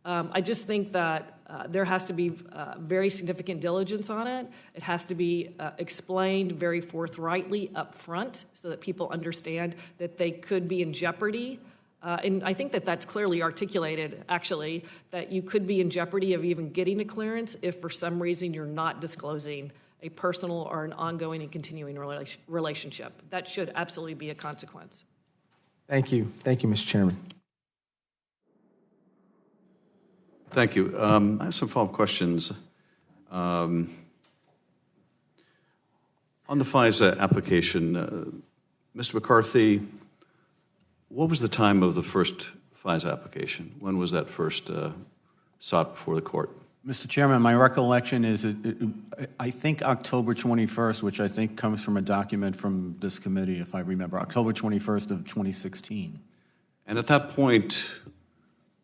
I just think that there has to be very significant diligence on it. It has to be explained very forthrightly up front so that people understand that they could be in jeopardy. And I think that that's clearly articulated, actually, that you could be in jeopardy of even getting a clearance if for some reason you're not disclosing a personal or an ongoing and continuing relationship. That should absolutely be a consequence. Thank you. Thank you, Mr. Chairman. Thank you. I have some follow-up questions. On the FISA application, Mr. McCarthy, what was the time of the first FISA application? When was that first sought before the court? Mr. Chairman, my recollection is, I think October 21st, which I think comes from a document from this committee, if I remember, October 21st of 2016. And at that point,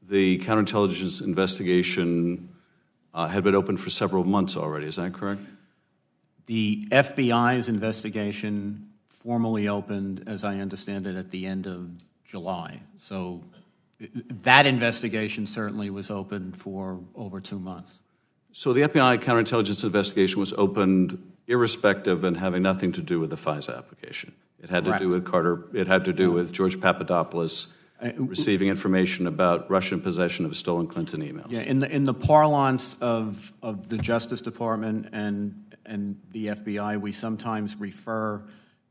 the counterintelligence investigation had been open for several months already, is that correct? The FBI's investigation formally opened, as I understand it, at the end of July. So that investigation certainly was open for over 2 months. So the FBI counterintelligence investigation was opened irrespective and having nothing to do with the FISA application. It had to do with Carter, it had to do with George Papadopoulos receiving information about Russian possession of stolen Clinton emails. Yeah, in the parlance of the Justice Department and the FBI, we sometimes refer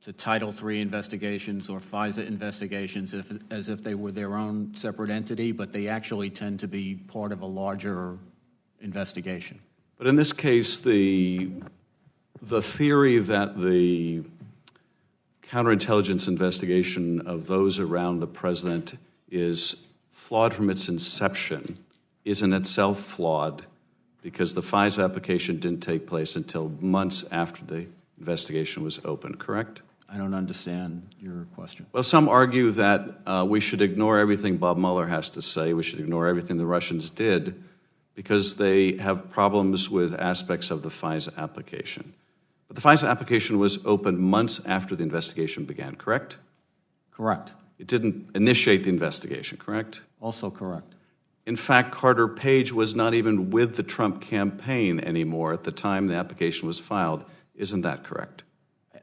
to Title III investigations or FISA investigations as if they were their own separate entity, but they actually tend to be part of a larger investigation. But in this case, the theory that the counterintelligence investigation of those around the president is flawed from its inception is in itself flawed because the FISA application didn't take place until months after the investigation was open, correct? I don't understand your question. Well, some argue that we should ignore everything Bob Mueller has to say. We should ignore everything the Russians did because they have problems with aspects of the FISA application. But the FISA application was open months after the investigation began, correct? Correct. It didn't initiate the investigation, correct? Also correct. In fact, Carter Page was not even with the Trump campaign anymore at the time the application was filed. Isn't that correct?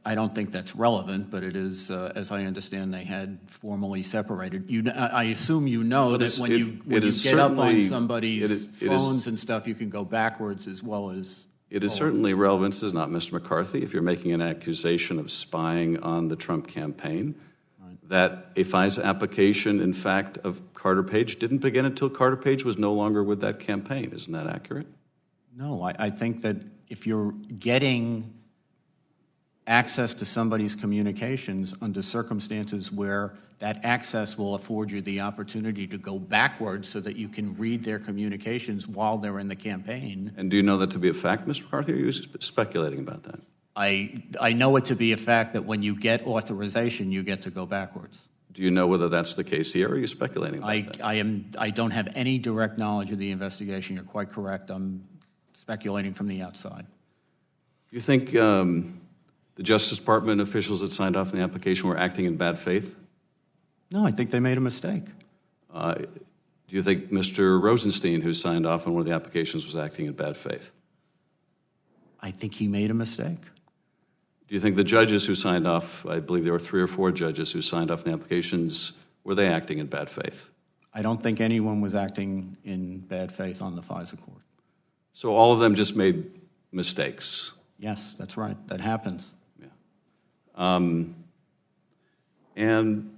I don't think that's relevant, but it is, as I understand, they had formally separated. I assume you know that when you get up on somebody's phones and stuff, you can go backwards as well as... It is certainly relevant, is not Mr. McCarthy, if you're making an accusation of spying on the Trump campaign, that a FISA application, in fact, of Carter Page didn't begin until Carter Page was no longer with that campaign. Isn't that accurate? No, I think that if you're getting access to somebody's communications under circumstances where that access will afford you the opportunity to go backwards so that you can read their communications while they're in the campaign. And do you know that to be a fact, Mr. McCarthy, or are you speculating about that? I know it to be a fact that when you get authorization, you get to go backwards. Do you know whether that's the case here, or are you speculating about that? I don't have any direct knowledge of the investigation. You're quite correct. I'm speculating from the outside. Do you think the Justice Department officials that signed off on the application were acting in bad faith? No, I think they made a mistake. Do you think Mr. Rosenstein, who signed off on one of the applications, was acting in bad faith? I think he made a mistake. Do you think the judges who signed off, I believe there were 3 or 4 judges who signed off on the applications, were they acting in bad faith? I don't think anyone was acting in bad faith on the FISA court. So all of them just made mistakes? Yes, that's right. That happens. Yeah. And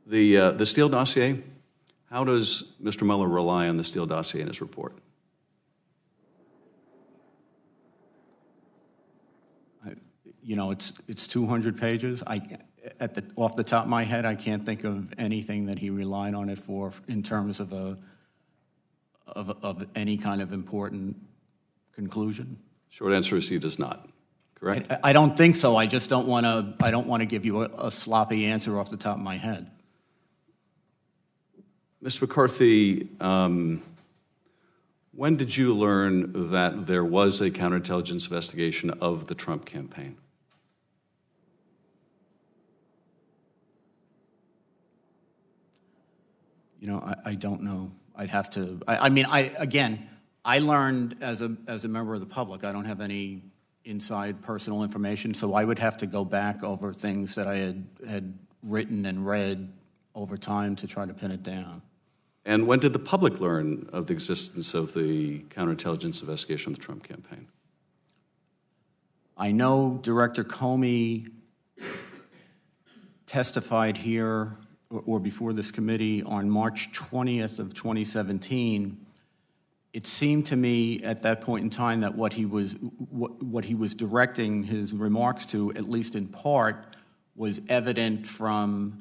the Steele dossier, how does Mr. Mueller rely on the Steele dossier in his report? You know, it's 200 pages. Off the top of my head, I can't think of anything that he relied on it for in terms of any kind of important conclusion. Short answer is he does not. Correct? I don't think so. I just don't want to. I don't want to give you a sloppy answer off the top of my head. Mr. McCarthy, when did you learn that there was a counterintelligence investigation of the Trump campaign? You know, I don't know. I'd have to. I mean, I learned as a member of the public. I don't have any inside personal information, so I would have to go back over things that I had written and read over time to try to pin it down. And when did the public learn of the existence of the counterintelligence investigation of the Trump campaign? I know Director Comey testified here or before this committee on March 20th of 2017. It seemed to me at that point in time that what he was directing his remarks to, at least in part, was evident from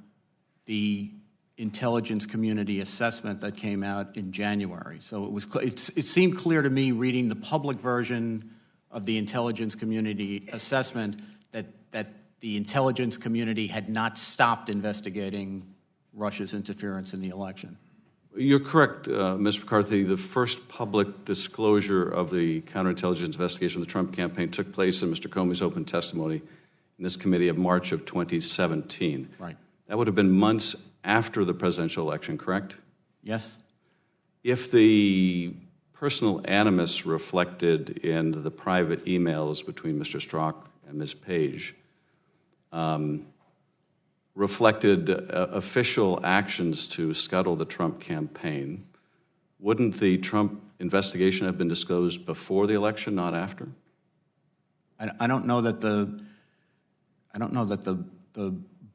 the intelligence community assessment that came out in January. So it seemed clear to me, reading the public version of the intelligence community assessment, that the intelligence community had not stopped investigating Russia's interference in the election. You're correct, Mr. McCarthy. The first public disclosure of the counterintelligence investigation of the Trump campaign took place in Mr. Comey's open testimony in this committee of March of 2017. Right. That would have been months after the presidential election, correct? Yes. If the personal animus reflected in the private emails between Mr. Strzok and Ms. Page reflected official actions to scuttle the Trump campaign, wouldn't the Trump investigation have been disclosed before the election, not after? I don't know that the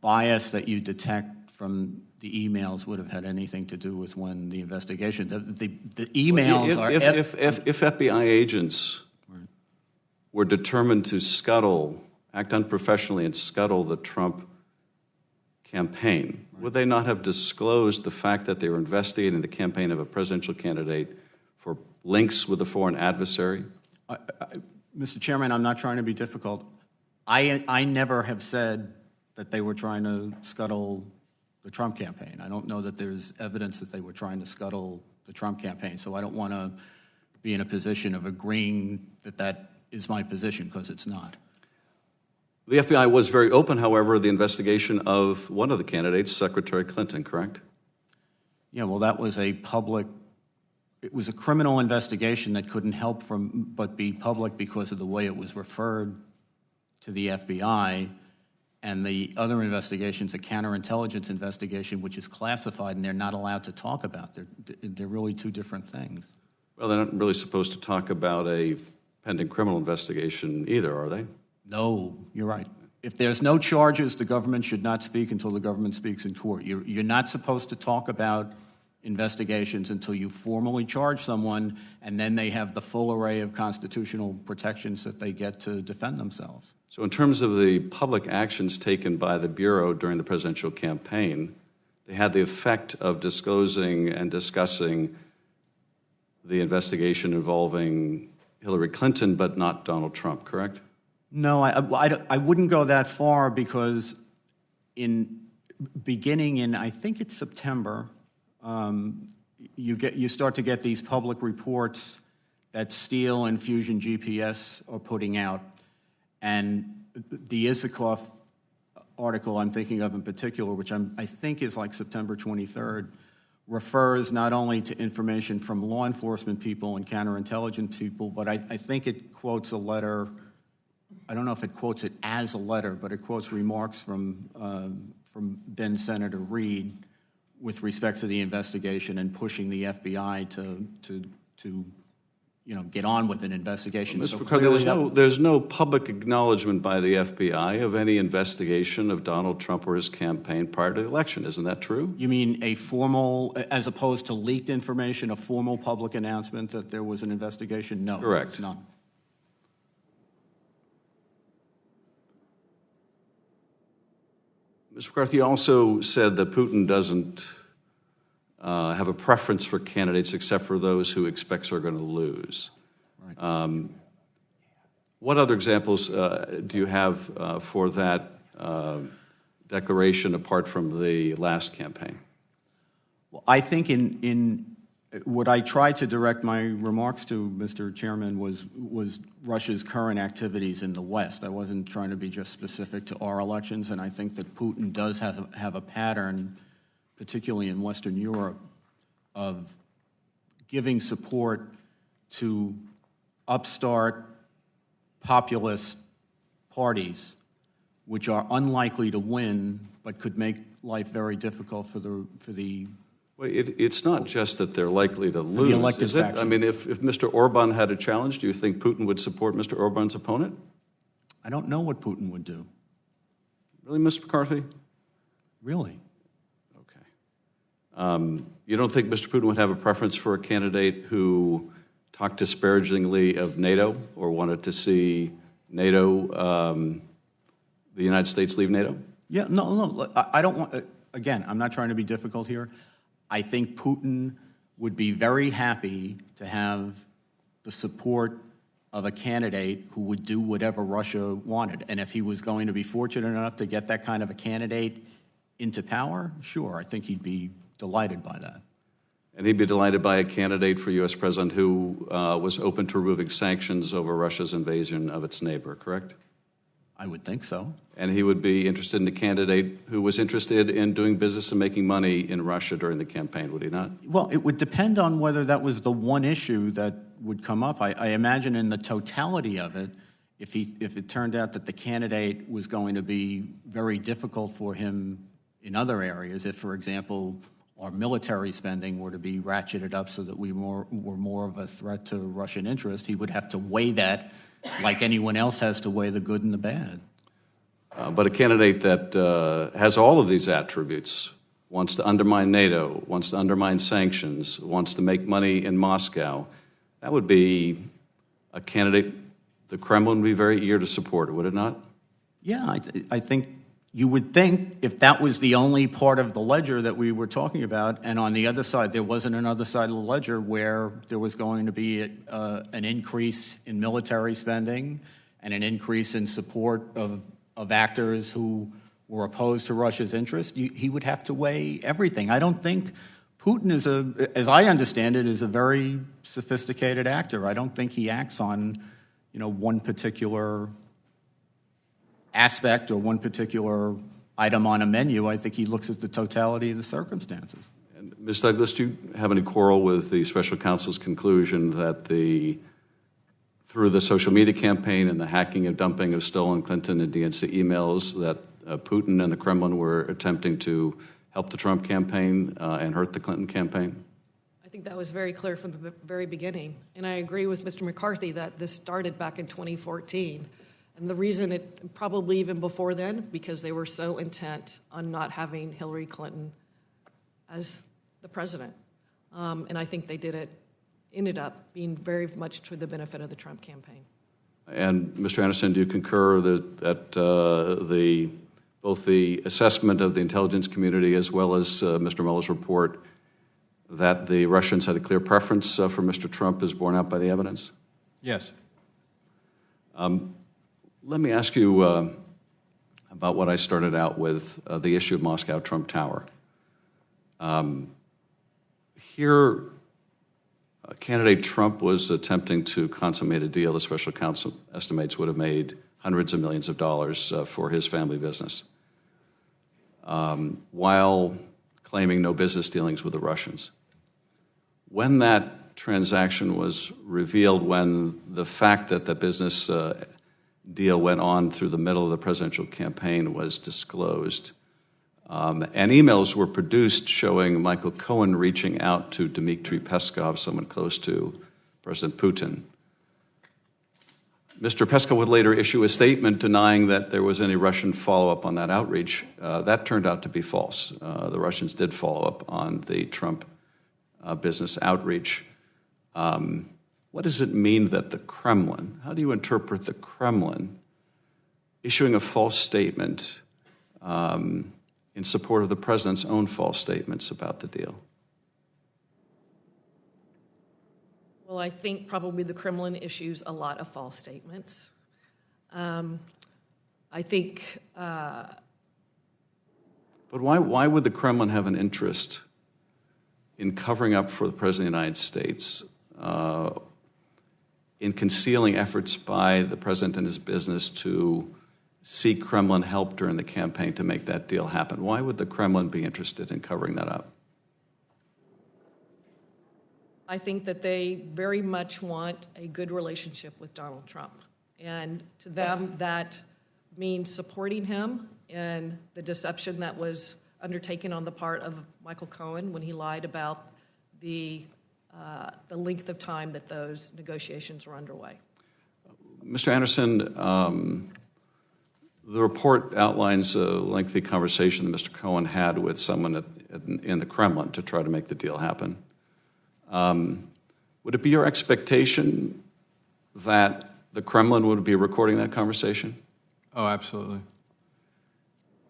bias that you detect from the emails would have had anything to do with when the investigation. The emails are. If FBI agents were determined to act unprofessionally and scuttle the Trump campaign, would they not have disclosed the fact that they were investigating the campaign of a presidential candidate for links with a foreign adversary? Mr. Chairman, I'm not trying to be difficult. I never have said that they were trying to scuttle the Trump campaign. I don't know that there's evidence that they were trying to scuttle the Trump campaign, so I don't want to be in a position of agreeing that that is my position, because it's not. The FBI was very open, however, the investigation of one of the candidates, Secretary Clinton, correct? Yeah, well, that was it was a criminal investigation that couldn't help but be public because of the way it was referred to the FBI. And the other investigation's a counterintelligence investigation, which is classified, and they're not allowed to talk about. They're really two different things. Well, they're not really supposed to talk about a pending criminal investigation either, are they? No, you're right. If there's no charges, the government should not speak until the government speaks in court. You're not supposed to talk about investigations until you formally charge someone, and then they have the full array of constitutional protections that they get to defend themselves. So in terms of the public actions taken by the Bureau during the presidential campaign, they had the effect of disclosing and discussing the investigation involving Hillary Clinton, but not Donald Trump, correct? No, I wouldn't go that far, because beginning in, I think it's September, you start to get these public reports that Steele and Fusion GPS are putting out. And the Isikoff article I'm thinking of in particular, which I think is like September 23rd, refers not only to information from law enforcement people and counterintelligence people, but I think it quotes a letter. I don't know if it quotes it as a letter, but it quotes remarks from then Senator Reid with respect to the investigation and pushing the FBI to get on with an investigation. Mr. So McCarthy, clearly there's no public acknowledgement by the FBI of any investigation of Donald Trump or his campaign prior to the election. Isn't that true? You mean a formal, as opposed to leaked information, a formal public announcement that there was an investigation? No. Correct. It's not. Mr. McCarthy also said that Putin doesn't have a preference for candidates except for those who expects are going to lose. Right. What other examples do you have for that declaration apart from the last campaign? Well, I think in what I tried to direct my remarks to, Mr. Chairman, was Russia's current activities in the West. I wasn't trying to be just specific to our elections, and I think that Putin does have a pattern, particularly in Western Europe, of giving support to upstart populist parties which are unlikely to win but could make life very difficult for the Well, it's not just that they're likely to lose, the elected is it? faction. I mean, if Mr. Orban had a challenge, do you think Putin would support Mr. Orban's opponent? I don't know what Putin would do. Really, Mr. McCarthy? Really? Okay. You don't think Mr. Putin would have a preference for a candidate who talked disparagingly of NATO or wanted to see NATO, the United States leave NATO? Yeah, no, I don't want, again, I'm not trying to be difficult here. I think Putin would be very happy to have the support of a candidate who would do whatever Russia wanted. And if he was going to be fortunate enough to get that kind of a candidate into power, sure, I think he'd be delighted by that. And he'd be delighted by a candidate for U.S. president who was open to removing sanctions over Russia's invasion of its neighbor, correct? I would think so. And he would be interested in a candidate who was interested in doing business and making money in Russia during the campaign, would he not? Well, it would depend on whether that was the one issue that would come up. I imagine in the totality of it, if it turned out that the candidate was going to be very difficult for him in other areas, if, for example, our military spending were to be ratcheted up so that we were more of a threat to Russian interest, he would have to weigh that like anyone else has to weigh the good and the bad. But a candidate that has all of these attributes, wants to undermine NATO, wants to undermine sanctions, wants to make money in Moscow, that would be a candidate the Kremlin would be very eager to support, would it not? Yeah, I think you would think if that was the only part of the ledger that we were talking about, and on the other side, there wasn't another side of the ledger where there was going to be an increase in military spending and an increase in support of actors who were opposed to Russia's interest, he would have to weigh everything. I don't think Putin is as I understand it, is a very sophisticated actor. I don't think he acts on, one particular aspect or one particular item on a menu. I think he looks at the totality of the circumstances. And Ms. Douglas, do you have any quarrel with the special counsel's conclusion that through the social media campaign and the hacking and dumping of stolen Clinton and DNC emails that Putin and the Kremlin were attempting to help the Trump campaign and hurt the Clinton campaign? I think that was very clear from the very beginning. And I agree with Mr. McCarthy that this started back in 2014. And the reason it probably even before then, because they were so intent on not having Hillary Clinton as the president. And I think they ended up being very much to the benefit of the Trump campaign. And Mr. Anderson, do you concur that both the assessment of the intelligence community as well as Mr. Mueller's report that the Russians had a clear preference for Mr. Trump is borne out by the evidence? Yes. Let me ask you about what I started out with, the issue of Moscow Trump Tower. Here, candidate Trump was attempting to consummate a deal the special counsel estimates would have made hundreds of millions of dollars for his family business, while claiming no business dealings with the Russians. When that transaction was revealed, when the fact that the business deal went on through the middle of the presidential campaign was disclosed, and emails were produced showing Michael Cohen reaching out to Dmitry Peskov, someone close to President Putin. Mr. Peskov would later issue a statement denying that there was any Russian follow-up on that outreach. That turned out to be false. The Russians did follow up on the Trump business outreach. What does it mean that the Kremlin, how do you interpret the Kremlin issuing a false statement in support of the president's own false statements about the deal? Well, I think probably the Kremlin issues a lot of false statements. I think... But why would the Kremlin have an interest in covering up for the President of the United States, in concealing efforts by the President and his business to seek Kremlin help during the campaign to make that deal happen? Why would the Kremlin be interested in covering that up? I think that they very much want a good relationship with Donald Trump. And to them, that means supporting him in the deception that was undertaken on the part of Michael Cohen when he lied about the length of time that those negotiations were underway. Mr. Anderson, the report outlines a lengthy conversation that Mr. Cohen had with someone in the Kremlin to try to make the deal happen. Would it be your expectation that the Kremlin would be recording that conversation? Oh, absolutely.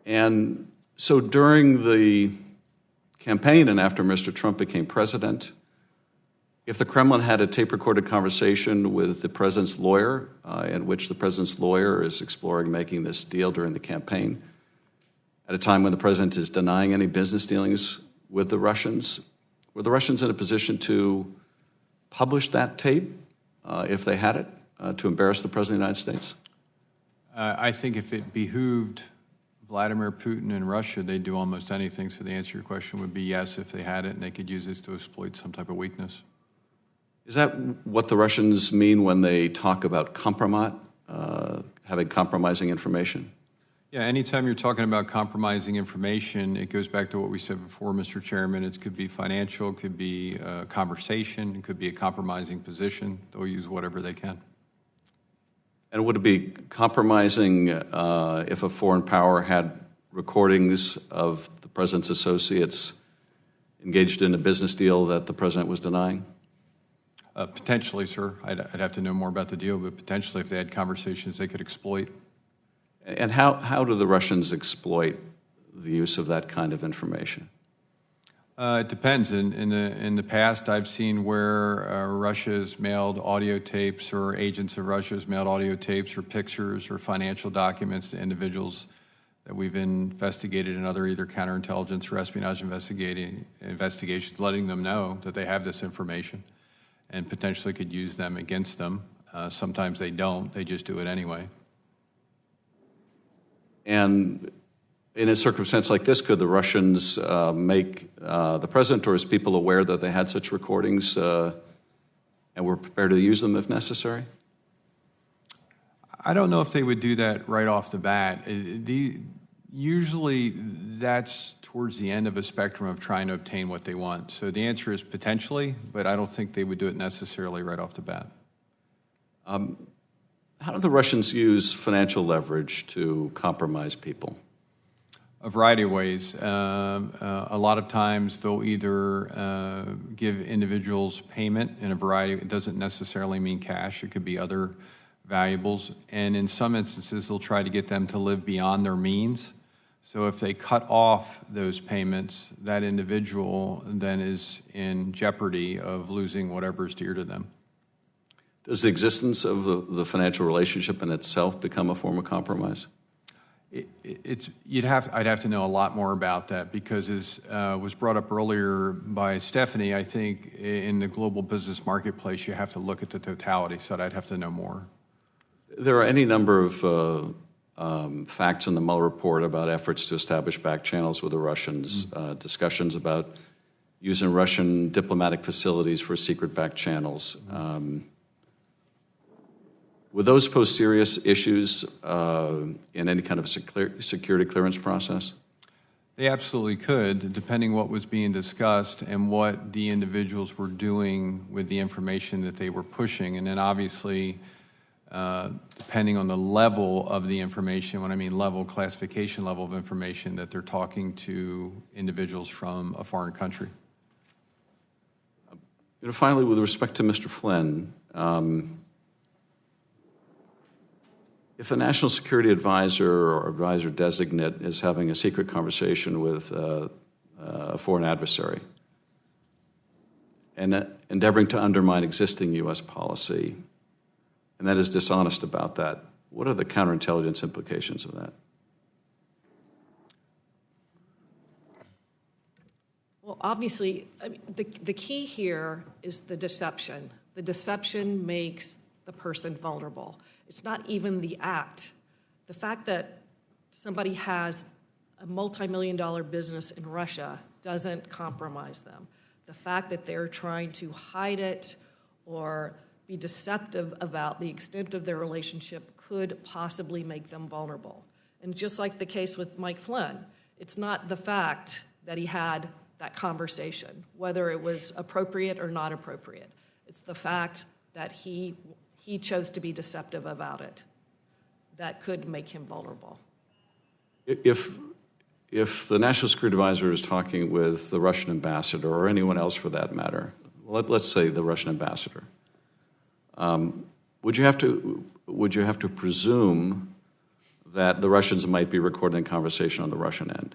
And so during the campaign and after Mr. Trump became president, if the Kremlin had a tape-recorded conversation with the president's lawyer, in which the president's lawyer is exploring making this deal during the campaign, at a time when the president is denying any business dealings with the Russians, were the Russians in a position to publish that tape, if they had it, to embarrass the President of the United States? I think if it behooved Vladimir Putin and Russia, they'd do almost anything. So the answer to your question would be yes, if they had it, and they could use this to exploit some type of weakness. Is that what the Russians mean when they talk about compromat, having compromising information? Yeah, anytime you're talking about compromising information, it goes back to what we said before, Mr. Chairman. It could be financial, it could be a conversation, it could be a compromising position. They'll use whatever they can. And would it be compromising if a foreign power had recordings of the president's associates engaged in a business deal that the president was denying? Potentially, sir. I'd have to know more about the deal, but potentially if they had conversations they could exploit. And how do the Russians exploit the use of that kind of information? It depends. In the past, I've seen where Russia has mailed audio tapes, or agents of Russia has mailed audio tapes or pictures or financial documents to individuals that we've investigated in other either counterintelligence or espionage investigations, letting them know that they have this information and potentially could use them against them. Sometimes they don't. They just do it anyway. And in a circumstance like this, could the Russians make the president or his people aware that they had such recordings and were prepared to use them if necessary? I don't know if they would do that right off the bat. Usually that's towards the end of a spectrum of trying to obtain what they want. So the answer is potentially, but I don't think they would do it necessarily right off the bat. How do the Russians use financial leverage to compromise people? A variety of ways. A lot of times they'll either give individuals payment in a variety. It doesn't necessarily mean cash. It could be other valuables. And in some instances, they'll try to get them to live beyond their means. So if they cut off those payments, that individual then is in jeopardy of losing whatever is dear to them. Does the existence of the financial relationship in itself become a form of compromise? I'd have to know a lot more about that, because as was brought up earlier by Stephanie, I think in the global business marketplace you have to look at the totality, so I'd have to know more. There are any number of facts in the Mueller report about efforts to establish back channels with the Russians, discussions about using Russian diplomatic facilities for secret back channels. Would those pose serious issues in any kind of security clearance process? They absolutely could, depending what was being discussed and what the individuals were doing with the information that they were pushing. And then obviously, depending on the level of the information, when I mean level, classification level of information, that they're talking to individuals from a foreign country. Finally, with respect to Mr. Flynn, if a national security advisor or advisor designate is having a secret conversation with a foreign adversary and endeavoring to undermine existing U.S. policy, and that is dishonest about that, what are the counterintelligence implications of that? Well, obviously, I mean, the key here is the deception. The deception makes the person vulnerable. It's not even the act. The fact that somebody has a multi-million-dollar business in Russia doesn't compromise them. The fact that they're trying to hide it or be deceptive about the extent of their relationship could possibly make them vulnerable. And just like the case with Mike Flynn, it's not the fact that he had that conversation, whether it was appropriate or not appropriate. It's the fact that he chose to be deceptive about it that could make him vulnerable. If the National Security Advisor is talking with the Russian ambassador or anyone else for that matter, let's say the Russian ambassador, would you have to presume that the Russians might be recording the conversation on the Russian end?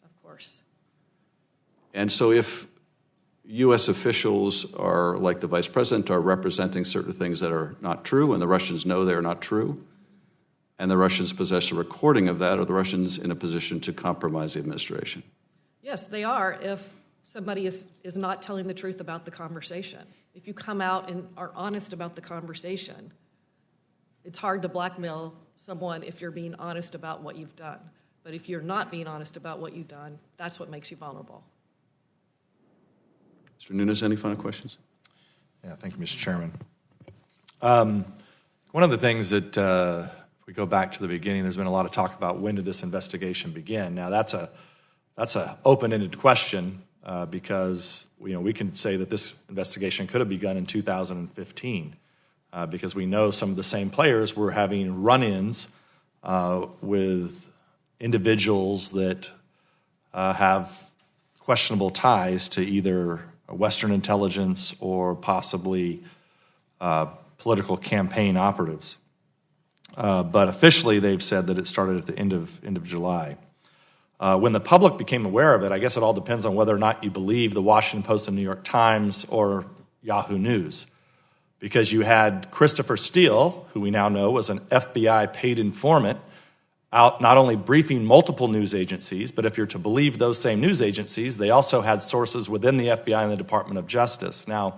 Of course. And so if U.S. officials are, like the Vice President, are representing certain things that are not true, and the Russians know they are not true, and the Russians possess a recording of that, are the Russians in a position to compromise the administration? Yes, they are if somebody is not telling the truth about the conversation. If you come out and are honest about the conversation, it's hard to blackmail someone if you're being honest about what you've done. But if you're not being honest about what you've done, that's what makes you vulnerable. Mr. Nunes, any final questions? Yeah, thank you, Mr. Chairman. One of the things that, if we go back to the beginning, there's been a lot of talk about when did this investigation begin. Now, that's a open-ended question because we can say that this investigation could have begun in 2015 because we know some of the same players were having run-ins with individuals that have questionable ties to either Western intelligence or possibly political campaign operatives. But officially, they've said that it started at the end of July. When the public became aware of it, I guess it all depends on whether or not you believe the Washington Post and New York Times or Yahoo News. Because you had Christopher Steele, who we now know was an FBI paid informant, out not only briefing multiple news agencies, but if you're to believe those same news agencies, they also had sources within the FBI and the Department of Justice. Now,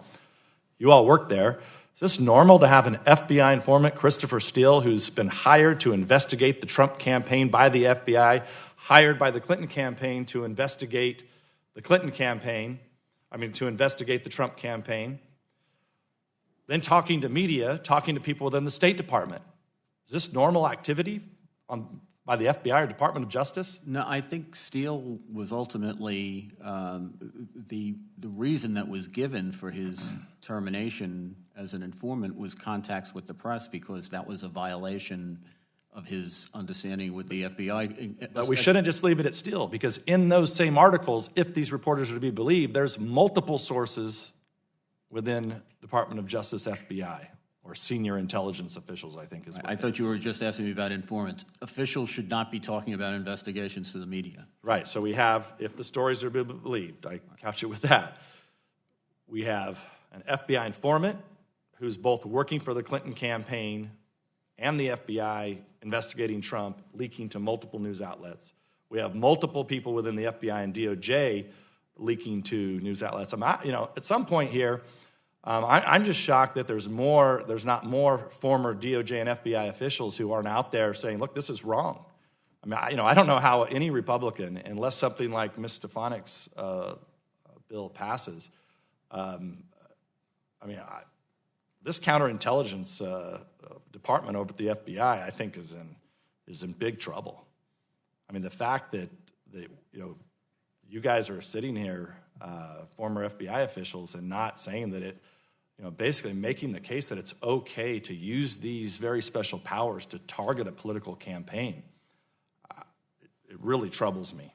you all work there. Is this normal to have an FBI informant, Christopher Steele, who's been hired to investigate the Trump campaign by the FBI, hired by the Clinton campaign to investigate the to investigate the Trump campaign, then talking to media, talking to people within the State Department? Is this normal activity by the FBI or Department of Justice? No, I think Steele was ultimately the reason that was given for his termination as an informant was contacts with the press because that was a violation of his understanding with the FBI. But we shouldn't just leave it at Steele because in those same articles, if these reporters are to be believed, there's multiple sources within Department of Justice FBI. Or senior intelligence officials, I think is what I thought you were just asking me about informants. Officials should not be talking about investigations to the media. Right, so we have, if the stories are believed, I couch it with that, we have an FBI informant who's both working for the Clinton campaign and the FBI investigating Trump, leaking to multiple news outlets. We have multiple people within the FBI and DOJ leaking to news outlets. At some point here, I'm just shocked that there's not more former DOJ and FBI officials who aren't out there saying, look, this is wrong. I don't know how any Republican, unless something like Ms. Stefanik's bill passes, this counterintelligence department over at the FBI, I think, is in big trouble. The fact that you guys are sitting here, former FBI officials, and not saying that it, basically making the case that it's okay to use these very special powers to target a political campaign. It really troubles me.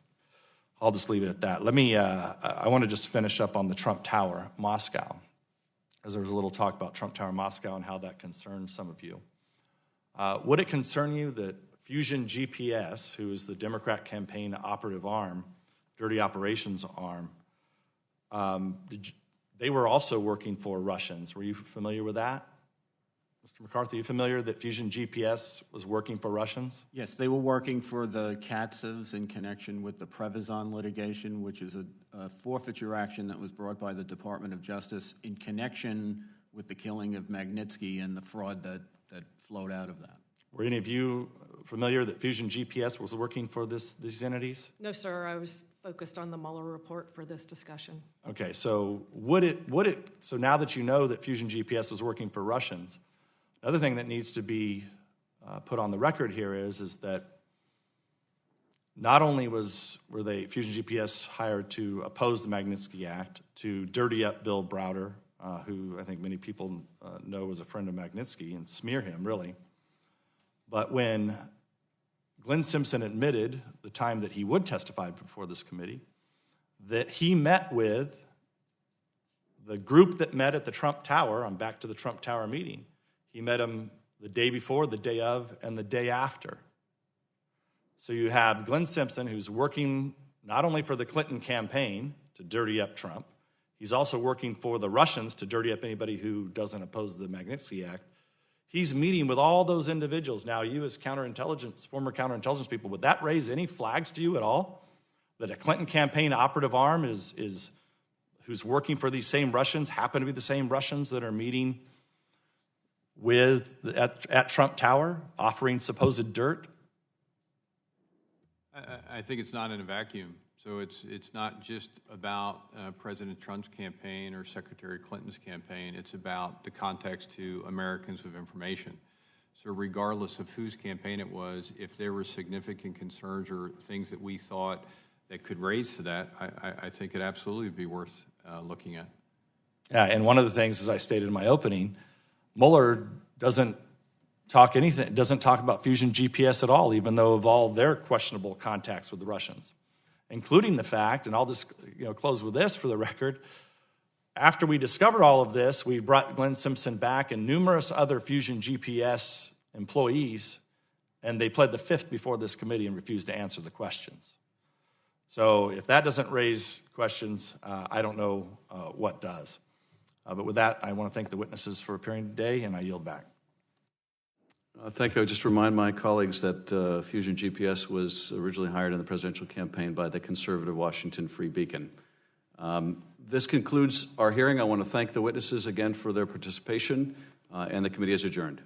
I'll just leave it at that. I want to just finish up on the Trump Tower, Moscow, because there was a little talk about Trump Tower, Moscow, and how that concerns some of you. Would it concern you that Fusion GPS, who is the Democrat campaign operative arm, dirty operations arm, they were also working for Russians? Were you familiar with that? Mr. McCarthy, are you familiar that Fusion GPS was working for Russians? Yes, they were working for the Katsevs in connection with the Previzon litigation, which is a forfeiture action that was brought by the Department of Justice in connection with the killing of Magnitsky and the fraud that flowed out of that. Were any of you familiar that Fusion GPS was working for these entities? No, sir. I was focused on the Mueller report for this discussion. Okay, so so now that you know that Fusion GPS was working for Russians, another thing that needs to be put on the record here is that not only were Fusion GPS hired to oppose the Magnitsky Act, to dirty up Bill Browder, who I think many people know was a friend of Magnitsky, and smear him, really. But when Glenn Simpson admitted the time that he would testify before this committee, that he met with the group that met at the Trump Tower, I'm back to the Trump Tower meeting, he met them the day before, the day of, and the day after. So you have Glenn Simpson, who's working not only for the Clinton campaign to dirty up Trump, he's also working for the Russians to dirty up anybody who doesn't oppose the Magnitsky Act. He's meeting with all those individuals. Now, you as former counterintelligence people, would that raise any flags to you at all? That a Clinton campaign operative arm who's working for these same Russians happen to be the same Russians that are meeting at Trump Tower, offering supposed dirt? I think it's not in a vacuum. So it's not just about President Trump's campaign or Secretary Clinton's campaign. It's about the context to Americans of information. So regardless of whose campaign it was, if there were significant concerns or things that we thought that could raise to that, I think it absolutely would be worth looking at. Yeah, and one of the things, as I stated in my opening, Mueller doesn't talk about Fusion GPS at all, even though of all their questionable contacts with the Russians, including the fact, and I'll just close with this for the record, after we discovered all of this, we brought Glenn Simpson back and numerous other Fusion GPS employees, and they pled the fifth before this committee and refused to answer the questions. So if that doesn't raise questions, I don't know what does. But with that, I want to thank the witnesses for appearing today, and I yield back. Thank you. I just remind my colleagues that Fusion GPS was originally hired in the presidential campaign by the conservative Washington Free Beacon. This concludes our hearing. I want to thank the witnesses again for their participation, and the committee is adjourned.